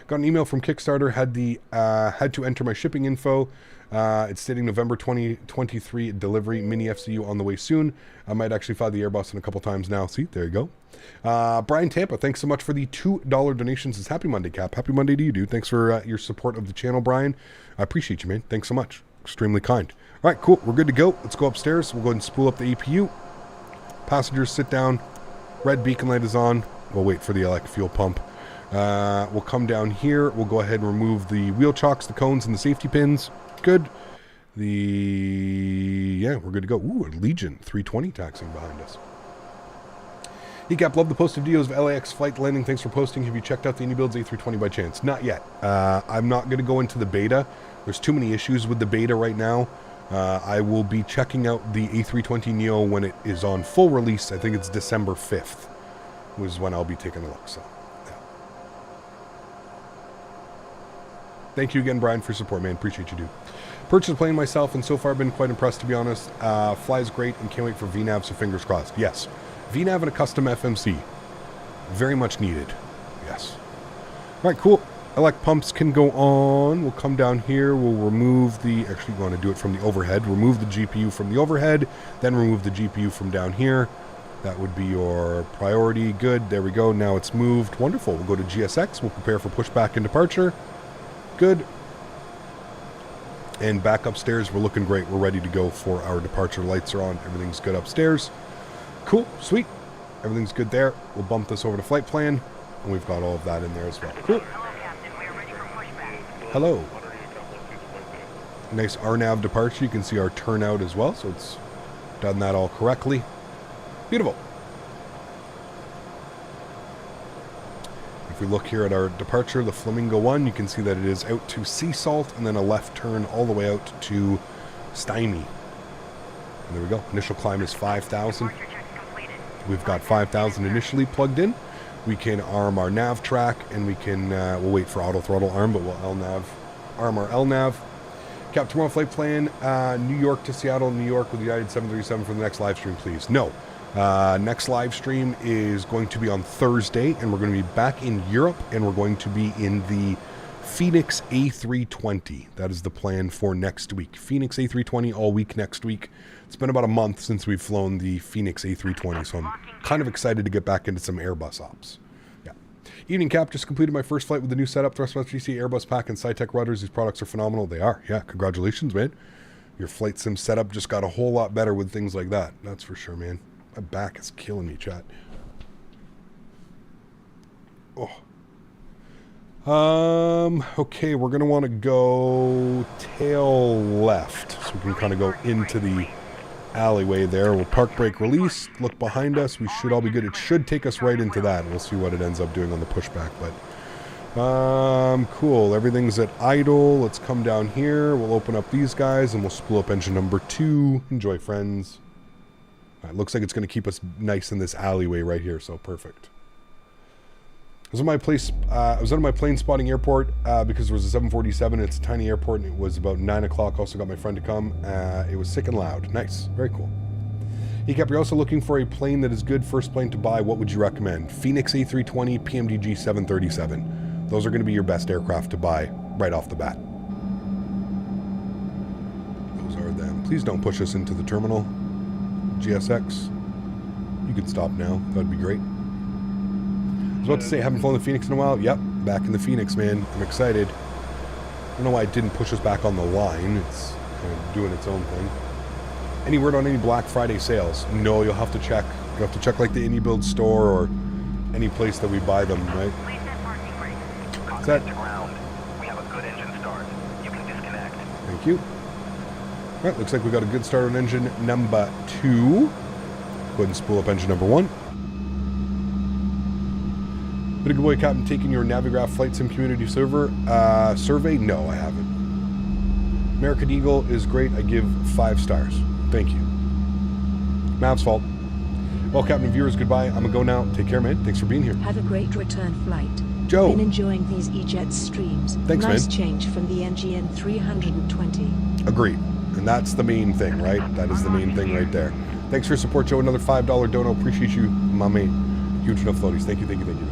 Speaker 2: got an email from Kickstarter, had to enter my shipping info. It's stating November 2023 delivery, mini FCU on the way soon. I might actually fly the Airbus in a couple times now. See, there you go. Brian Tampa, thanks so much for the $2 donations. It's Happy Monday, Cap. Happy Monday to you, dude. Thanks for your support of the channel, Brian. I appreciate you, man. Thanks so much. Extremely kind. All right, cool. We're good to go. Let's go upstairs. We'll go ahead and spool up the APU. Passengers, sit down. Red beacon light is on. We'll wait for the elect fuel pump. We'll come down here. We'll go ahead and remove the wheel chocks, the cones, and the safety pins. Good. Yeah, we're good to go. Ooh, a Legion 320 taxiing behind us. ECAP, love the posted videos of LAX flight landing. Thanks for posting. Have you checked out the Anybuilds A320 by chance? Not yet. I'm not going to go into the beta. There's too many issues with the beta right now. I will be checking out the A320neo when it is on full release. I think it's December 5th was when I'll be taking a look. So, yeah. Thank you again, Brian, for your support, man. Appreciate you, dude. Purchased the plane myself, and so far I've been quite impressed, to be honest. Flies great, and can't wait for VNAV, so fingers crossed. Yes. VNAV and a custom FMC. Very much needed. Yes. All right, cool. Elect pumps can go on. We'll come down here. We'll remove the... Actually, we want to do it from the overhead. Remove the GPU from the overhead, then remove the GPU from down here. That would be your priority. Good. There we go. Now it's moved. Wonderful. We'll go to GSX. We'll prepare for pushback and departure. Good. And back upstairs, we're looking great. We're ready to go for our departure. Lights are on. Everything's good upstairs. Cool. Sweet. Everything's good there. We'll bump this over to flight plan. And we've got all of that in there as well. Cool. Hello. Nice RNAV departure. You can see our turnout as well. So it's done that all correctly. Beautiful. If we look here at our departure, the Flamingo 1, you can see that it is out to Sea Salt and then a left turn all the way out to Statewi. And there we go. Initial climb is 5,000. We've got 5,000 initially plugged in. We can arm our nav track, and we can, we'll wait for auto throttle arm, but we'll arm our LNAV. Cap, tomorrow flight plan, New York to Seattle, New York with United 737 for the next live stream, please. No. Next live stream is going to be on Thursday, and we're going to be back in Europe, and we're going to be in the Phoenix A320. That is the plan for next week. Phoenix A320 all week next week. It's been about a month since we've flown the Phoenix A320, so I'm kind of excited to get back into some Airbus ops. Yeah. Evening, Cap. Just completed my first flight with the new setup, Thrustmaster GC, Airbus pack, and SciTech rudders. These products are phenomenal. They are. Yeah, congratulations, man. Your FlightSim setup just got a whole lot better with things like that. That's for sure, man. My back is killing me, chat. Oh. Okay, we're going to want to go tail left, so we can kind of go into the alleyway there. We'll park brake release, look behind us. We should all be good. It should take us right into that. We'll see what it ends up doing on the pushback, but cool. Everything's at idle. Let's come down here. We'll open up these guys, and we'll spool up engine number 2. Enjoy, friends. All right, looks like it's going to keep us nice in this alleyway right here, so perfect. I was on my plane spotting airport because there was a 747. It's a tiny airport, and it was about 9 o'clock. Also got my friend to come. It was sick and loud. Nice. Very cool. ECAP, you're also looking for a plane that is good. First plane to buy. What would you recommend? Phoenix A320, PMDG 737. Those are going to be your best aircraft to buy right off the bat. Those are them. Please don't push us into the terminal. GSX. You can stop now. That'd be great. I was about to say, haven't flown the Phoenix in a while. Yep, back in the Phoenix, man. I'm excited. I don't know why it didn't push us back on the line. It's kind of doing its own thing. Any word on any Black Friday sales? No, you'll have to check. You'll have to check like the Anybuild store or any place that we buy them, right? What's that?
Speaker 12: We have a good engine start. You can disconnect.
Speaker 2: Thank you. All right, looks like we got a good start on engine number 2. Go ahead and spool up engine number 1. Bit of good boy, Captain, taking your Navigraph FlightSim community server survey? No, I haven't. American Eagle is great. I give 5 stars. Thank you. Mav's fault. Well, Captain, viewers, goodbye. I'm gonna go now. Take care, man. Thanks for being here.
Speaker 5: Have a great return flight.
Speaker 2: Joe.
Speaker 5: Been enjoying these E-Jet streams.
Speaker 2: Thanks,
Speaker 5: nice
Speaker 2: man.
Speaker 5: change from the NGN 320.
Speaker 2: Agreed. And that's the main thing, right? That is the main thing right there. Thanks for your support, Joe. Another $5 dono. Appreciate you, mommy. Huge enough floaties. Thank you, thank you, thank you.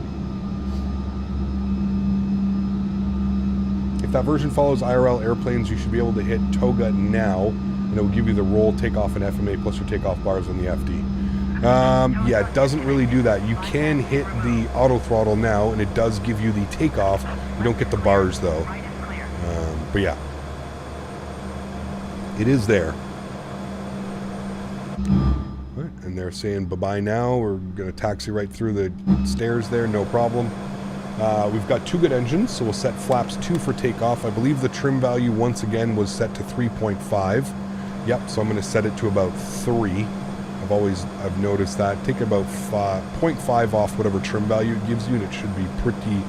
Speaker 2: If that version follows IRL airplanes, you should be able to hit toga now, and it will give you the roll, takeoff, and FMA plus your takeoff bars on the FD. Yeah, it doesn't really do that. You can hit the auto throttle now, and it does give you the takeoff. You don't get the bars, though. But yeah. It is there. Right, and they're saying bye-bye now. We're going to taxi right through the stairs there, no problem. We've got 2 good engines, so we'll set flaps 2 for takeoff. I believe the trim value, once again, was set to 3.5. Yep, so I'm going to set it to about 3. I've noticed that. Take about 0.5 off whatever trim value it gives you, and it should be pretty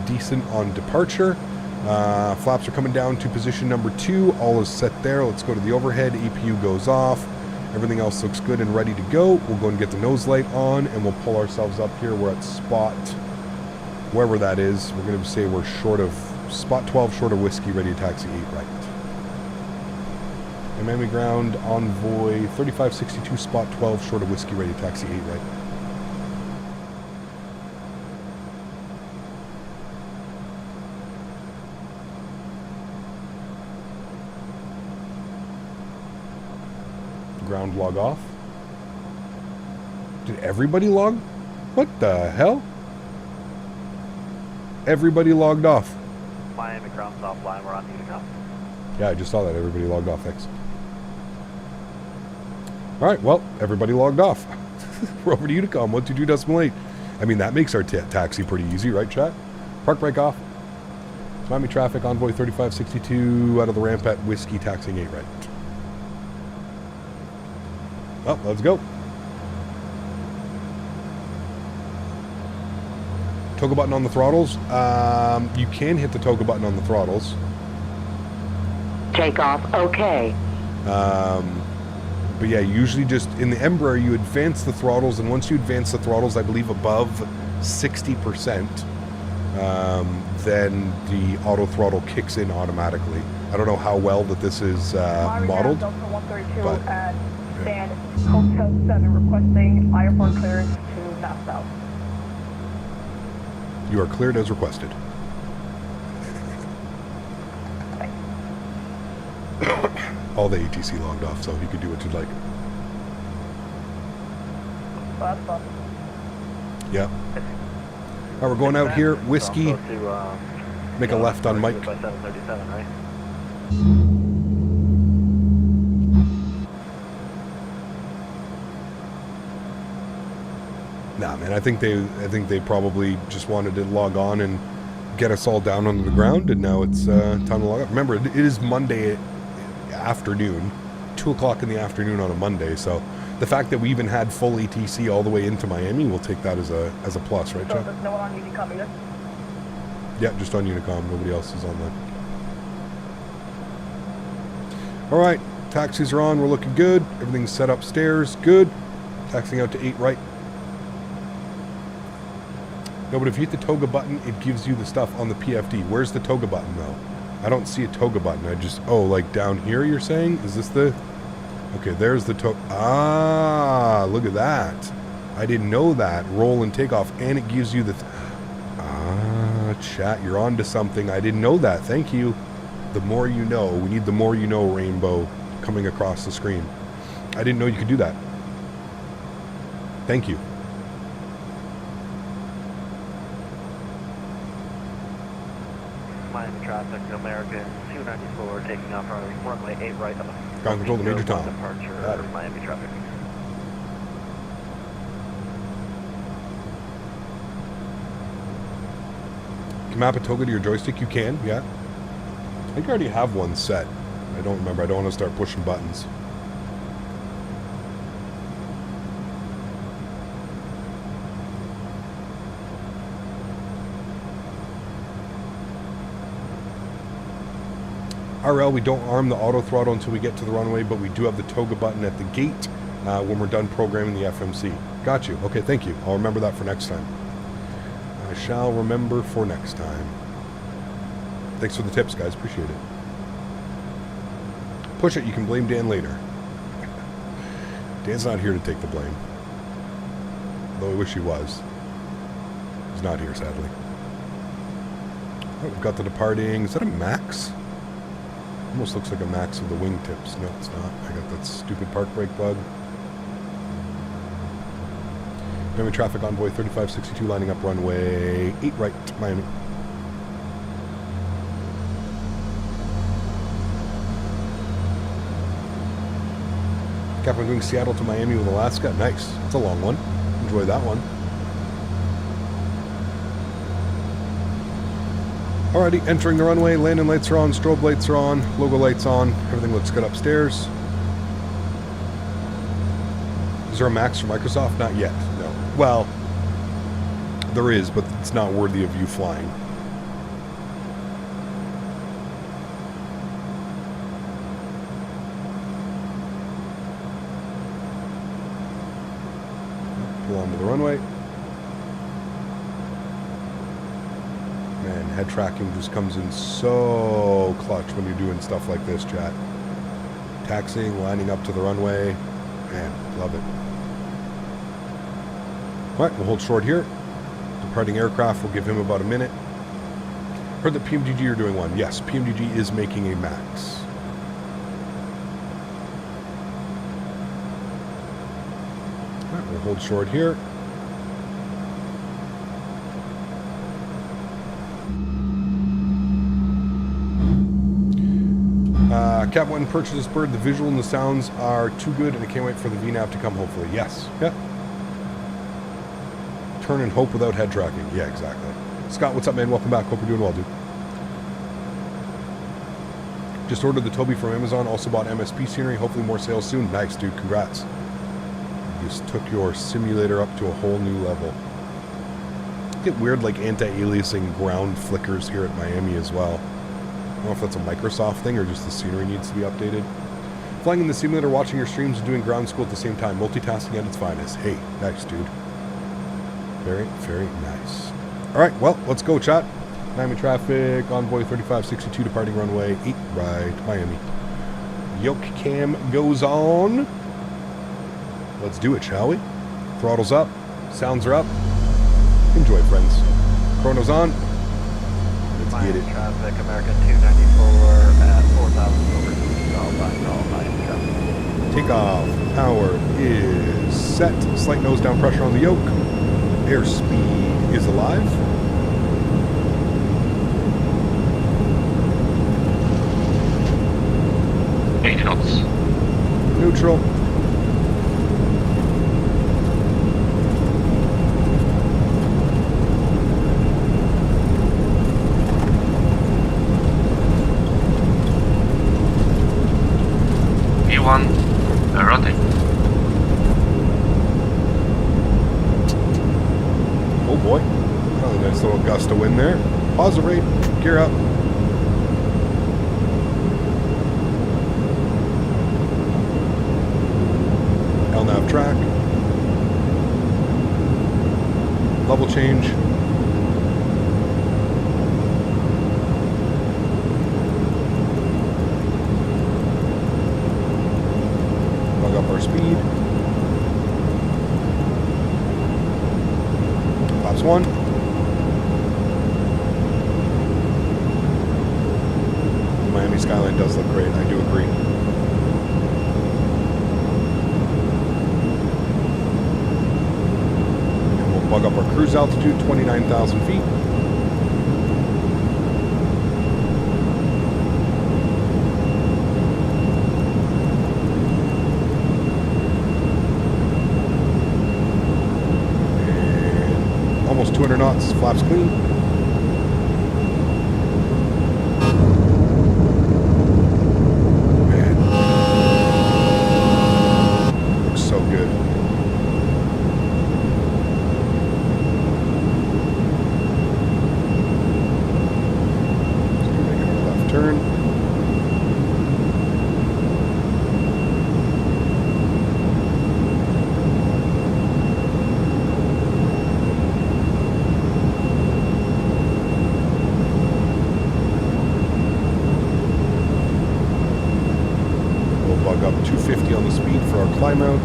Speaker 2: decent on departure. Flaps are coming down to position number 2. All is set there. Let's go to the overhead. APU goes off. Everything else looks good and ready to go. We'll go and get the nose light on, and we'll pull ourselves up here. We're at spot, wherever that is. We're going to say we're short of, spot 12 short of whiskey, ready to taxi 8 right. Miami ground, Envoy, 3562, spot 12 short of whiskey, ready to taxi 8 right. Ground log off. Did everybody log? What the hell? Everybody logged off.
Speaker 8: Miami ground's offline. We're on Utica.
Speaker 2: Yeah, I just saw that. Everybody logged off. Thanks. All right. Well, everybody logged off. We're over to Utica. 122.8. I mean, that makes our taxi pretty easy, right, chat? Park brake off. Miami traffic. Envoy 3562 out of the ramp at whiskey, taxiing 8 right. Well, let's go. Toga button on the throttles. You can hit the toga button on the throttles.
Speaker 9: Takeoff, okay.
Speaker 2: But yeah, usually just in the Embraer, you advance the throttles, and once you advance the throttles, I believe above 60%, then the auto throttle kicks in automatically. I don't know how well that this is modeled, but
Speaker 7: stand Hotel 7 requesting airport clearance to South South.
Speaker 2: You are cleared as requested. All the ATC logged off, so you can do what you'd like.
Speaker 7: Well, that's fun.
Speaker 2: Yeah. All right, we're going out here. Whiskey. Make a left on Mike.
Speaker 8: By 737, right?
Speaker 2: Nah, man. I think they probably just wanted to log on and get us all down on the ground, and now it's time to log up. Remember, it is Monday afternoon, 2 o'clock in the afternoon on a Monday. So the fact that we even had full ATC all the way into Miami, we'll take that as a plus, right,
Speaker 7: So
Speaker 2: Chad?
Speaker 7: there's no one on Unicom either?
Speaker 2: Yeah, just on Unicom. Nobody else is on that. All right, taxis are on. We're looking good. Everything's set upstairs. Good. Taxiing out to 8 right. No, but if you hit the toga button, it gives you the stuff on the PFD. Where's the toga button, though? I don't see a toga button. I just... Oh, like down here, you're saying? Is this the... Okay, there's the toga... Ah, look at that. I didn't know that. Roll and takeoff. And it gives you the... Chat, you're on to something. I didn't know that. Thank you. The more you know. We need the more you know rainbow coming across the screen. I didn't know you could do that. Thank you.
Speaker 8: Miami traffic, American 294 taking off runway 8 right.
Speaker 2: Ground control to Major Tom.
Speaker 8: Departure, Miami traffic.
Speaker 2: Can map a toga to your joystick? You can, yeah. I think I already have one set. I don't remember. I don't want to start pushing buttons. RL, we don't arm the auto throttle until we get to the runway, but we do have the toga button at the gate when we're done programming the FMC. Got you. Okay, thank you. I'll remember that for next time. I shall remember for next time. Thanks for the tips, guys. Appreciate it. Push it. You can blame Dan later. Dan's not here to take the blame. Though I wish he was. He's not here, sadly. Oh, we've got the departing. Is that a Max? Almost looks like a Max with the wingtips. No, it's not. I got that stupid park brake bug. Miami traffic Envoy 3562 lining up runway 8 right, Miami. Captain doing Seattle to Miami with Alaska. Nice. It's a long one. Enjoy that one. Alrighty, entering the runway. Landing lights are on. Strobe lights are on. Logo lights on. Everything looks good upstairs. Is there a Max for Microsoft? Not yet. No. Well, there is, but it's not worthy of you flying. Pull onto the runway. Man, head tracking just comes in so clutch when you're doing stuff like this, chat. Taxiing, lining up to the runway. Man, love it. Alright, we'll hold short here. Departing aircraft, we'll give him about a minute. Heard that PMDG are doing one. Yes, PMDG is making a Max. Alright, we'll hold short here. Cap 1 purchased this bird. The visual and the sounds are too good, and I can't wait for the VNAV to come, hopefully. Yes. Yep. Turn and hope without head tracking. Yeah, exactly. Scott, what's up, man? Welcome back. Hope you're doing well, dude. Just ordered the Toby from Amazon. Also bought MSP scenery. Hopefully more sales soon. Nice, dude. Congrats. You just took your simulator up to a whole new level. Get weird, like, anti-aliasing ground flickers here at Miami as well. I don't know if that's a Microsoft thing or just the scenery needs to be updated. Flying in the simulator, watching your streams, and doing ground school at the same time. Multitasking at its finest. Hey, nice, dude. Very, very nice. All right, well, let's go, chat. Miami traffic, Envoy 3562 departing runway 8 right, Miami. Yoke cam goes on. Let's do it, shall we? Throttles up, sounds are up. Enjoy, friends. Chrono's on. Let's get it.
Speaker 8: Traffic, American 294 at 4,000 over.
Speaker 2: Takeoff power is set. Slight nose down pressure on the yoke. Airspeed is alive.
Speaker 13: Eight knots.
Speaker 2: Neutral.
Speaker 13: V1, rotate.
Speaker 2: Oh boy. Oh, nice little gust of wind there. Pause the rate. Gear up. LNAV track. Level change. Plug up our speed. Flaps 1. The Miami skyline does look great, I do agree. And we'll plug up our cruise altitude, 29,000 feet. And almost 200 knots, flaps clean. Up 250 on the speed for our climb out.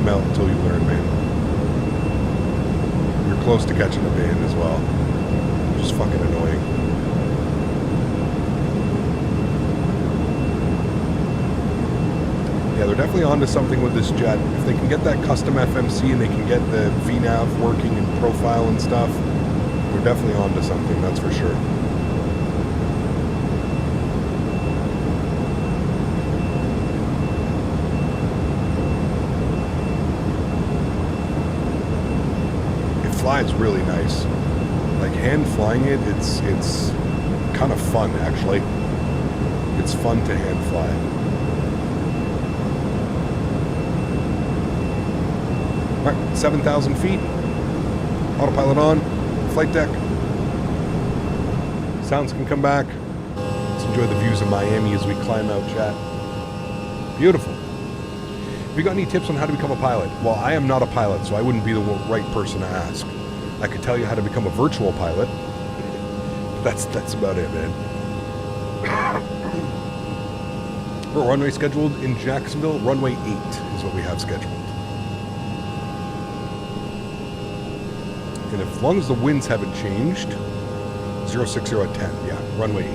Speaker 2: time out until you learn, man. You're close to catching a ban as well. Just fucking annoying. Yeah, they're definitely onto something with this jet. If they can get that custom FMC and they can get the VNAV working and profile and stuff, they're definitely onto something, that's for sure. It flies really nice. Like hand flying it, it's kind of fun actually. It's fun to hand fly. Alright, 7,000 feet. Autopilot on. Flight deck. Sounds can come back. Let's enjoy the views of Miami as we climb out, chat. Beautiful. Have you got any tips on how to become a pilot? Well, I am not a pilot, so I wouldn't be the right person to ask. I could tell you how to become a virtual pilot. But that's about it, man. We're runway scheduled in Jacksonville. Runway 8 is what we have scheduled. And as long as the winds haven't changed, 060 at 10, yeah, runway 8.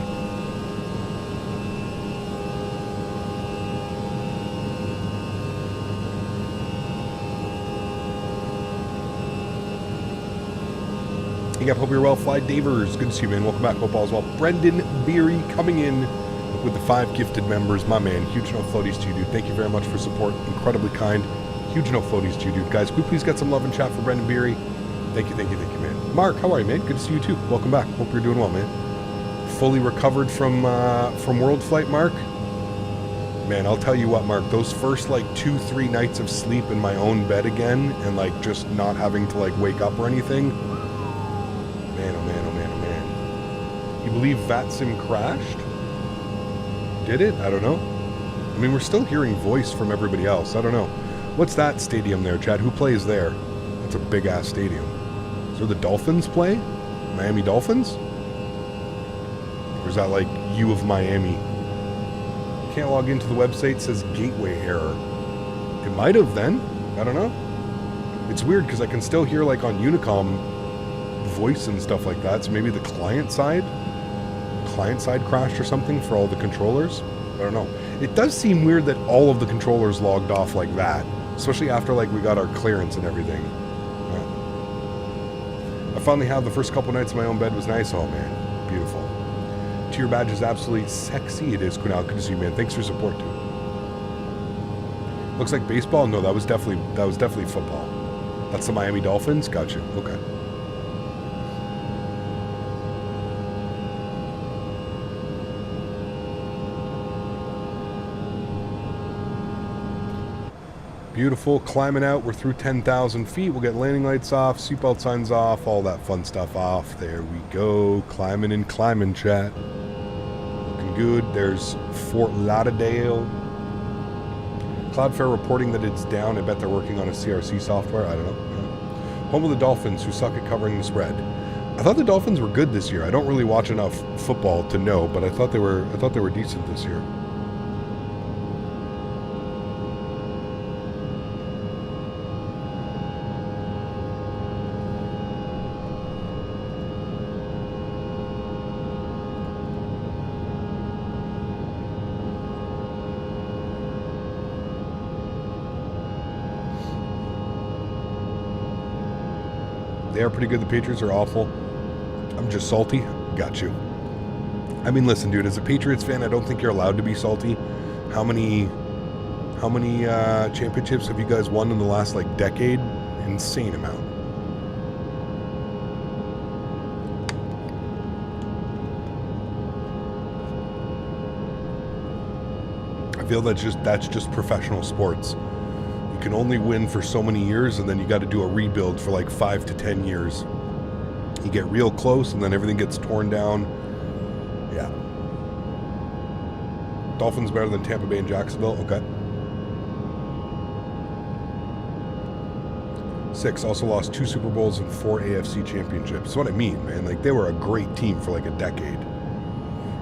Speaker 2: Hey, hope you're well. Fly Davers, good to see you, man. Welcome back. Hope all's well. Brendan Beery coming in with the 5 gifted members. My man, huge no floaties to you, dude. Thank you very much for support. Incredibly kind. Huge no floaties to you, dude. Guys, could we please get some love in chat for Brendan Beery? Thank you, man. Mark, how are you, man? Good to see you too. Welcome back. Hope you're doing well, man. Fully recovered from World Flight, Mark? Man, I'll tell you what, Mark, those first like 2-3 nights of sleep in my own bed again and like just not having to like wake up or anything. Man, oh man, oh man, oh man. You believe FlightSim crashed? Did it? I don't know. I mean, we're still hearing voice from everybody else. I don't know. What's that stadium there, Chad? Who plays there? That's a big-ass stadium. Is where the Dolphins play? Miami Dolphins? Or is that like U of Miami? Can't log into the website, says gateway error. It might have then. I don't know. It's weird because I can still hear like on Unicom voice and stuff like that. So maybe the client side crashed or something for all the controllers. I don't know. It does seem weird that all of the controllers logged off like that, especially after like we got our clearance and everything. Yeah. I finally had the first couple nights in my own bed. Was nice. Oh man, beautiful. Your badge is absolutely sexy. It is, Kunal. Good to see you, man. Thanks for your support, too. Looks like baseball. No, that was definitely football. That's the Miami Dolphins. Gotcha. Okay. Beautiful. Climbing out. We're through 10,000 feet. We'll get landing lights off, seatbelt signs off, all that fun stuff off. There we go. Climbing and climbing, chat. Good. There's Fort Lauderdale. Cloudflare reporting that it's down. I bet they're working on a CRC software. I don't know. Home of the Dolphins, who suck at covering the spread. I thought the Dolphins were good this year. I don't really watch enough football to know, but I thought they were decent this year. They are pretty good. The Patriots are awful. I'm just salty. Got you. I mean, listen, dude, as a Patriots fan, I don't think you're allowed to be salty. How many championships have you guys won in the last, like, decade? Insane amount. I feel that's just professional sports. You can only win for so many years, and then you got to do a rebuild for like 5 to 10 years. You get real close, and then everything gets torn down. Yeah. Dolphins better than Tampa Bay and Jacksonville. Okay. 6 also lost 2 Super Bowls and 4 AFC championships. That's what I mean, man. Like, they were a great team for like a decade.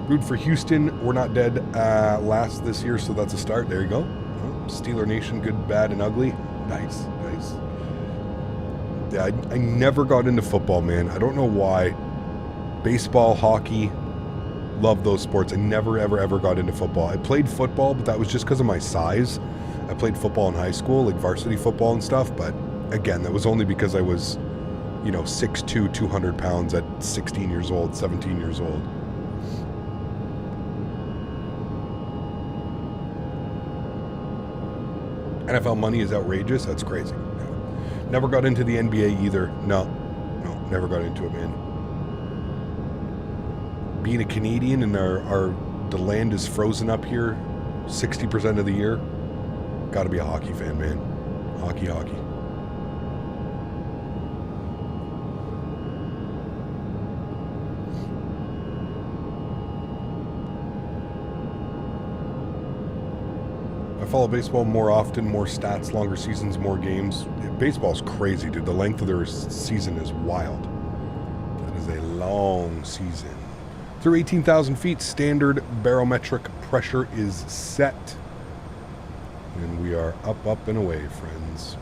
Speaker 2: Root for Houston. We're not dead last this year, so that's a start. There you go. Steeler Nation, good, bad, and ugly. Nice. Yeah, I never got into football, man. I don't know why. Baseball, hockey, love those sports. I never, ever got into football. I played football, but that was just because of my size. I played football in high school, like varsity football and stuff, but again, that was only because I was, 6'2", 200 pounds at 16 years old, 17 years old. NFL money is outrageous. That's crazy. Yeah. Never got into the NBA either. No, never got into it, man. Being a Canadian and the land is frozen up here 60% of the year, got to be a hockey fan, man. Hockey. I follow baseball more often, more stats, longer seasons, more games. Baseball's crazy, dude. The length of their season is wild. That is a long season. Through 18,000 feet, standard barometric pressure is set. And we are up and away, friends.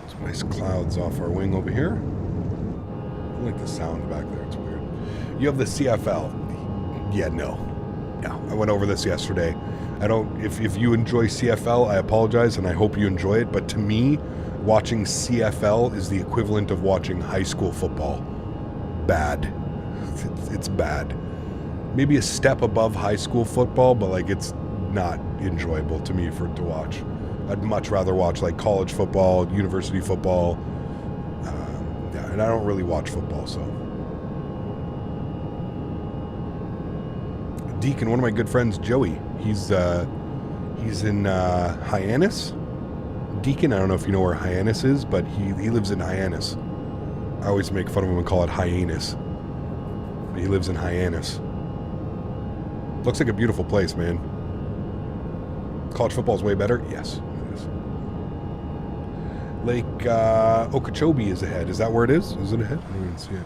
Speaker 2: Some nice clouds off our wing over here. I like the sound back there. It's weird. You have the CFL. Yeah, no. Yeah, I went over this yesterday. I don't. If you enjoy CFL, I apologize, and I hope you enjoy it. But to me, watching CFL is the equivalent of watching high school football. Bad. It's bad. Maybe a step above high school football, but like it's not enjoyable to me to watch. I'd much rather watch like college football, university football. And I don't really watch football, so. Deacon, one of my good friends, Joey, he's in Hyannis. Deacon, I don't know if you know where Hyannis is, but he lives in Hyannis. I always make fun of him and call it Hyannis. But he lives in Hyannis. Looks like a beautiful place, man. College football's way better? Yes. Lake Okeechobee is ahead. Is that where it is? Is it ahead? I don't even see it.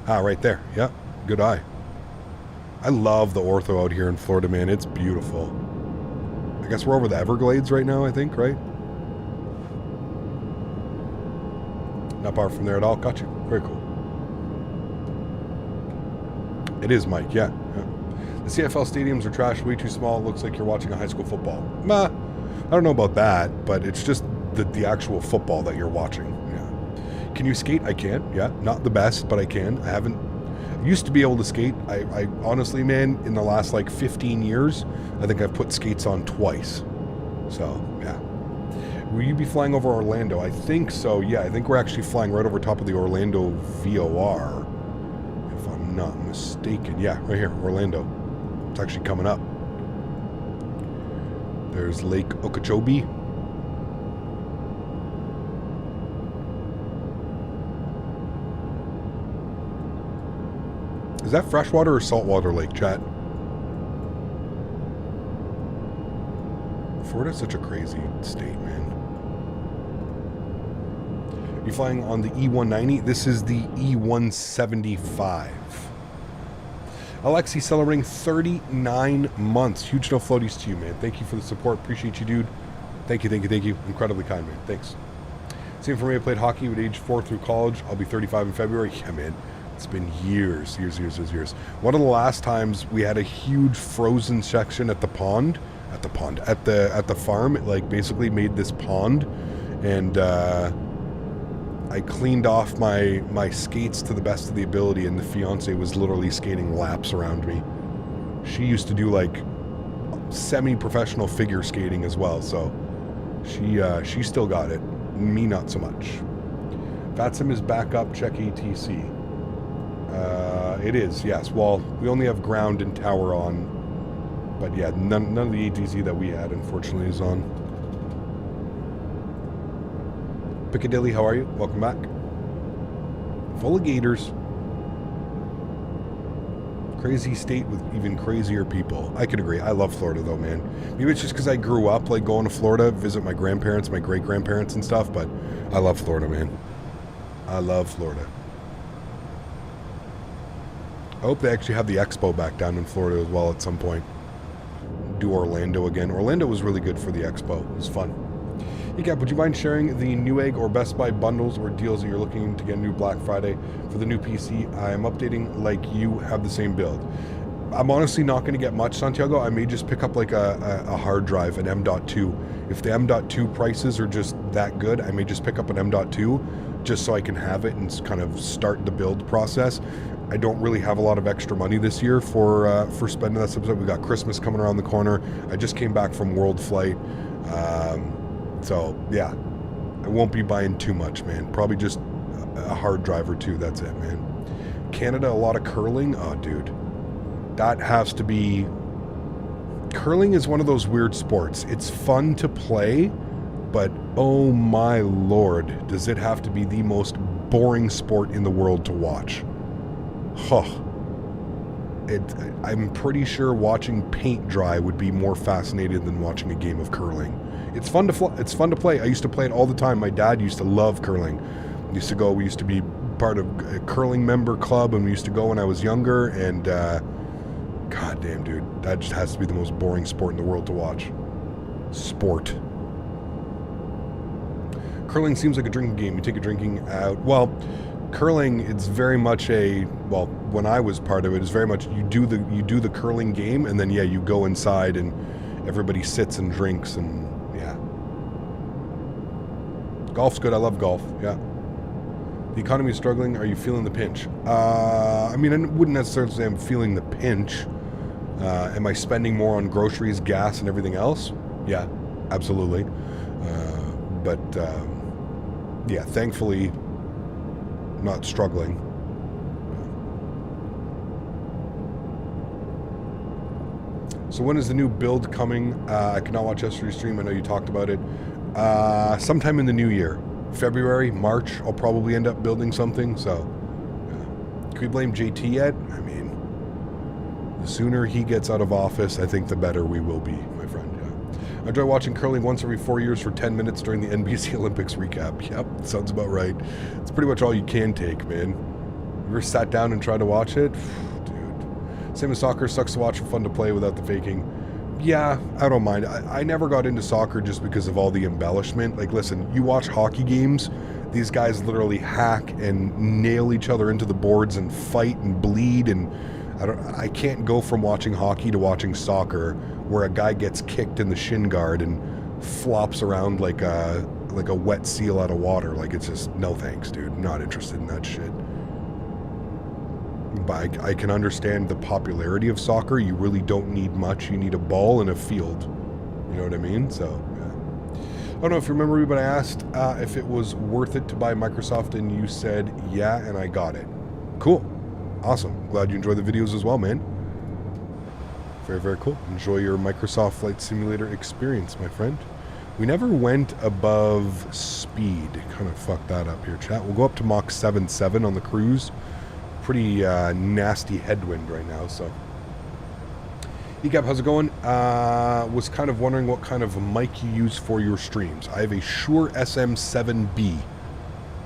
Speaker 2: Ah, right there. Yeah, good eye. I love the ortho out here in Florida, man. It's beautiful. I guess we're over the Everglades right now, I think, right? Not far from there at all. Got you. Very cool. It is, Mike. Yeah. The CFL stadiums are trash. Way too small. It looks like you're watching a high school football. I don't know about that, but it's just the actual football that you're watching. Yeah. Can you skate? I can. Yeah. Not the best, but I can. I used to be able to skate. I honestly, man, in the last like 15 years, I think I've put skates on twice. So, yeah. Will you be flying over Orlando? I think so. Yeah, I think we're actually flying right over top of the Orlando VOR, if I'm not mistaken. Yeah, right here, Orlando. It's actually coming up. There's Lake Okeechobee. Is that freshwater or saltwater lake, chat? Florida's such a crazy state, man. You're flying on the E190. This is the E175. AlexSiu celebrating 39 months. Huge no floaties to you, man. Thank you for the support. Appreciate you, dude. Thank you. Incredibly kind, man. Thanks. Same for me. I played hockey at age 4 through college. I'll be 35 in February. Yeah, man. It's been years. One of the last times we had a huge frozen section at the farm. It like basically made this pond, and I cleaned off my skates to the best of the ability, and the fiance was literally skating laps around me. She used to do like semi-professional figure skating as well, so she still got it. Me, not so much. FlightSim is back up. Check ATC. It is, yes. Well, we only have ground and tower on, but yeah, none of the ATC that we had, unfortunately, is on. Piccadilly, how are you? Welcome back. Full of gators. Crazy state with even crazier people. I could agree. I love Florida, though, man. Maybe it's just because I grew up, like, going to Florida, visit my grandparents, my great-grandparents and stuff, but I love Florida, man. I love Florida. I hope they actually have the Expo back down in Florida as well at some point. Do Orlando again. Orlando was really good for the Expo. It was fun. Hey Cap, would you mind sharing the Newegg or Best Buy bundles or deals that you're looking to get new Black Friday for the new PC? I am updating like you have the same build. I'm honestly not going to get much, Santiago. I may just pick up like a hard drive, an M.2. If the M.2 prices are just that good, I may just pick up an M.2 just so I can have it and kind of start the build process. I don't really have a lot of extra money this year for spending that subject. We got Christmas coming around the corner. I just came back from World Flight. So yeah, I won't be buying too much, man. Probably just a hard drive or two. That's it, man. Canada, a lot of curling. Oh, dude. That has to be... Curling is one of those weird sports. It's fun to play, but oh my lord, does it have to be the most boring sport in the world to watch. Huh. I'm pretty sure watching paint dry would be more fascinating than watching a game of curling. It's fun to play. I used to play it all the time. My dad used to love curling. We used to be part of a curling member club, and we used to go when I was younger, and god damn, dude, that just has to be the most boring sport in the world to watch. Sport. Curling seems like a drinking game. You take a drinking out. Well, curling, it's very much a, well, when I was part of it, it's very much you do the curling game, and then yeah, you go inside and everybody sits and drinks, and yeah. Golf's good. I love golf. Yeah. The economy is struggling. Are you feeling the pinch? I mean, I wouldn't necessarily say I'm feeling the pinch. Am I spending more on groceries, gas, and everything else? Yeah, absolutely. But yeah, thankfully, not struggling. So when is the new build coming? I cannot watch yesterday's stream. I know you talked about it. Sometime in the new year. February, March, I'll probably end up building something. So, can we blame JT yet? I mean, the sooner he gets out of office, I think the better we will be, my friend. Yeah. I enjoy watching curling once every 4 years for 10 minutes during the NBC Olympics recap. Yep, sounds about right. It's pretty much all you can take, man. You ever sat down and tried to watch it? Dude. Same as soccer, sucks to watch and fun to play without the faking. Yeah, I don't mind. I never got into soccer just because of all the embellishment. Like, listen, you watch hockey games, these guys literally hack and nail each other into the boards and fight and bleed, and I can't go from watching hockey to watching soccer where a guy gets kicked in the shin guard and flops around like a wet seal out of water. Like, it's just, no thanks, dude. Not interested in that shit. But I can understand the popularity of soccer. You really don't need much. You need a ball and a field. You know what I mean? So, yeah. I don't know if you remember me, but I asked if it was worth it to buy Microsoft, and you said yeah, and I got it. Cool. Awesome. Glad you enjoy the videos as well, man. Very, very cool. Enjoy your Microsoft Flight Simulator experience, my friend. We never went above speed. Kind of fucked that up here, chat. We'll go up to Mach 7.7 on the cruise. Pretty nasty headwind right now, so. Ecap, how's it going? Was kind of wondering what kind of mic you use for your streams. I have a Shure SM7B.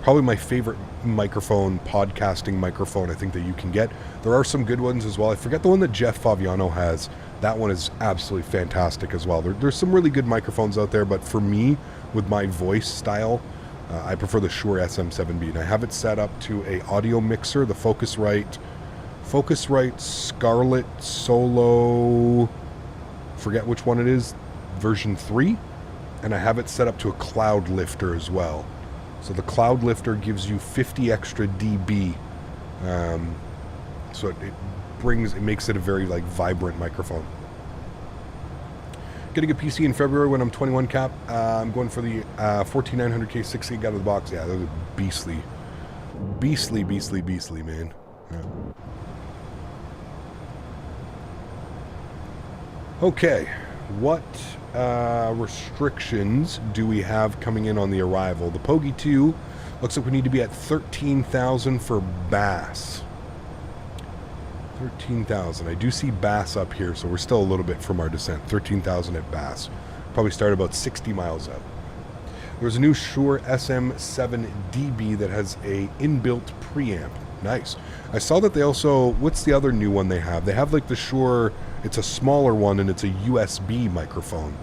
Speaker 2: Probably my favorite microphone, podcasting microphone I think that you can get. There are some good ones as well. I forget the one that Jeff Favignano has. That one is absolutely fantastic as well. There's some really good microphones out there, but for me, with my voice style, I prefer the Shure SM7B, and I have it set up to a audio mixer, the Focusrite Scarlett Solo, forget which one it is, version 3, and I have it set up to a cloud lifter as well. So the cloud lifter gives you 50 extra dB, so it makes it a very like vibrant microphone. Getting a PC in February when I'm 21 cap. I'm going for the 14900K 6 gig out of the box. Yeah, those are beastly, man. Yeah. Okay, what restrictions do we have coming in on the arrival? The Pogi 2 looks like we need to be at 13,000 for Bass. 13,000. I do see Bass up here, so we're still a little bit from our descent. 13,000 at Bass. Probably start about 60 miles out. There's a new Shure SM7DB that has a inbuilt preamp. Nice. I saw that they also, what's the other new one they have? They have like the Shure, it's a smaller one and it's a USB microphone.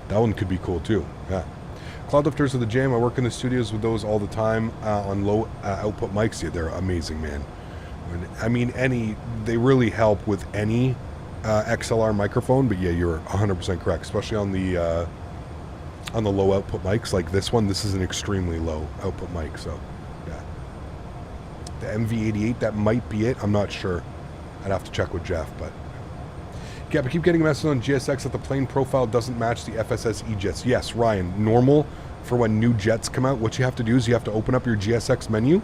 Speaker 2: That one could be cool too. Yeah. Cloud lifters are the jam. I work in the studios with those all the time on low output mics. Yeah, they're amazing, man. I mean, they really help with any XLR microphone, but yeah, you're 100% correct, especially on the low output mics like this one. This is an extremely low output mic, so yeah. The MV88, that might be it. I'm not sure. I'd have to check with Jeff, but yeah, but keep getting a message on GSX that the plane profile doesn't match the FSS E-jets. Yes, Ryan, normal for when new jets come out. What you have to do is you have to open up your GSX menu,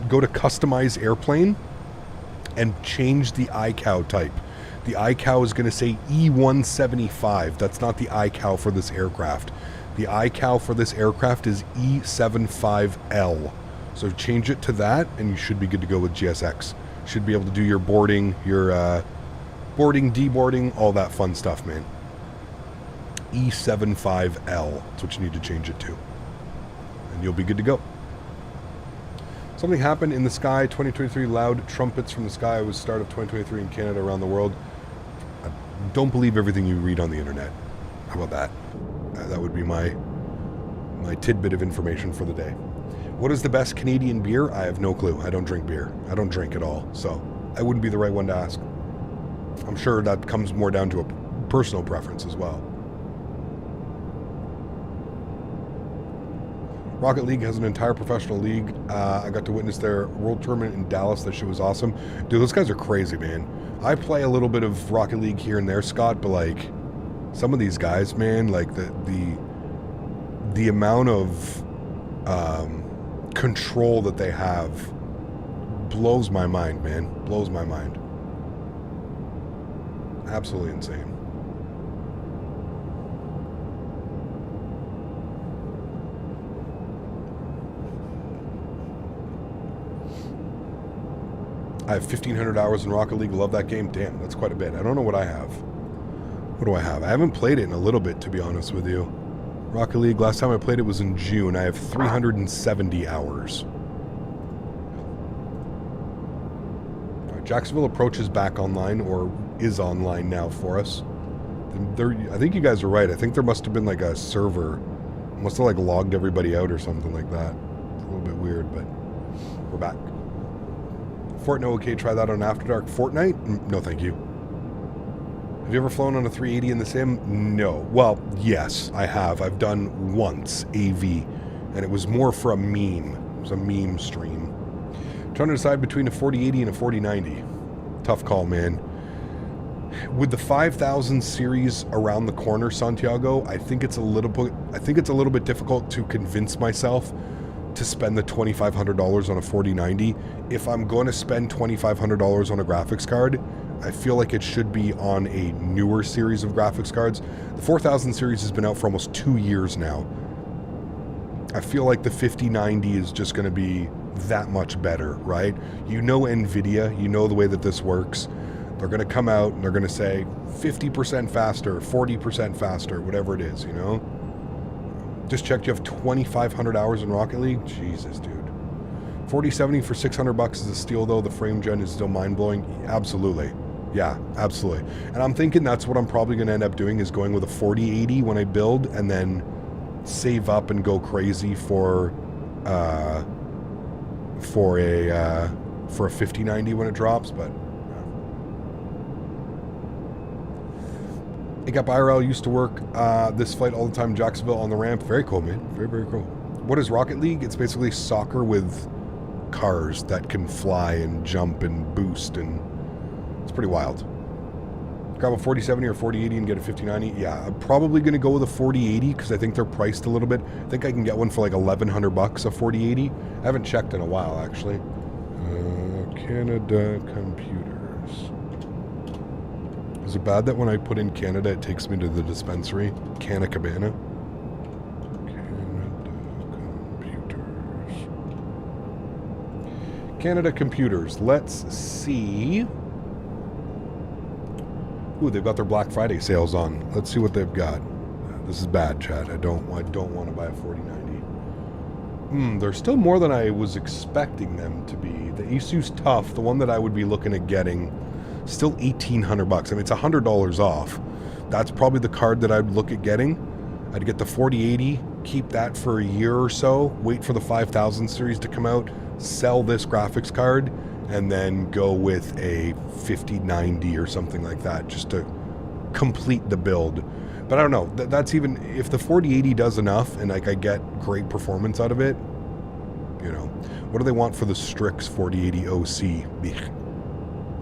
Speaker 2: go to customize airplane, and change the iCow type. The iCow is going to say E175. That's not the iCow for this aircraft. The iCow for this aircraft is E75L. So change it to that, and you should be good to go with GSX. Should be able to do your boarding, your boarding, deboarding, all that fun stuff, man. E75L. That's what you need to change it to. And you'll be good to go. Something happened in the sky. 2023 loud trumpets from the sky. It was start of 2023 in Canada, around the world. I don't believe everything you read on the internet. How about that? That would be my tidbit of information for the day. What is the best Canadian beer? I have no clue. I don't drink beer. I don't drink at all. So I wouldn't be the right one to ask. I'm sure that comes more down to a personal preference as well. Rocket League has an entire professional league. I got to witness their world tournament in Dallas. That shit was awesome. Dude, those guys are crazy, man. I play a little bit of Rocket League here and there, Scott, but like some of these guys, man, like the amount of control that they have blows my mind, man. Blows my mind. Absolutely insane. I have 1,500 hours in Rocket League. Love that game. Damn, that's quite a bit. I don't know what I have. What do I have? I haven't played it in a little bit, to be honest with you. Rocket League, last time I played it was in June. I have 370 hours. Jacksonville approaches back online, or is online now for us. I think you guys are right. I think there must have been like a server. Must have like logged everybody out or something like that. It's a little bit weird, but we're back. Fortnite, okay, try that on After Dark. Fortnite? No, thank you. Have you ever flown on a 380 in the sim? No. Well, yes, I have. I've done once, AV, and it was more for a meme. It was a meme stream. Trying to decide between a 4080 and a 4090. Tough call, man. With the 5000 series around the corner, Santiago, I think it's a little bit difficult to convince myself to spend the $2,500 on a 4090. If I'm going to spend $2,500 on a graphics card, I feel like it should be on a newer series of graphics cards. The 4000 series has been out for almost 2 years now. I feel like the 5090 is just going to be that much better, right? You know NVIDIA, you know the way that this works. They're going to come out and they're going to say 50% faster, 40% faster, whatever it is, you know? Just checked, you have 2,500 hours in Rocket League? Jesus, dude. 4070 for $600 is a steal, though. The frame gen is still mind-blowing. Absolutely. Yeah, absolutely. And I'm thinking that's what I'm probably going to end up doing, is going with a 4080 when I build, and then save up and go crazy for a 5090 when it drops, but Takeoff IRL used to work this flight all the time in Jacksonville on the ramp. Very cool, man. Very, very cool. What is Rocket League? It's basically soccer with cars that can fly and jump and boost, and it's pretty wild. Grab a 4070 or 4080 and get a 5090. Yeah, I'm probably going to go with a 4080 because I think they're priced a little bit. I think I can get one for like $1,100 a 4080. I haven't checked in a while, actually. Canada computers. Is it bad that when I put in Canada, it takes me to the dispensary? Canna Cabana? Canada computers. Let's see. Ooh, they've got their Black Friday sales on. Let's see what they've got. This is bad, Chad. I don't want to buy a 4090. They're still more than I was expecting them to be. The AlexSiu's tough, the one that I would be looking at getting, still $1,800 bucks. I mean, it's $100 off. That's probably the card that I'd look at getting. I'd get the 4080, keep that for a year or so, wait for the 5000 series to come out, sell this graphics card, and then go with a 5090 or something like that, just to complete the build. But I don't know, that's even, if the 4080 does enough and like I get great performance out of it, you know, what do they want for the Strix 4080 OC? Blech.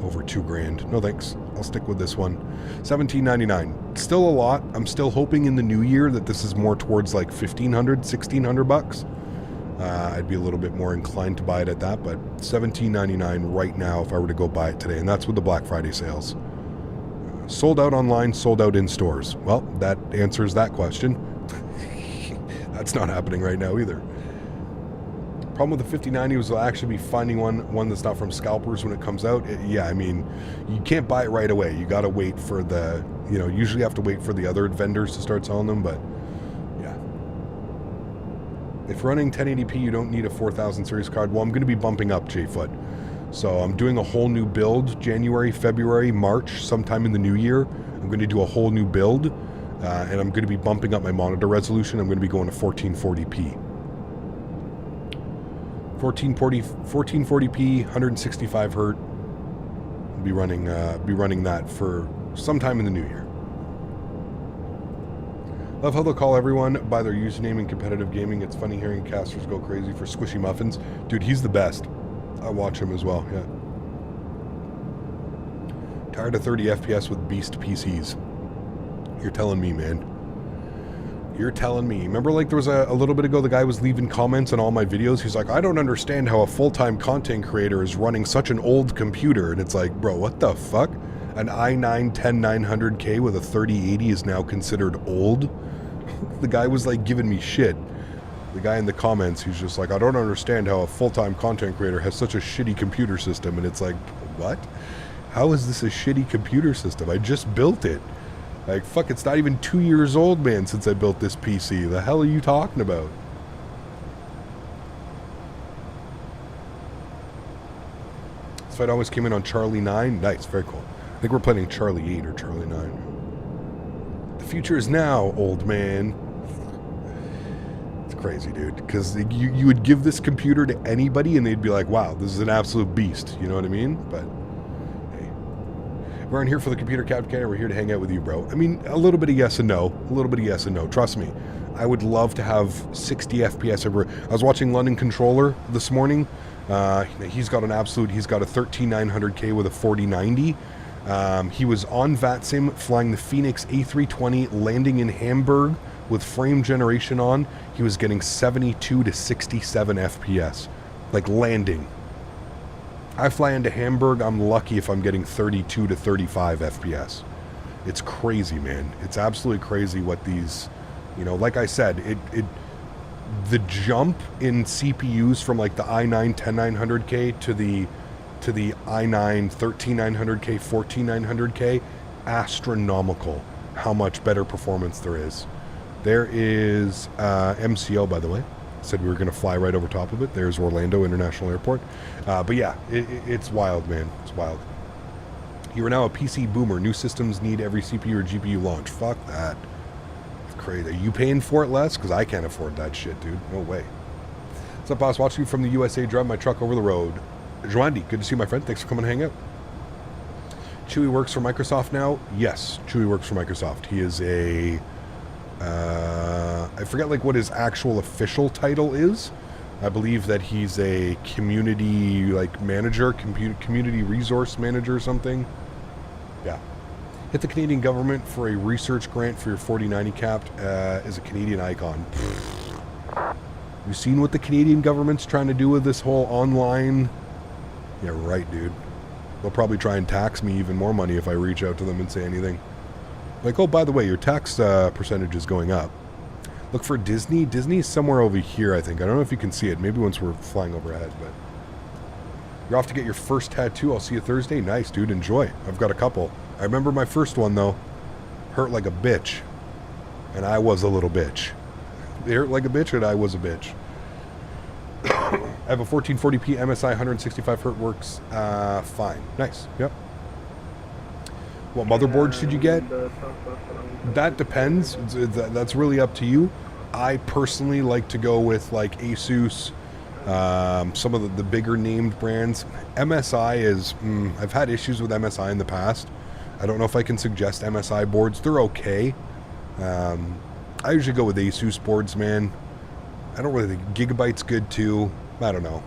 Speaker 2: Over $2,000. No thanks. I'll stick with this one. $1,799. Still a lot. I'm still hoping in the new year that this is more towards like $1,500, $1,600 bucks. I'd be a little bit more inclined to buy it at that, but $1,799 right now if I were to go buy it today, and that's with the Black Friday sales. Sold out online, sold out in stores. Well, that answers that question. That's not happening right now either. Problem with the 5090 was I'll actually be finding one that's not from scalpers when it comes out. Yeah, I mean, you can't buy it right away. You got to wait for the, you know, usually you have to wait for the other vendors to start selling them, but yeah. If running 1080p, you don't need a 4000 series card. Well, I'm going to be bumping up J-Foot. So I'm doing a whole new build, January, February, March, sometime in the new year. I'm going to do a whole new build, and I'm going to be bumping up my monitor resolution. I'm going to be going to 1440p. 1440p, 165 hertz. I'll be running that for sometime in the new year. Love how they'll call everyone by their username in competitive gaming. It's funny hearing casters go crazy for Squishy Muffins. Dude, he's the best. I watch him as well, yeah. Tired of 30 FPS with beast PCs. You're telling me, man. You're telling me. Remember, like, there was a little bit ago, the guy was leaving comments on all my videos. He's like, I don't understand how a full-time content creator is running such an old computer. And it's like, bro, what the fuck? An i9-10900K with a 3080 is now considered old? The guy was, like, giving me shit. The guy in the comments, he's just like, I don't understand how a full-time content creator has such a shitty computer system. And it's like, what? How is this a shitty computer system? I just built it. Like, fuck, it's not even 2 years old, man, since I built this PC. The hell are you talking about? This fight always came in on Charlie 9. Nice, very cool. I think we're playing Charlie 8 or Charlie 9. The future is now, old man. It's crazy, dude. Because you would give this computer to anybody and they'd be like, wow, this is an absolute beast. You know what I mean? But we aren't here for the computer captain. We're here to hang out with you, bro. I mean, a little bit of yes and no. A little bit of yes and no. Trust me. I would love to have 60 FPS everywhere. I was watching London Controller this morning. He's got a 13900K with a 4090. He was on VATSIM flying the Phoenix A320 landing in Hamburg with frame generation on. He was getting 72 to 67 FPS. Like landing. I fly into Hamburg, I'm lucky if I'm getting 32 to 35 FPS. It's crazy, man. It's absolutely crazy what these, you know, like I said, the jump in CPUs from like the i9 10900K to the i9 13900K, 14900K, astronomical how much better performance there is. There is MCO, by the way. Said we were going to fly right over top of it. There's Orlando International Airport. But yeah, it's wild, man. It's wild. You are now a PC boomer. New systems need every CPU or GPU launch. Fuck that. It's crazy. Are you paying for it less? Because I can't afford that shit, dude. No way. What's up, boss? Watching you from the USA. Drive my truck over the road. Joandy, good to see you, my friend. Thanks for coming and hang out. Chewy works for Microsoft now? Yes, Chewy works for Microsoft. He is a... I forget like what his actual official title is. I believe that he's a community like manager, community resource manager or something. Yeah. Hit the Canadian government for a research grant for your 4090 capped as a Canadian icon. You seen what the Canadian government's trying to do with this whole online? Yeah, right, dude. They'll probably try and tax me even more money if I reach out to them and say anything. Like, oh, by the way, your tax percentage is going up. Look for Disney. Disney's somewhere over here, I think. I don't know if you can see it. Maybe once we're flying overhead, but... You're off to get your first tattoo. I'll see you Thursday. Nice, dude. Enjoy. I've got a couple. I remember my first one, though. Hurt like a bitch. And I was a little bitch. It hurt like a bitch and I was a bitch. have a 1440p MSI 165Hz works fine. Nice. Yep. What motherboard should you get? That depends. That's really up to you. I personally like to go with like Asus, some of the bigger named brands. MSI is, I've had issues with MSI in the past. I don't know if I can suggest MSI boards. They're okay. I usually go with Asus boards, man. I don't really think Gigabyte's good too. I don't know.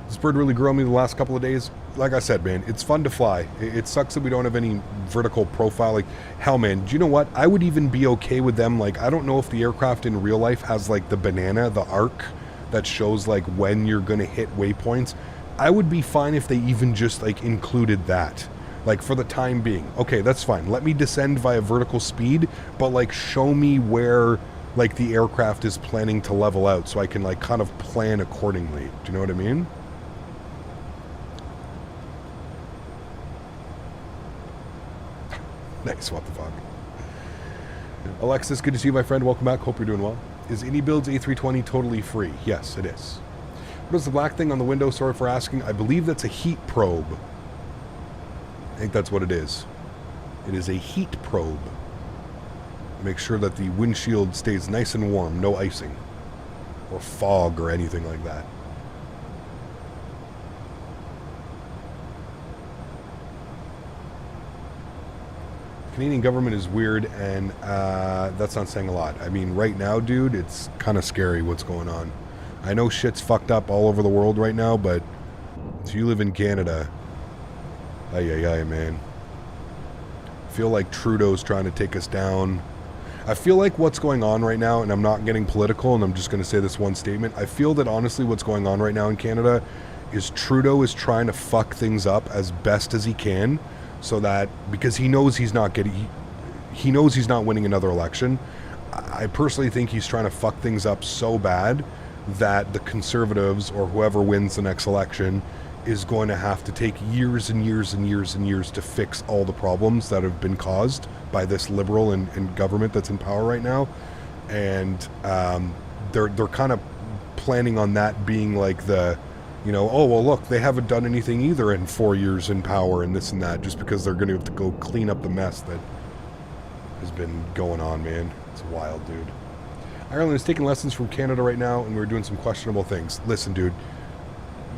Speaker 2: This bird really grew on me the last couple of days. Like I said, man, it's fun to fly. It sucks that we don't have any vertical profile. Like, hell, man, do you know what? I would even be okay with them. Like, I don't know if the aircraft in real life has, like, the banana, the arc that shows, like, when you're going to hit waypoints. I would be fine if they even just, like, included that. Like, for the time being. Okay, that's fine. Let me descend via vertical speed, but, like, show me where, like, the aircraft is planning to level out so I can, like, kind of plan accordingly. Do you know what I mean? Nice, what the fuck. Alexis, good to see you, my friend. Welcome back. Hope you're doing well. Is AnyBuild's A320 totally free? Yes, it is. What is the black thing on the window? Sorry for asking. I believe that's a heat probe. I think that's what it is. It is a heat probe. Make sure that the windshield stays nice and warm, no icing or fog or anything like that. Canadian government is weird, and that's not saying a lot. I mean, right now, dude, it's kind of scary what's going on. I know shit's fucked up all over the world right now, but if you live in Canada, ay, man. I feel like Trudeau's trying to take us down. I feel like what's going on right now, and I'm not getting political, and I'm just going to say this one statement. I feel that honestly what's going on right now in Canada is Trudeau is trying to fuck things up as best as he can. So that, because he knows he's not getting, he knows he's not winning another election. I personally think he's trying to fuck things up so bad that the Conservatives or whoever wins the next election is going to have to take years and years and years and years to fix all the problems that have been caused by this Liberal and government that's in power right now. And they're kind of planning on that being like the, you know, oh, well, look, they haven't done anything either in 4 years in power and this and that, just because they're going to have to go clean up the mess that has been going on, man. It's wild, dude. Ireland is taking lessons from Canada right now, and we're doing some questionable things. Listen, dude,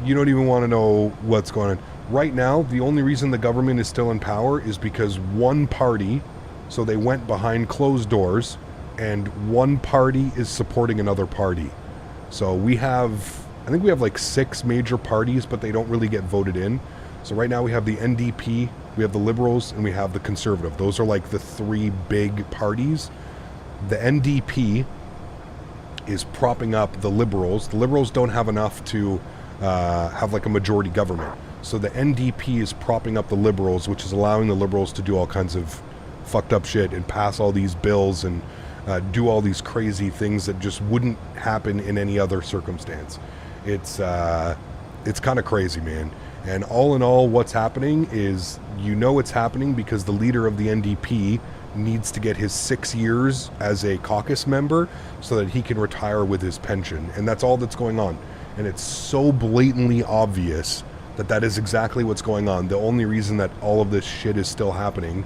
Speaker 2: you don't even want to know what's going on. Right now, the only reason the government is still in power is because one party, so they went behind closed doors, and one party is supporting another party. So we have, I think we have like 6 major parties, but they don't really get voted in. So right now we have the NDP, we have the Liberals, and we have the Conservative. Those are like the 3 big parties. The NDP is propping up the Liberals. The Liberals don't have enough to have like a majority government. So the NDP is propping up the Liberals, which is allowing the Liberals to do all kinds of fucked up shit and pass all these bills and do all these crazy things that just wouldn't happen in any other circumstance. It's kind of crazy, man. And all in all, what's happening is, you know it's happening because the leader of the NDP needs to get his 6 years as a caucus member so that he can retire with his pension. And that's all that's going on. And it's so blatantly obvious that that is exactly what's going on. The only reason that all of this shit is still happening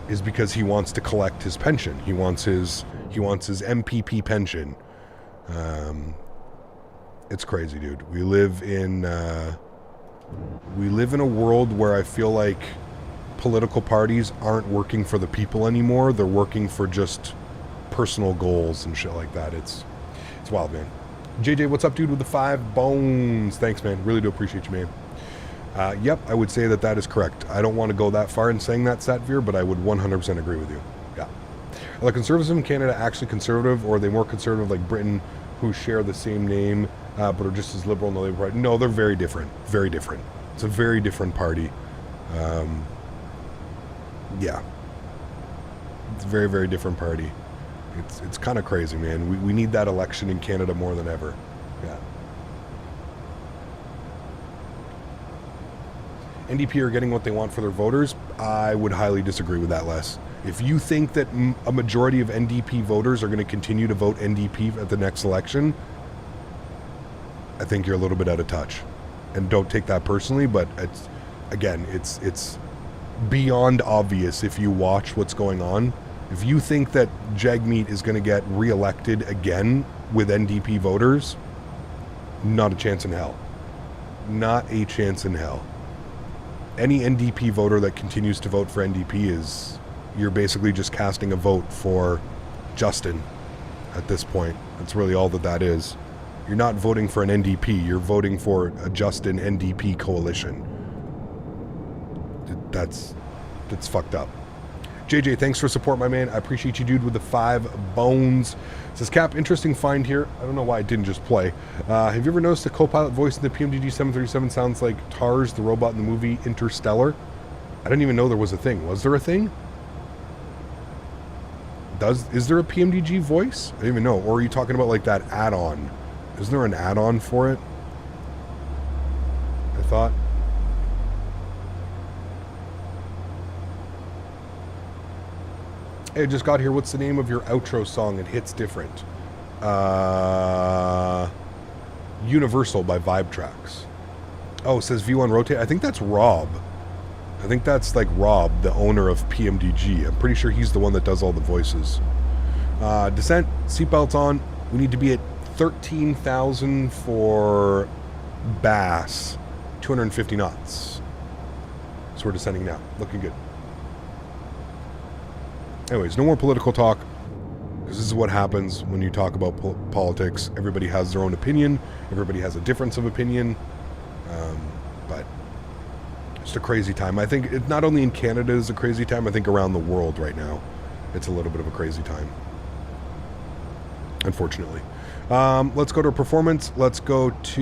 Speaker 2: is because he wants to collect his pension. He wants his MPP pension. It's crazy, dude. We live in a world where I feel like political parties aren't working for the people anymore. They're working for just personal goals and shit like that. It's wild, man. JJ, what's up, dude, with the 5 bones? Thanks, man. Really do appreciate you, man. Yep, I would say that is correct. I don't want to go that far in saying that, Satvir, but I would 100% agree with you. Yeah. Are the conservatives in Canada actually conservative, or are they more conservative like Britain, who share the same name, but are just as liberal in the Labour Party? No, they're very different. Very different. It's a very different party. Yeah. It's a very, very different party. It's kind of crazy, man. We need that election in Canada more than ever. Yeah. NDP are getting what they want for their voters. I would highly disagree with that, Les. If you think that a majority of NDP voters are going to continue to vote NDP at the next election, I think you're a little bit out of touch. And don't take that personally, but it's, again, it's beyond obvious if you watch what's going on. If you think that Jagmeet is going to get reelected again with NDP voters, not a chance in hell. Not a chance in hell. Any NDP voter that continues to vote for NDP is, you're basically just casting a vote for Justin at this point. That's really all that is. You're not voting for an NDP, you're voting for a Justin NDP coalition. That's fucked up. JJ, thanks for support, my man. I appreciate you, dude, with the 5 bones. Says, Cap, interesting find here. I don't know why it didn't just play. Have you ever noticed the co-pilot voice in the PMDG 737 sounds like Tars, the robot in the movie Interstellar? I didn't even know there was a thing. Was there a thing? Is there a PMDG voice? I didn't even know. Or are you talking about like that add-on? Isn't there an add-on for it? I thought. Hey, I just got here. What's the name of your outro song? It hits different. Universal by Vibe Tracks. Oh, it says V1 Rotate. I think that's Rob. I think that's like Rob, the owner of PMDG. I'm pretty sure he's the one that does all the voices. Descent, seatbelts on. We need to be at 13,000 for Bass. 250 knots. So we're descending now. Looking good. Anyways, no more political talk, because this is what happens when you talk about politics. Everybody has their own opinion. Everybody has a difference of opinion. But it's a crazy time. I think it, not only in Canada is a crazy time, I think around the world right now, it's a little bit of a crazy time. Unfortunately. Let's go to performance. Let's go to...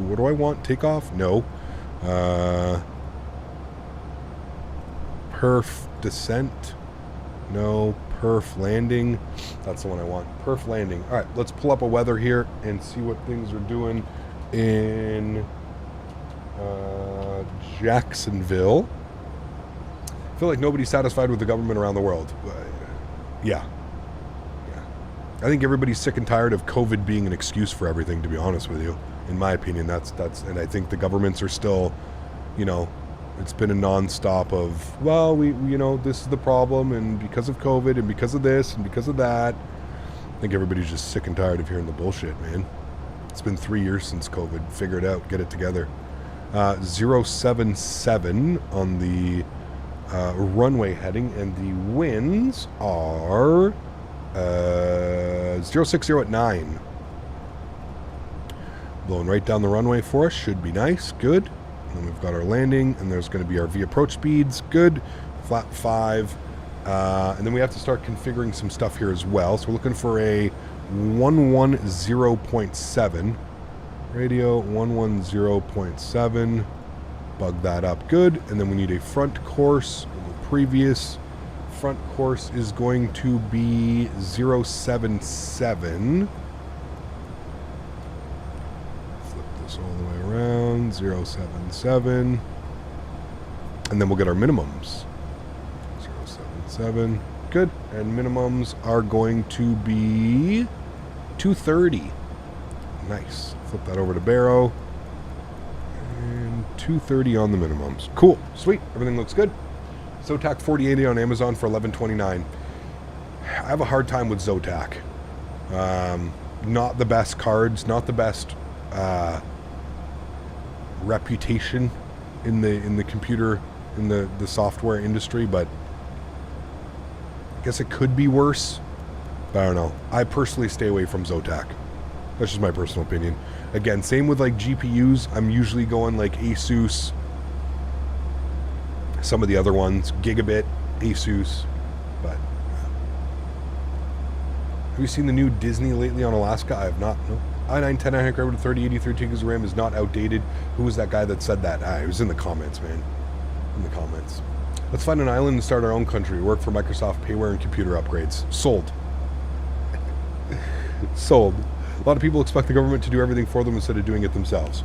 Speaker 2: What do I want? Takeoff? No. Perf descent. No. Perf landing. That's the one I want. Perf landing. All right, let's pull up a weather here and see what things are doing in Jacksonville. I feel like nobody's satisfied with the government around the world. Yeah. I think everybody's sick and tired of COVID being an excuse for everything, to be honest with you. In my opinion, that's and I think the governments are still, you know, it's been a non-stop of, well, we you know, this is the problem, and because of COVID, and because of this, and because of that. I think everybody's just sick and tired of hearing the bullshit, man. It's been 3 years since COVID. Figure it out. Get it together. 077 on the runway heading, and the winds are 060 at 9. Blowing right down the runway for us. Should be nice. Good. And then we've got our landing, and there's going to be our V approach speeds. Good. Flat 5. And then we have to start configuring some stuff here as well. So we're looking for a 110.7. Radio 110.7. Bug that up. Good. And then we need a front course. The previous front course is going to be 077. Flip this all the way around. 077. And then we'll get our minimums. 077. Good. And minimums are going to be 230. Nice. Flip that over to Barrow. And 230 on the minimums. Cool. Sweet. Everything looks good. Zotac 4080 on Amazon for $11.29. I have a hard time with Zotac. Not the best cards, not the best reputation in the computer, in the software industry, but I guess it could be worse. But I don't know. I personally stay away from Zotac. That's just my personal opinion. Again, same with like GPUs. I'm usually going like Asus. Some of the other ones, Gigabit, Asus, but have you seen the new Disney lately on Alaska? I have not. No. i9-10 aircraft with 3080 13 gigs of RAM is not outdated. Who was that guy that said that? It was in the comments, man. In the comments. Let's find an island and start our own country. Work for Microsoft payware and computer upgrades. Sold. Sold. A lot of people expect the government to do everything for them instead of doing it themselves.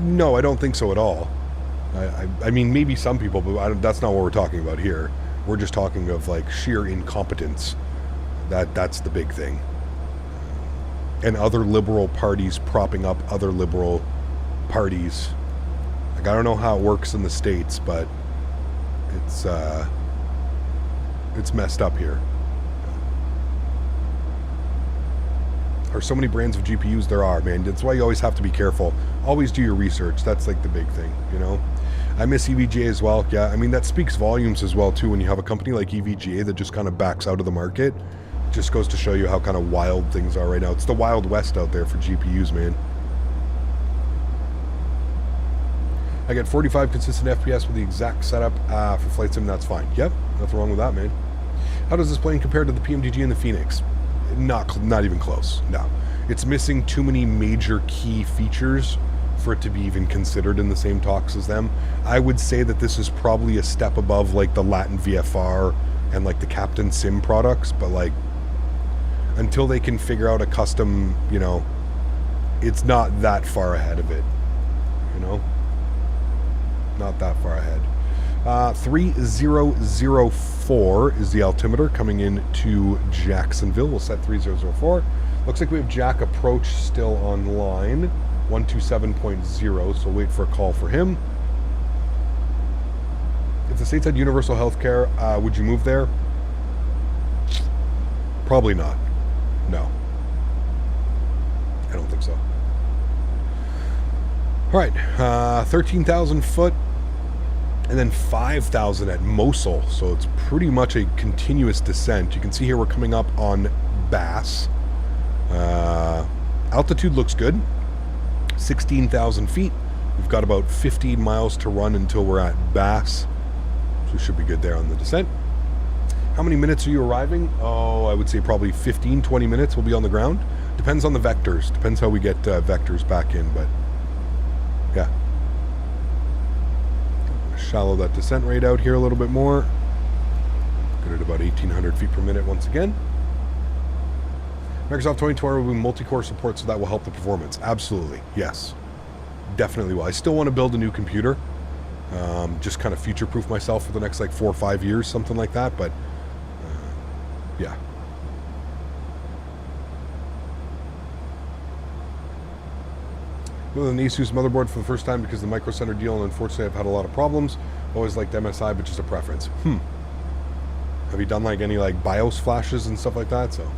Speaker 2: No, I don't think so at all. I mean, maybe some people, but that's not what we're talking about here. We're just talking of like sheer incompetence. That's the big thing. and other liberal parties propping up other liberal parties. Like, I don't know how it works in the States, but it's messed up here. There's so many brands of GPUs there are, man. That's why you always have to be careful. Always do your research. That's like the big thing, you know? I miss EVGA as well. Yeah, I mean, that speaks volumes as well, too, when you have a company like EVGA that just kind of backs out of the market. Just goes to show you how kind of wild things are right now. It's the Wild West out there for GPUs, man. I get 45 consistent FPS with the exact setup for FlightSim. That's fine. Yep, nothing wrong with that, man. How does this plane compare to the PMDG and the Phoenix? Not even close. No, it's missing too many major key features for it to be even considered in the same talks as them. I would say that this is probably a step above like the Latin VFR and like the Captain Sim products, but like until they can figure out a custom, you know, it's not that far ahead of it, you know, not that far ahead. 3004 is the altimeter coming in to Jacksonville. We'll set 3004. Looks like we have Jack approach still online, 127.0, so wait for a call for him. If the states had universal health care, would you move there? Probably not. No. I don't think so. All right, 13,000 foot. And then 5,000 at Mosul, so it's pretty much a continuous descent. You can see here we're coming up on Bass. Altitude looks good, 16,000 feet. We've got about 15 miles to run until we're at Bass, so we should be good there on the descent. How many minutes are you arriving? Oh, I would say probably 15, 20 minutes we'll be on the ground. Depends on the vectors, depends how we get vectors back in, but yeah. Shallow that descent rate out here a little bit more. Good at about 1,800 feet per minute once again. Microsoft 2020 will be multi-core support, so that will help the performance. Absolutely, yes. Definitely will. I still want to build a new computer. Just kind of future-proof myself for the next like 4 or 5 years, something like that, but yeah. With an ASUS motherboard for the first time because of the Micro Center deal, and unfortunately I've had a lot of problems. Always liked MSI, but just a preference. Have you done like any like BIOS flashes and stuff like that? So.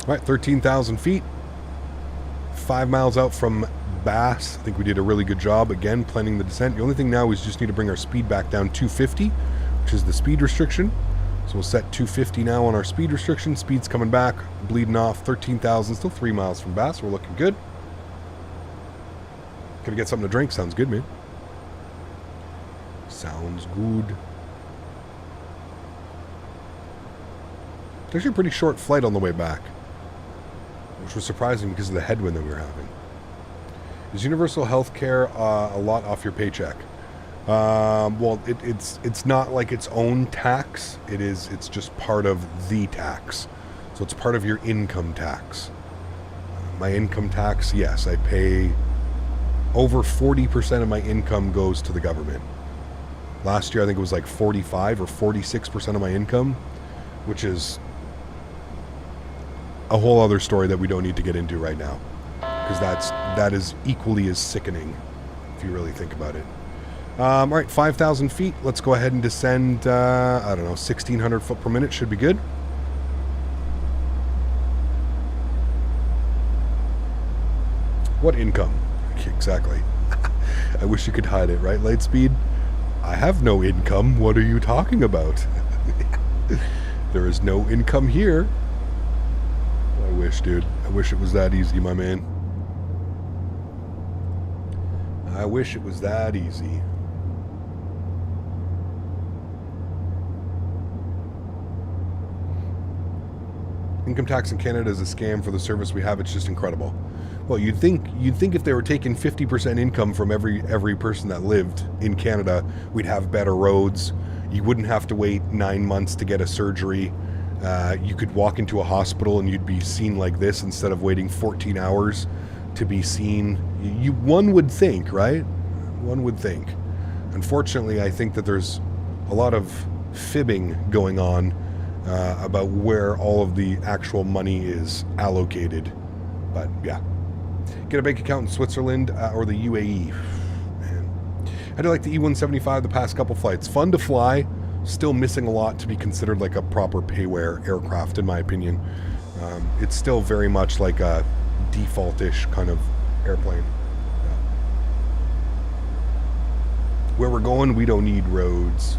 Speaker 2: All right, 13,000 feet. 5 miles out from Bass. I think we did a really good job, again, planning the descent. The only thing now is just need to bring our speed back down 250. Which is the speed restriction. So we'll set 250 now on our speed restriction. Speed's coming back, bleeding off, 13,000, still 3 miles from Bass. We're looking good. Gonna get something to drink. Sounds good, man. Sounds good. It's actually a pretty short flight on the way back, which was surprising because of the headwind that we were having. Is universal health care a lot off your paycheck? Well, it's not like its own tax. It's just part of the tax. So it's part of your income tax. My income tax, yes, I pay over 40% of my income goes to the government. Last year, I think it was like 45 or 46% of my income, which is a whole other story that we don't need to get into right now, because that is equally as sickening if you really think about it. All right, 5,000 feet. Let's go ahead and descend, I don't know, 1,600 foot per minute should be good. What income? Exactly. I wish you could hide it, right, Lightspeed? I have no income. What are you talking about? There is no income here. I wish, dude. I wish it was that easy, my man. I wish it was that easy. Income tax in Canada is a scam for the service we have. It's just incredible. Well, you'd think if they were taking 50% income from every person that lived in Canada, we'd have better roads. You wouldn't have to wait 9 months to get a surgery. You could walk into a hospital and you'd be seen like this instead of waiting 14 hours to be seen. One would think, right? One would think. unfortunately, I think that there's a lot of fibbing going on about where all of the actual money is allocated. But yeah, get a bank account in Switzerland or the UAE. Man. I do like the E-175 the past couple flights. Fun to fly, still missing a lot to be considered like a proper payware aircraft in my opinion. It's still very much like a default-ish kind of airplane. Yeah. Where we're going, we don't need roads.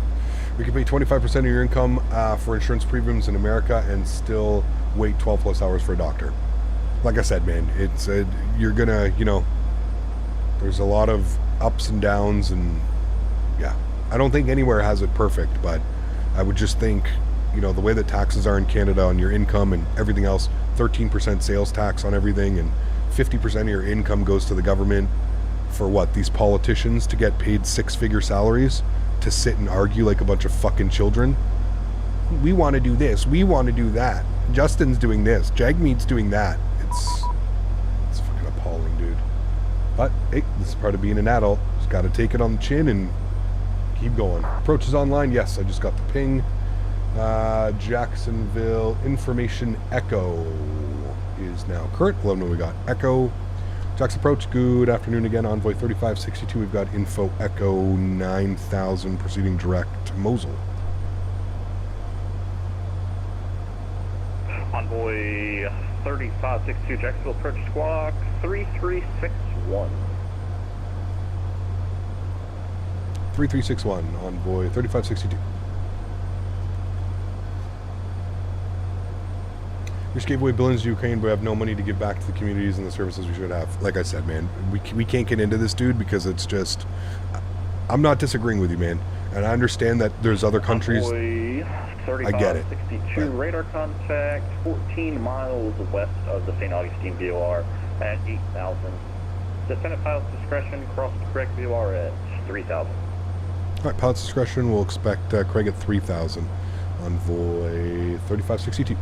Speaker 2: We can pay 25% of your income for insurance premiums in America and still wait 12 plus hours for a doctor. Like I said, man, it's you're gonna, you know, there's a lot of ups and downs, and yeah, I don't think anywhere has it perfect, but I would just think, you know, the way that taxes are in Canada on your income and everything else, 13% sales tax on everything, and 50% of your income goes to the government for what, these politicians to get paid 6-figure salaries to sit and argue like a bunch of fucking children. We want to do this, we want to do that, Justin's doing this, Jagmeet's doing that. It's fucking appalling, dude. But hey, this is part of being an adult. Just got to take it on the chin and keep going. Approach is online. Yes, I just got the ping. Jacksonville information echo is now current. Let them know we got echo. Jax approach, good afternoon again. Envoy 3562, we've got info echo 9000 proceeding direct to Mosul.
Speaker 8: Envoy 3562, Jacksonville approach squawk 3361.
Speaker 2: 3361, Envoy 3562. We just gave away billions to Ukraine, but we have no money to give back to the communities and the services we should have. Like I said, man, we can't get into this, dude, because it's just... I'm not disagreeing with you, man. And I understand that there's other countries... I get it.
Speaker 8: 62, radar contact 14 miles west of the St. Augustine VOR at 8,000. Descendant pilot's discretion, cross the correct VOR at 3,000.
Speaker 2: All right, pilot's discretion, we'll expect Craig at 3,000. Envoy 3562.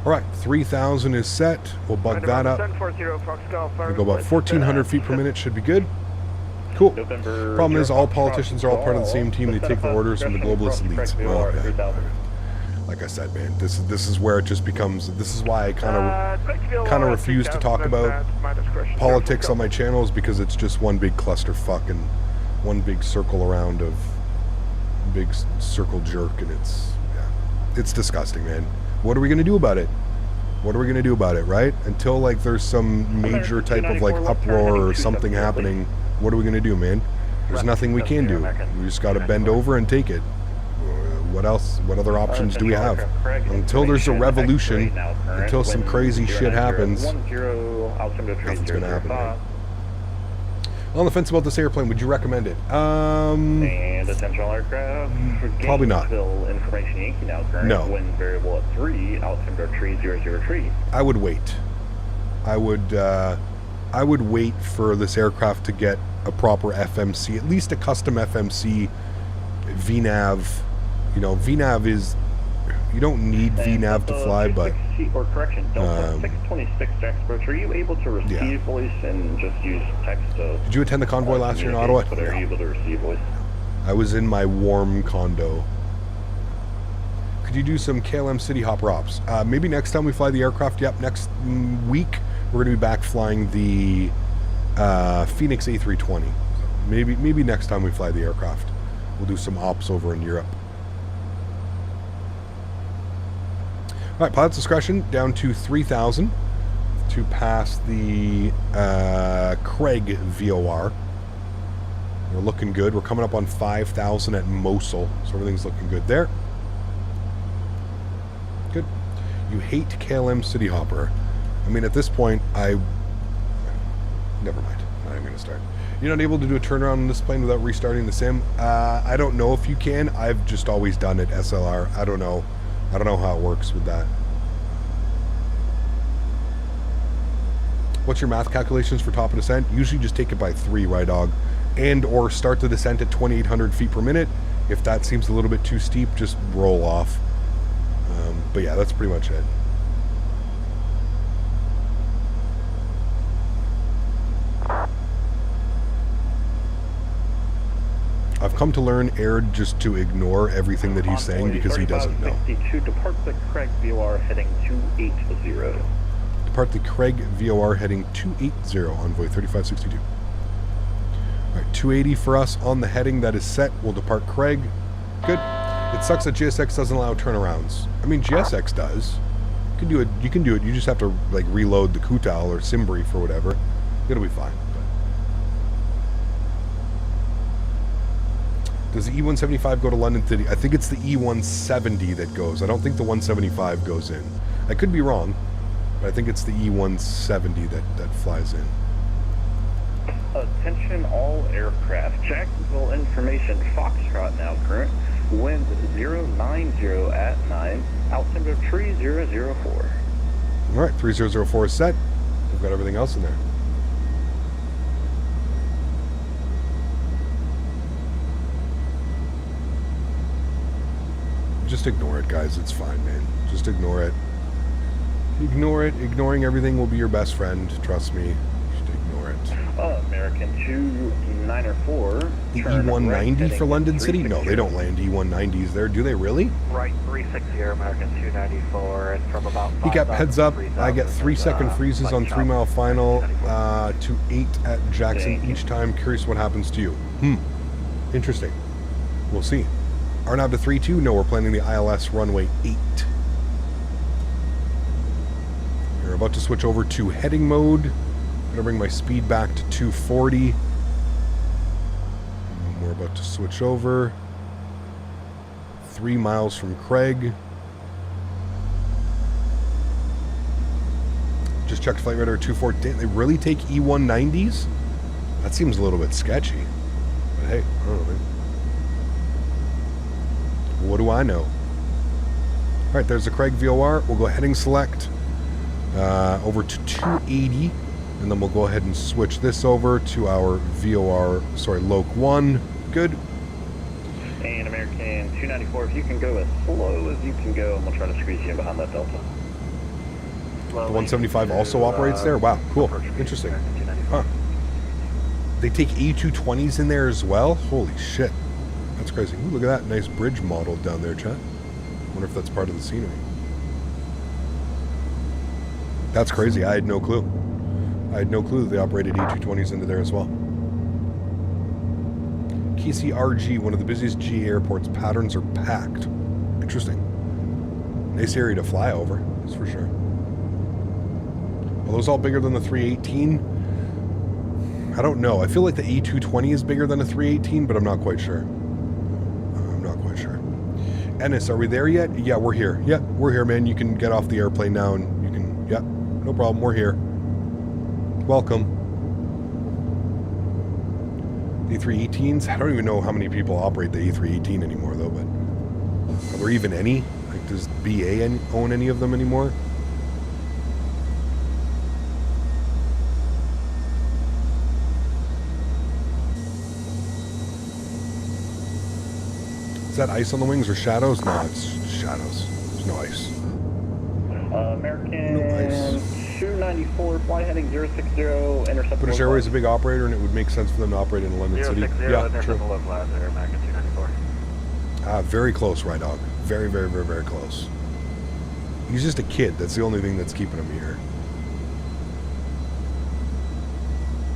Speaker 2: All right, 3,000 is set. We'll bug that up. We'll go about 1,400 feet per minute, should be good. Cool. Problem is, all politicians are all part of the same team. They take the orders from the globalist elites. Well, yeah. Like I said, man, this is where it just becomes. This is why I kind of refuse to talk about politics on my channels, because it's just one big clusterfuck and one big circle around of big circle jerk, and it's disgusting, man. What are we gonna do about it? What are we gonna do about it, right? Until like there's some major type of like uproar or something happening. What are we going to do, man? There's nothing we can do. We just got to bend over and take it. What else? What other options do we have? Until there's a revolution, until some crazy shit happens, nothing's going to happen, man. On the fence about this airplane, would you recommend it?
Speaker 8: And essential aircraft.
Speaker 2: Probably not.
Speaker 8: Information Yankee now current.
Speaker 2: No.
Speaker 8: Wind variable at 3, altimeter 300
Speaker 2: I would wait. I would wait for this aircraft to get a proper FMC, at least a custom FMC VNAV. You know, VNAV is, you don't need VNAV to fly, but...
Speaker 8: Or correction, Delta 626 Jax approach, are you able to receive voice and just use text to...
Speaker 2: Did you attend the convoy last year in Ottawa?
Speaker 8: But are you able to receive voice?
Speaker 2: I was in my warm condo. Could you do some KLM City Hopper ops? Maybe next time we fly the aircraft. Yep, next week we're going to be back flying the Phoenix A320. So maybe next time we fly the aircraft, we'll do some ops over in Europe. All right, pilot's discretion down to 3,000 to pass the Craig VOR. We're looking good. We're coming up on 5,000 at Mosul, so everything's looking good there. Good. You hate KLM City Hopper. I mean, at this point, never mind. I'm going to start. You're not able to do a turnaround on this plane without restarting the sim? I don't know if you can. I've just always done it SLR. I don't know. I don't know how it works with that. What's your math calculations for top of descent? Usually just take it by 3, right, dog? And or start the descent at 2,800 feet per minute. If that seems a little bit too steep, just roll off. But yeah, that's pretty much it. I've come to learn, Aaron, just to ignore everything that he's saying because he doesn't know.
Speaker 8: 32, depart the Craig VOR heading 280.
Speaker 2: Depart the Craig VOR heading 280, Envoy 3562. All right, 280 for us on the heading that is set. We'll depart Craig. Good. It sucks that GSX doesn't allow turnarounds. I mean, GSX does. You can do it. You can do it. You just have to like reload the Kutal or sim brief or whatever. It'll be fine. Does the E175 go to London City? I think it's the E170 that goes. I don't think the 175 goes in. I could be wrong, but I think it's the E170 that flies in.
Speaker 8: Attention all aircraft. Jacksonville information. Foxtrot now current. Wind 090 at 9. Altimeter 3004.
Speaker 2: All right, 3004 is set. We've got everything else in there. Just ignore it, guys. It's fine, man. Just ignore it. Ignore it. Ignoring everything will be your best friend. Trust me. Just ignore it.
Speaker 8: American 294.
Speaker 2: The E190 for London City? No, they don't land E190s there. Do they really?
Speaker 6: Right, 360 American 294, and from about 5,000
Speaker 2: He got heads up.
Speaker 6: 3,000
Speaker 2: I get 3-second freezes on 3 mile final to 8 at Jackson each time. Curious what happens to you. Interesting. We'll see. RNAV to 32. No, we're planning the ILS runway 8. We're about to switch over to heading mode. I'm going to bring my speed back to 240. We're about to switch over. 3 miles from Craig. Just checked Flight Radar 240. Did they really take E190s? That seems a little bit sketchy. But hey, I don't know, man. What do I know? All right, there's the Craig VOR. We'll go heading select over to 280. And then we'll go ahead and switch this over to our VOR, Loc 1. Good.
Speaker 8: And American 294, if you can go as slow as you can go, and we'll try to squeeze you in behind that Delta.
Speaker 2: The 175 also operates there? Wow, cool. Interesting. Huh. They take E220s in there as well? Holy shit. That's crazy. Ooh, look at that nice bridge model down there, chat. Wonder if that's part of the scenery. That's crazy. I had no clue. I had no clue that they operated E220s into there as well. KCRG, one of the busiest G airports. Patterns are packed. Interesting. Nice area to fly over, that's for sure. Are those all bigger than the 318? I don't know. I feel like the E220 is bigger than a 318, but I'm not quite sure. I'm not quite sure. Ennis, are we there yet? Yeah, we're here. Yeah, we're here, man. You can get off the airplane now and you can... Yeah, no problem. We're here. Welcome. The A318s? I don't even know how many people operate the A318 anymore, though, but... Are there even any? Like, does BA own any of them anymore? Is that ice on the wings or shadows? No, it's shadows. There's no ice.
Speaker 8: American 294, fly heading 060, intercept.
Speaker 2: British Airways is a big operator, and it would make sense for them to operate in London City.
Speaker 6: Yeah, true. American 294.
Speaker 2: Very close, right, dog. Very, very, very, very close. He's just a kid. That's the only thing that's keeping him here.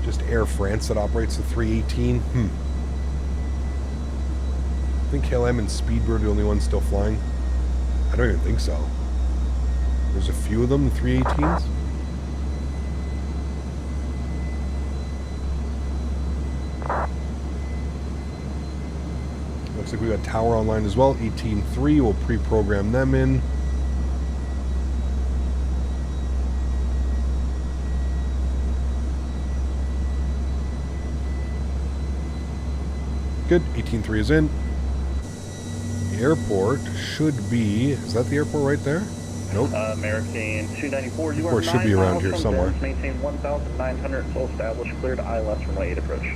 Speaker 2: Just Air France that operates the 318. I think KLM and Speedbird are the only ones still flying. I don't even think so. There's a few of them, the 318s. Looks like we got Tower online as well. 18.3, we'll pre-program them in. Good, 18.3 is in. The airport should be, is that the airport right there? Nope.
Speaker 8: American 294, you
Speaker 2: airport should be around here somewhere.
Speaker 8: Maintain 1,900 until established, cleared ILS runway 8 approach.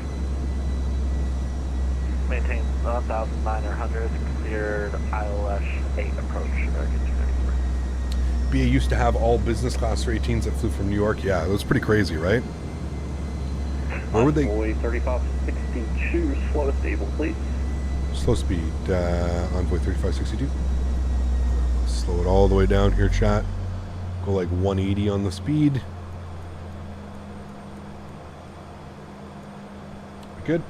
Speaker 6: Maintain 1,900, cleared ILS 8 approach, American 294.
Speaker 2: BA used to have all business class 318s that flew from New York. Yeah, it was pretty crazy, right? Where would they?
Speaker 8: Envoy 3562, slow stable, please.
Speaker 2: Slow speed, Envoy 3562. Slow it all the way down here, chat. Go like 180 on the speed. Good.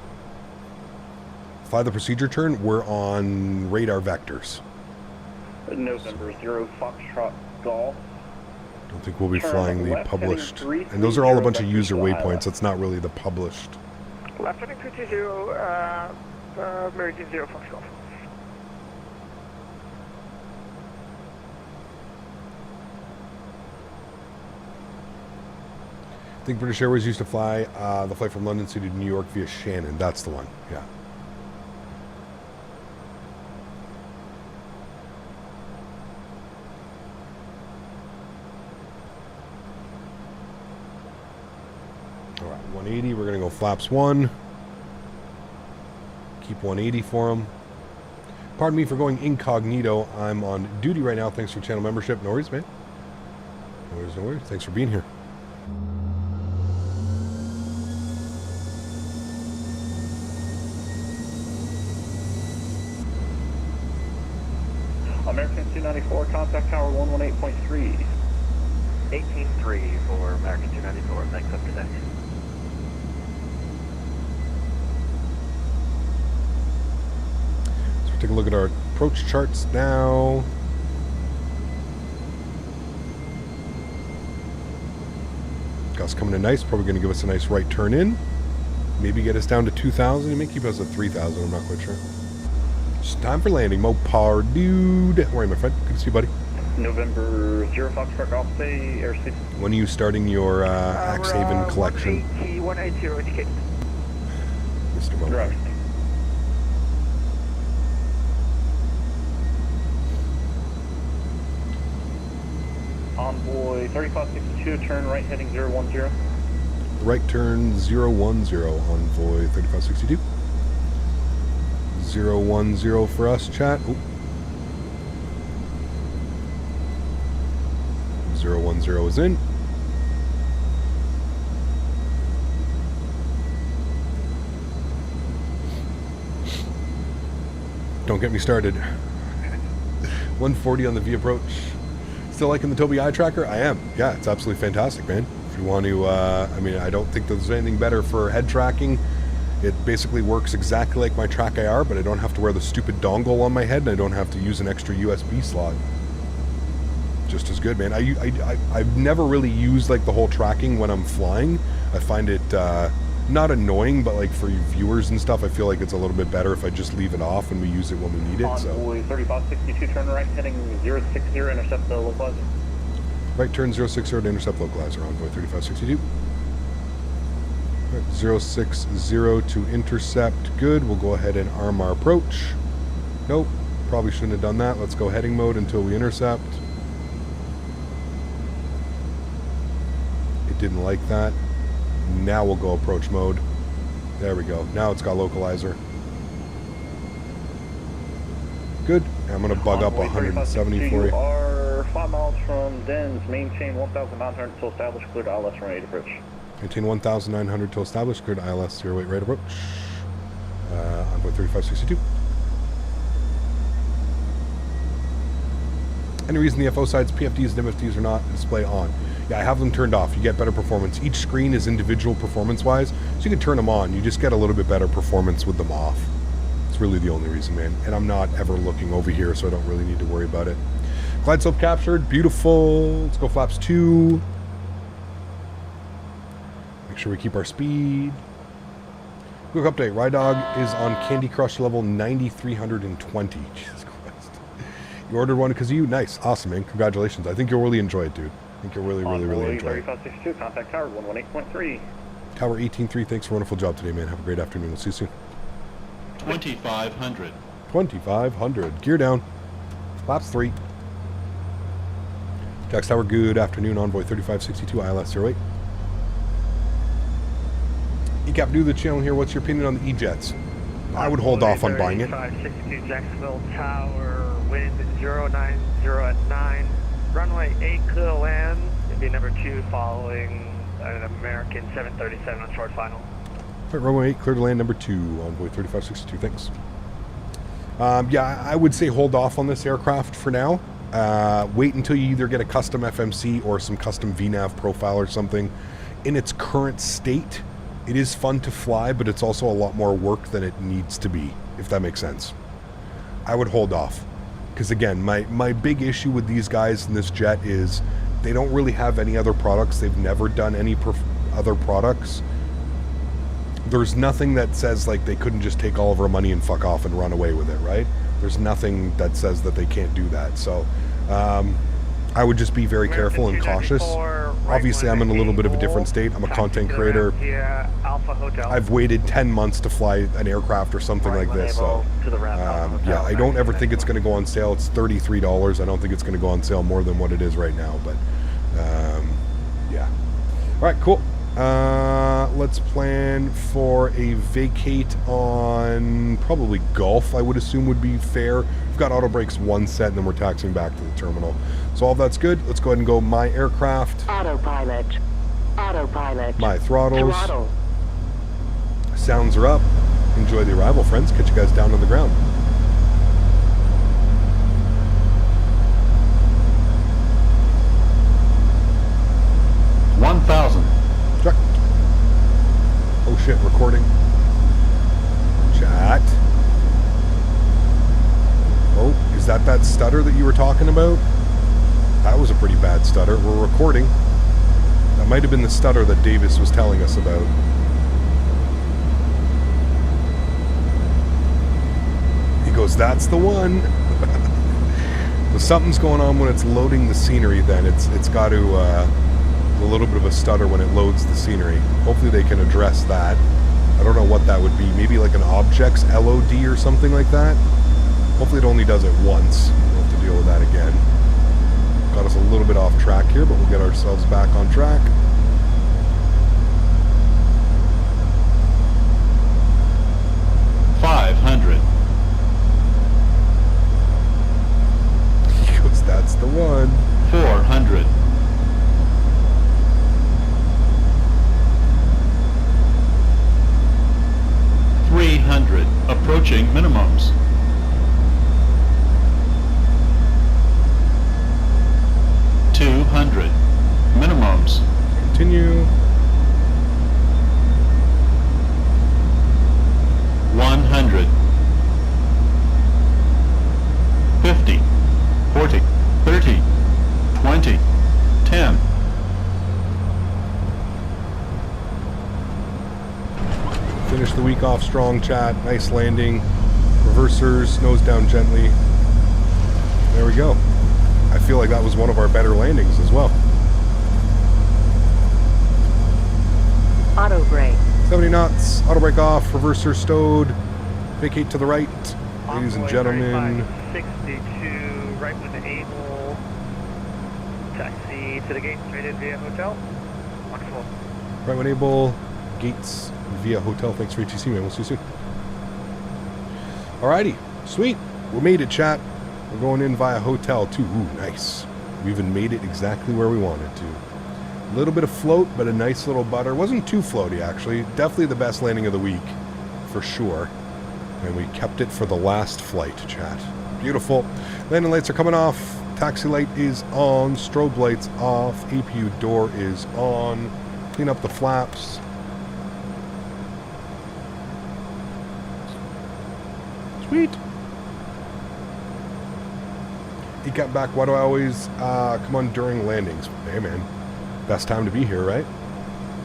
Speaker 2: Fly the procedure turn. We're on radar vectors.
Speaker 8: November 0 Foxtrot Golf.
Speaker 2: Don't think we'll be
Speaker 8: Turn
Speaker 2: flying the
Speaker 8: left,
Speaker 2: published.
Speaker 8: heading
Speaker 2: And those are all a bunch of
Speaker 8: 330
Speaker 2: user
Speaker 8: vectors to
Speaker 2: waypoints.
Speaker 8: Iowa.
Speaker 2: That's not really the published.
Speaker 1: Left heading 220, Meridian 0 Fox Golf.
Speaker 2: I think British Airways used to fly the flight from London City to New York via Shannon. That's the one. Yeah. All right, 180. We're going to go flaps 1. Keep 180 for them. Pardon me for going incognito. I'm on duty right now. Thanks for channel membership. No worries, man. No worries, no worries. Thanks for being here.
Speaker 8: American 294, contact tower 118.3.
Speaker 6: 18.3 for American 294, thanks up to deck.
Speaker 2: So we're taking a look at our approach charts now. Gust coming in nice, probably going to give us a nice right turn in. Maybe get us down to 2,000. He may keep us at 3,000, I'm not quite sure. It's time for landing, Mopar dude. How are you, my friend? Good to see you, buddy.
Speaker 8: November 0 Foxtrot Golf, say airspeed.
Speaker 2: When are you starting your Axhaven collection?
Speaker 1: 180 indicated.
Speaker 2: Mr. Mopar.
Speaker 8: Right. Envoy 3562, turn right heading 010.
Speaker 2: Right turn 010, Envoy 3562. 010 for us, chat. Oop. 010 is in. Don't get me started. 140 on the V approach. Still liking the Tobii eye tracker? I am. Yeah, it's absolutely fantastic, man. If you want to, I mean, I don't think there's anything better for head tracking. It basically works exactly like my Track IR, but I don't have to wear the stupid dongle on my head, and I don't have to use an extra USB slot. Just as good, man. I've never really used like the whole tracking when I'm flying. I find it not annoying, but like for viewers and stuff, I feel like it's a little bit better if I just leave it off and we use it when we need it.
Speaker 8: Envoy 3562, turn right heading 060, intercept the localizer.
Speaker 2: Right turn 060 to intercept localizer, Envoy 3562. Right, 060 to intercept, good. We'll go ahead and arm our approach. Nope, probably shouldn't have done that. Let's go heading mode until we intercept. It didn't like that. Now we'll go approach mode. There we go. Now it's got localizer. Good. I'm going to bug up 170 for you.
Speaker 8: You are 5 miles from Denis. Maintain 1,900 until established. Clear to ILS runway approach.
Speaker 2: Maintain 1,900 till established. Clear to ILS 08 right approach. Envoy 3562. Any reason the FO sides, PFDs and MFDs are not display on? Yeah, I have them turned off. You get better performance. Each screen is individual performance-wise, so you can turn them on. You just get a little bit better performance with them off. It's really the only reason, man. And I'm not ever looking over here, so I don't really need to worry about it. Glide slope captured. Beautiful. Let's go flaps 2. Make sure we keep our speed. Quick update. RideDog is on Candy Crush level 9,320. Jesus Christ. You ordered one because of you? Nice. Awesome, man. Congratulations. I think you'll really enjoy it, dude. I think you'll really enjoy it.
Speaker 8: 3562, contact tower 118.3.
Speaker 2: Tower 18.3, thanks for a wonderful job today, man. Have a great afternoon. We'll see you soon.
Speaker 10: 2,500.
Speaker 2: 2,500. Gear down. Flaps 3. Jax Tower, good afternoon. Envoy 3562, ILS 08. ECAP, new to the channel here. What's your opinion on the E-Jets? I would hold off on buying it.
Speaker 14: 562 Jacksonville Tower, wind 090 at 9. Runway 8 clear to land. It'd be number 2 following an American 737 on short final.
Speaker 2: Right, runway 8 clear to land number 2. Envoy 3562, thanks. Yeah, I would say hold off on this aircraft for now. Wait until you either get a custom FMC or some custom VNAV profile or something. In its current state, it is fun to fly, but it's also a lot more work than it needs to be, if that makes sense. I would hold off. Because again, my big issue with these guys in this jet is they don't really have any other products. They've never done any other products. There's nothing that says like they couldn't just take all of our money and fuck off and run away with it, right? There's nothing that says that they can't do that. So I would just be very careful and cautious. Obviously, I'm in a little bit of a different state. I'm a content creator. I've waited 10 months to fly an aircraft or something like this. So yeah, I don't ever think it's going to go on sale. It's $33. I don't think it's going to go on sale more than what it is right now. But yeah. All right, cool. Let's plan for a vacate on probably Gulf, I would assume would be fair. We've got auto brakes one set, and then we're taxiing back to the terminal. So all that's good. Let's go ahead and go my aircraft.
Speaker 9: Autopilot. Autopilot.
Speaker 2: My throttles.
Speaker 9: Throttle.
Speaker 2: Sounds are up. Enjoy the arrival, friends. Catch you guys down on the ground. Check. Oh shit, recording. Chat. Oh, is that stutter that you were talking about? That was a pretty bad stutter. We're recording. That might have been the stutter that Davis was telling us about. He goes, that's the one. So something's going on when it's loading the scenery then. It's got to... a little bit of a stutter when it loads the scenery. Hopefully they can address that. I don't know what that would be. Maybe like an objects LOD or something like that. Hopefully it only does it once. We'll have to deal with that again. Got us a little bit off track here, but we'll get ourselves back on track. He goes, that's the one.
Speaker 10: 400. 300, approaching minimums. 200, minimums.
Speaker 2: Continue.
Speaker 10: 100. 50, 40, 30, 20, 10.
Speaker 2: Finish the week off strong, chat. Nice landing. Reversers, nose down gently. There we go. I feel like that was one of our better landings as well.
Speaker 9: Auto brake.
Speaker 2: 70 knots. Auto brake off. Reverser stowed. Vacate to the right. Ladies and gentlemen.
Speaker 14: 62, right when able. Taxi to the gate, straight in via hotel. Wonderful.
Speaker 2: Right when able. Gates via hotel. Thanks for ATC, man. We'll see you soon. Alrighty. Sweet. We made it, chat. We're going in via hotel, too. Ooh, nice. We even made it exactly where we wanted to. A little bit of float, but a nice little butter. Wasn't too floaty, actually. Definitely the best landing of the week, for sure. And we kept it for the last flight, chat. Beautiful. Landing lights are coming off. Taxi light is on. Strobe lights off. APU door is on. Clean up the flaps. Sweet. He got back. Why do I always come on during landings? Hey, man. Best time to be here, right?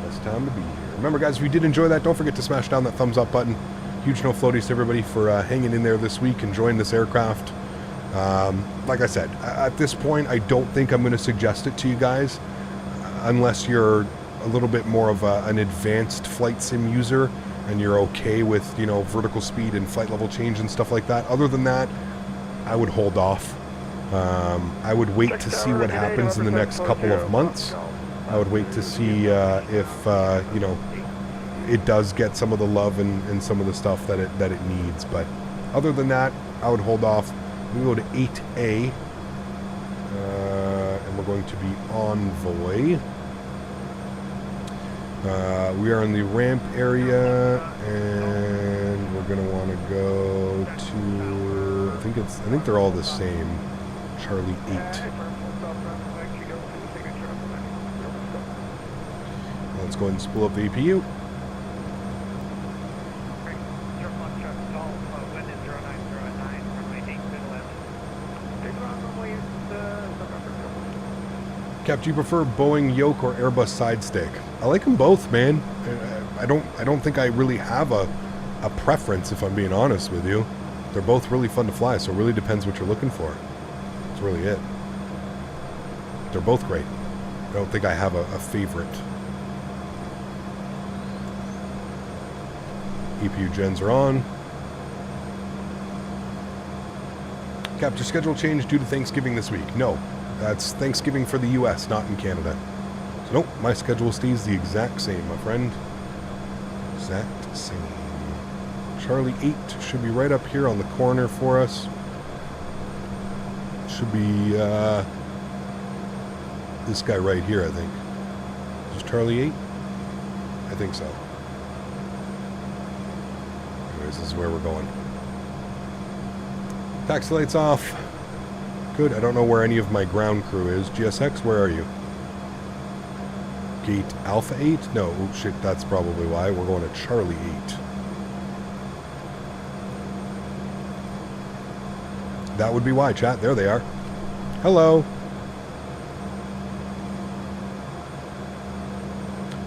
Speaker 2: Best time to be here. Remember, guys, if you did enjoy that, don't forget to smash down that thumbs up button. Huge no floaties to everybody for hanging in there this week, enjoying this aircraft. Like I said, at this point, I don't think I'm going to suggest it to you guys unless you're a little bit more of an advanced flight sim user and you're okay with, you know, vertical speed and flight level change and stuff like that. Other than that, I would hold off. I would wait to see what happens in the next couple of months. I would wait to see if, you know, it does get some of the love and some of the stuff that it needs. But other than that, I would hold off. We go to 8A, and we're going to be Envoy. We are in the ramp area, and we're going to want to go to think they're all the same. Charlie 8. Let's go ahead and spool up the APU. Cap, do you prefer Boeing yoke or Airbus side stake? I like them both, man. I don't think I really have a preference, if I'm being honest with you. They're both really fun to fly, so it really depends what you're looking for. That's really it. They're both great. I don't think I have a favorite. EPU gens are on. Cap, your schedule changed due to Thanksgiving this week? No. That's Thanksgiving for the US, not in Canada. So nope, my schedule stays the exact same, my friend. Exact same. Charlie 8 should be right up here on the corner for us. Should be this guy right here, I think. Is this Charlie 8? I think so. Anyways, this is where we're going. Taxi lights off. Good. I don't know where any of my ground crew is. GSX, where are you? Gate Alpha 8? No, oh shit, that's probably why. We're going to Charlie 8. That would be why, chat. There they are. Hello.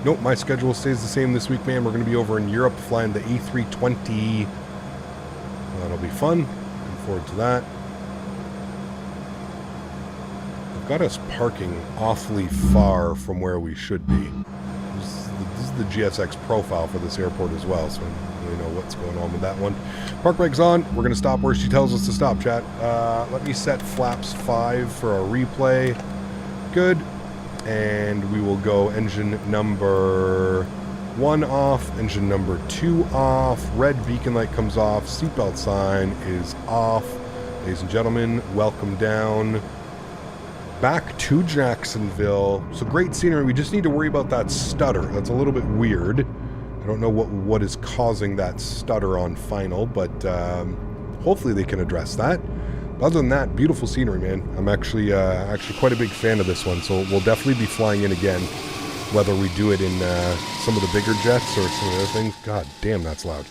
Speaker 2: Nope, my schedule stays the same this week, man. We're going to be over in Europe flying the A320. That'll be fun. Looking forward to that. They've got us parking awfully far from where we should be. This is the GSX profile for this airport as well, so I don't really know what's going on with that one. Park brakes on. We're going to stop where she tells us to stop, chat. Let me set flaps 5 for our replay. Good. And we will go engine number 1 off, engine number 2 off, red beacon light comes off, seatbelt sign is off. Ladies and gentlemen, welcome down. Back to Jacksonville. So great scenery. We just need to worry about that stutter. That's a little bit weird. I don't know what is causing that stutter on final, but hopefully they can address that. Other than that, beautiful scenery, man. I'm actually quite a big fan of this one, so we'll definitely be flying in again, whether we do it in some of the bigger jets or some of the other things. God damn, that's loud.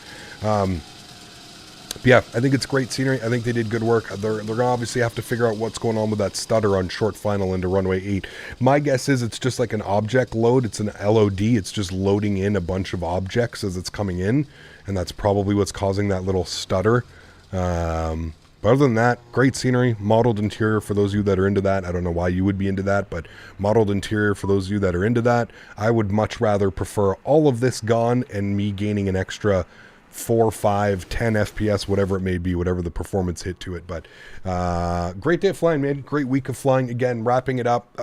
Speaker 2: But yeah, I think it's great scenery. I think they did good work. They're going to obviously have to figure out what's going on with that stutter on short final into runway 8. My guess is it's just like an object load. It's an LOD. It's just loading in a bunch of objects as it's coming in, and that's probably what's causing that little stutter. But other than that, great scenery, modeled interior for those of you that are into that. I don't know why you would be into that, but modeled interior for those of you that are into that. I would much rather prefer all of this gone and me gaining an extra 4, 5, 10 FPS, whatever it may be, whatever the performance hit to it. But great day of flying, man. Great week of flying. Again, wrapping it up.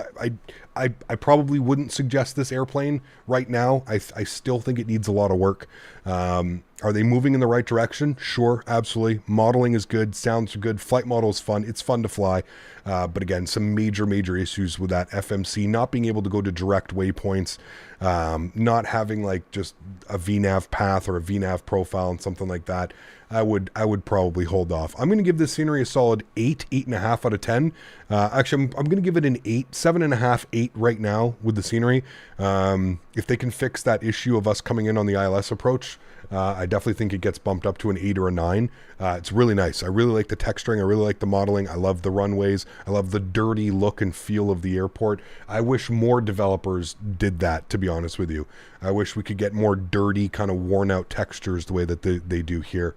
Speaker 2: I probably wouldn't suggest this airplane right now. I still think it needs a lot of work. Are they moving in the right direction? Sure, absolutely. Modeling is good. Sounds are good. Flight model is fun. It's fun to fly. But again, some major issues with that FMC, not being able to go to direct waypoints, not having like just a VNAV path or a VNAV profile and something like that. I would probably hold off. I'm going to give this scenery a solid 8.5 out of 10. Actually, I'm going to give it an 8, 7.5, 8 right now with the scenery. If they can fix that issue of us coming in on the ILS approach, I definitely think it gets bumped up to an 8 or a 9. It's really nice. I really like the texturing. I really like the modeling. I love the runways. I love the dirty look and feel of the airport. I wish more developers did that, to be honest with you. I wish we could get more dirty, kind of worn out textures the way that they do here.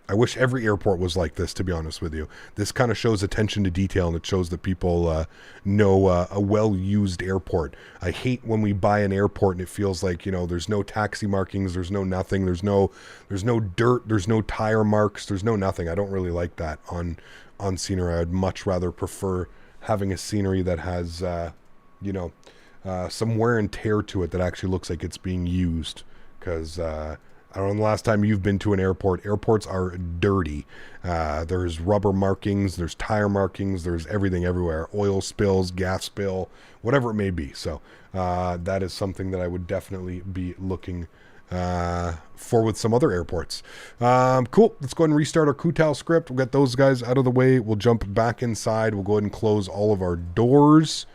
Speaker 2: I wish every airport was like this, to be honest with you. This kind of shows attention to detail, and it shows that people know a well-used airport. I hate when we buy an airport and it feels like, you know, there's no taxi markings, there's no nothing, there's no dirt, there's no tire marks, there's no nothing. I don't really like that on scenery. I'd much rather prefer having a scenery that has, some wear and tear to it that actually looks like it's being used, because I don't know the last time you've been to an airport. Airports are dirty. There's rubber markings, there's tire markings, there's everything everywhere. Oil spills, gas spill, whatever it may be. So that is something that I would definitely be looking for with some other airports. Cool. Let's go ahead and restart our Kutal script. We'll get those guys out of the way. We'll jump back inside. We'll go ahead and close all of our doors.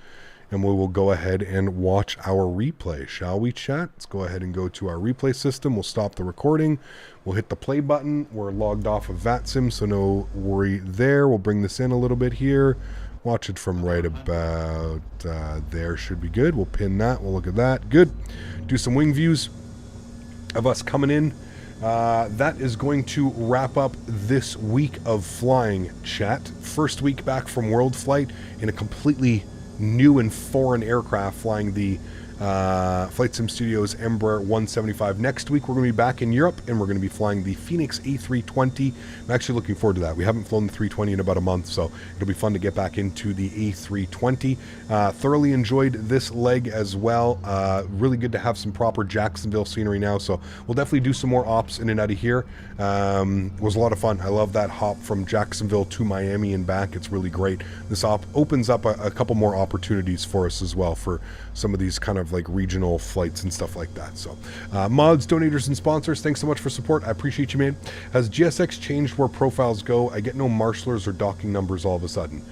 Speaker 2: And we will go ahead and watch our replay, shall we, chat? Let's go ahead and go to our replay system. We'll stop the recording. We'll hit the play button. We're logged off of FlightSim, so no worry there. We'll bring this in a little bit here. Watch it from right about there. Should be good. We'll pin that. We'll look at that. Good. Do some wing views of us coming in. That is going to wrap up this week of flying, chat. First week back from World Flight in a completely new and foreign aircraft, flying the FlightSim Studios Embraer 175. Next week we're going to be back in Europe and we're going to be flying the Phoenix A320. I'm actually looking forward to that. We haven't flown the 320 in about a month, so it'll be fun to get back into the A320. Thoroughly enjoyed this leg as well. Really good to have some proper Jacksonville scenery now, so we'll definitely do some more ops in and out of here. It was a lot of fun. I love that hop from Jacksonville to Miami and back. It's really great. This op opens up a couple more opportunities for us as well for some of these kind of like regional flights and stuff like that. So mods, donators, and sponsors, thanks so much for support. I appreciate you, man. Has GSX changed where profiles go? I get no marshalers or docking numbers all of a sudden.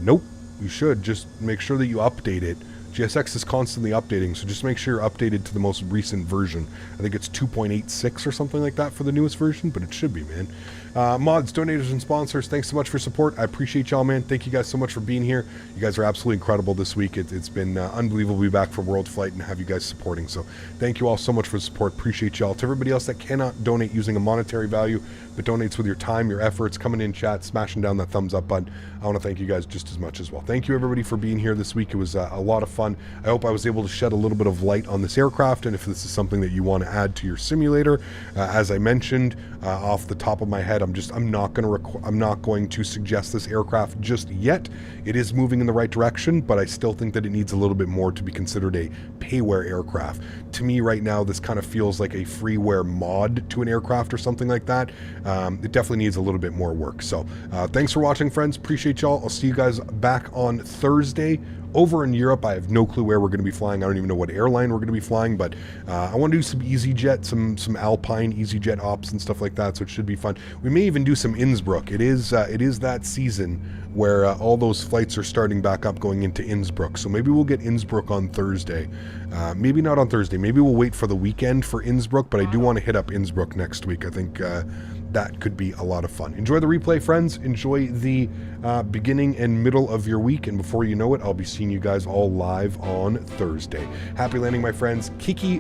Speaker 2: Nope. You should just make sure that you update it. GSX is constantly updating, so just make sure you're updated to the most recent version. I think it's 2.86 or something like that for the newest version, but it should be, man. Mods, donators, and sponsors, thanks so much for support. I appreciate y'all, man. Thank you guys so much for being here. You guys are absolutely incredible this week. It's been unbelievable to be back from World Flight and have you guys supporting. So thank you all so much for the support. Appreciate y'all. To everybody else that cannot donate using a monetary value, but donates with your time, your efforts, coming in chat, smashing down that thumbs up button, I want to thank you guys just as much as well. Thank you, everybody, for being here this week. It was a lot of fun. I hope I was able to shed a little bit of light on this aircraft, and if this is something that you want to add to your simulator, as I mentioned off the top of my head, I'm not going to suggest this aircraft just yet. It is moving in the right direction, but I still think that it needs a little bit more to be considered a payware aircraft. To me right now, this kind of feels like a freeware mod to an aircraft or something like that. It definitely needs a little bit more work. So thanks for watching, friends. Appreciate y'all. I'll see you guys back on Thursday. Over in Europe, I have no clue where we're going to be flying. I don't even know what airline we're going to be flying, but I want to do some EasyJet, some Alpine EasyJet ops and stuff like that, so it should be fun. We may even do some Innsbruck. It is that season where all those flights are starting back up going into Innsbruck, so maybe we'll get Innsbruck on Thursday. Maybe not on Thursday. Maybe we'll wait for the weekend for Innsbruck, but I do want to hit up Innsbruck next week. I think that could be a lot of fun. Enjoy the replay, friends. Enjoy the beginning and middle of your week, and before you know it, I'll be seeing you guys all live on Thursday. Happy landing, my friends. Kiki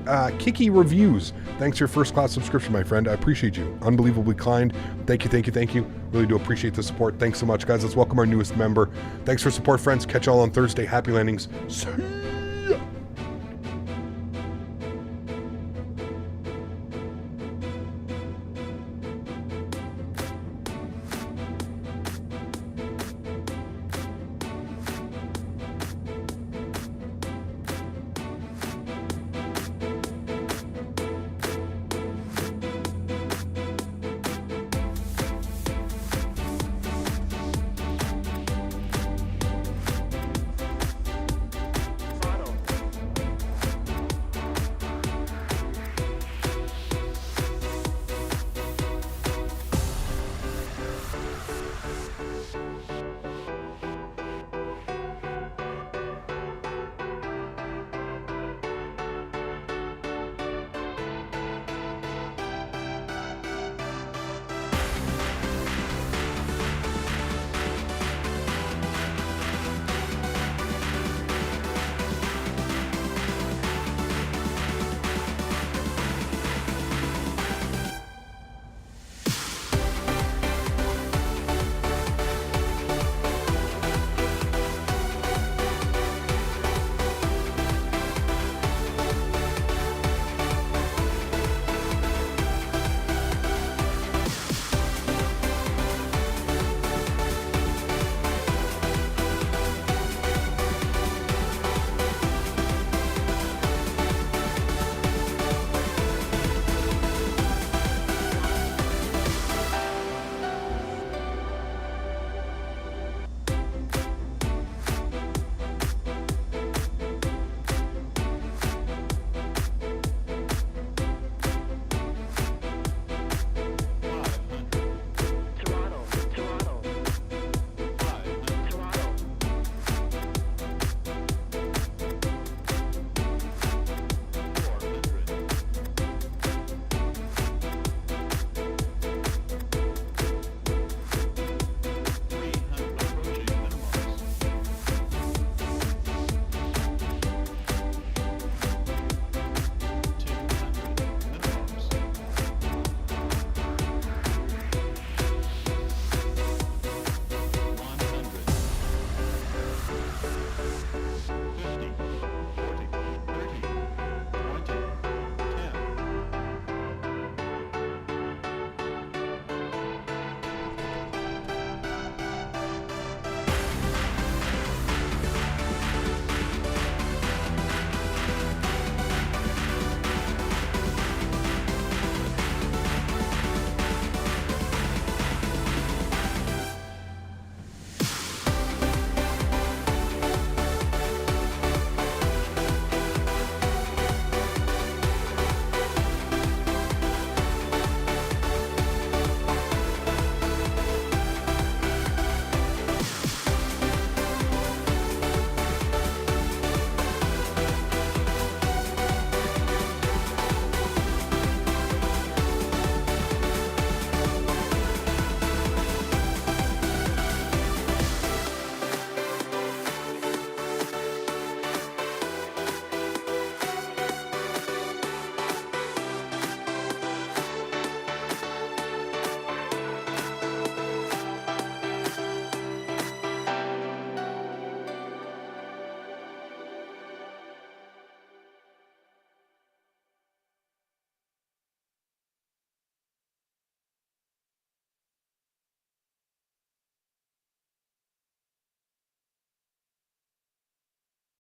Speaker 2: Reviews, thanks for your first class subscription, my friend. I appreciate you. Unbelievably kind. Thank you. Really do appreciate the support. Thanks so much, guys. Let's welcome our newest member. Thanks for support, friends. Catch y'all on Thursday. Happy landings.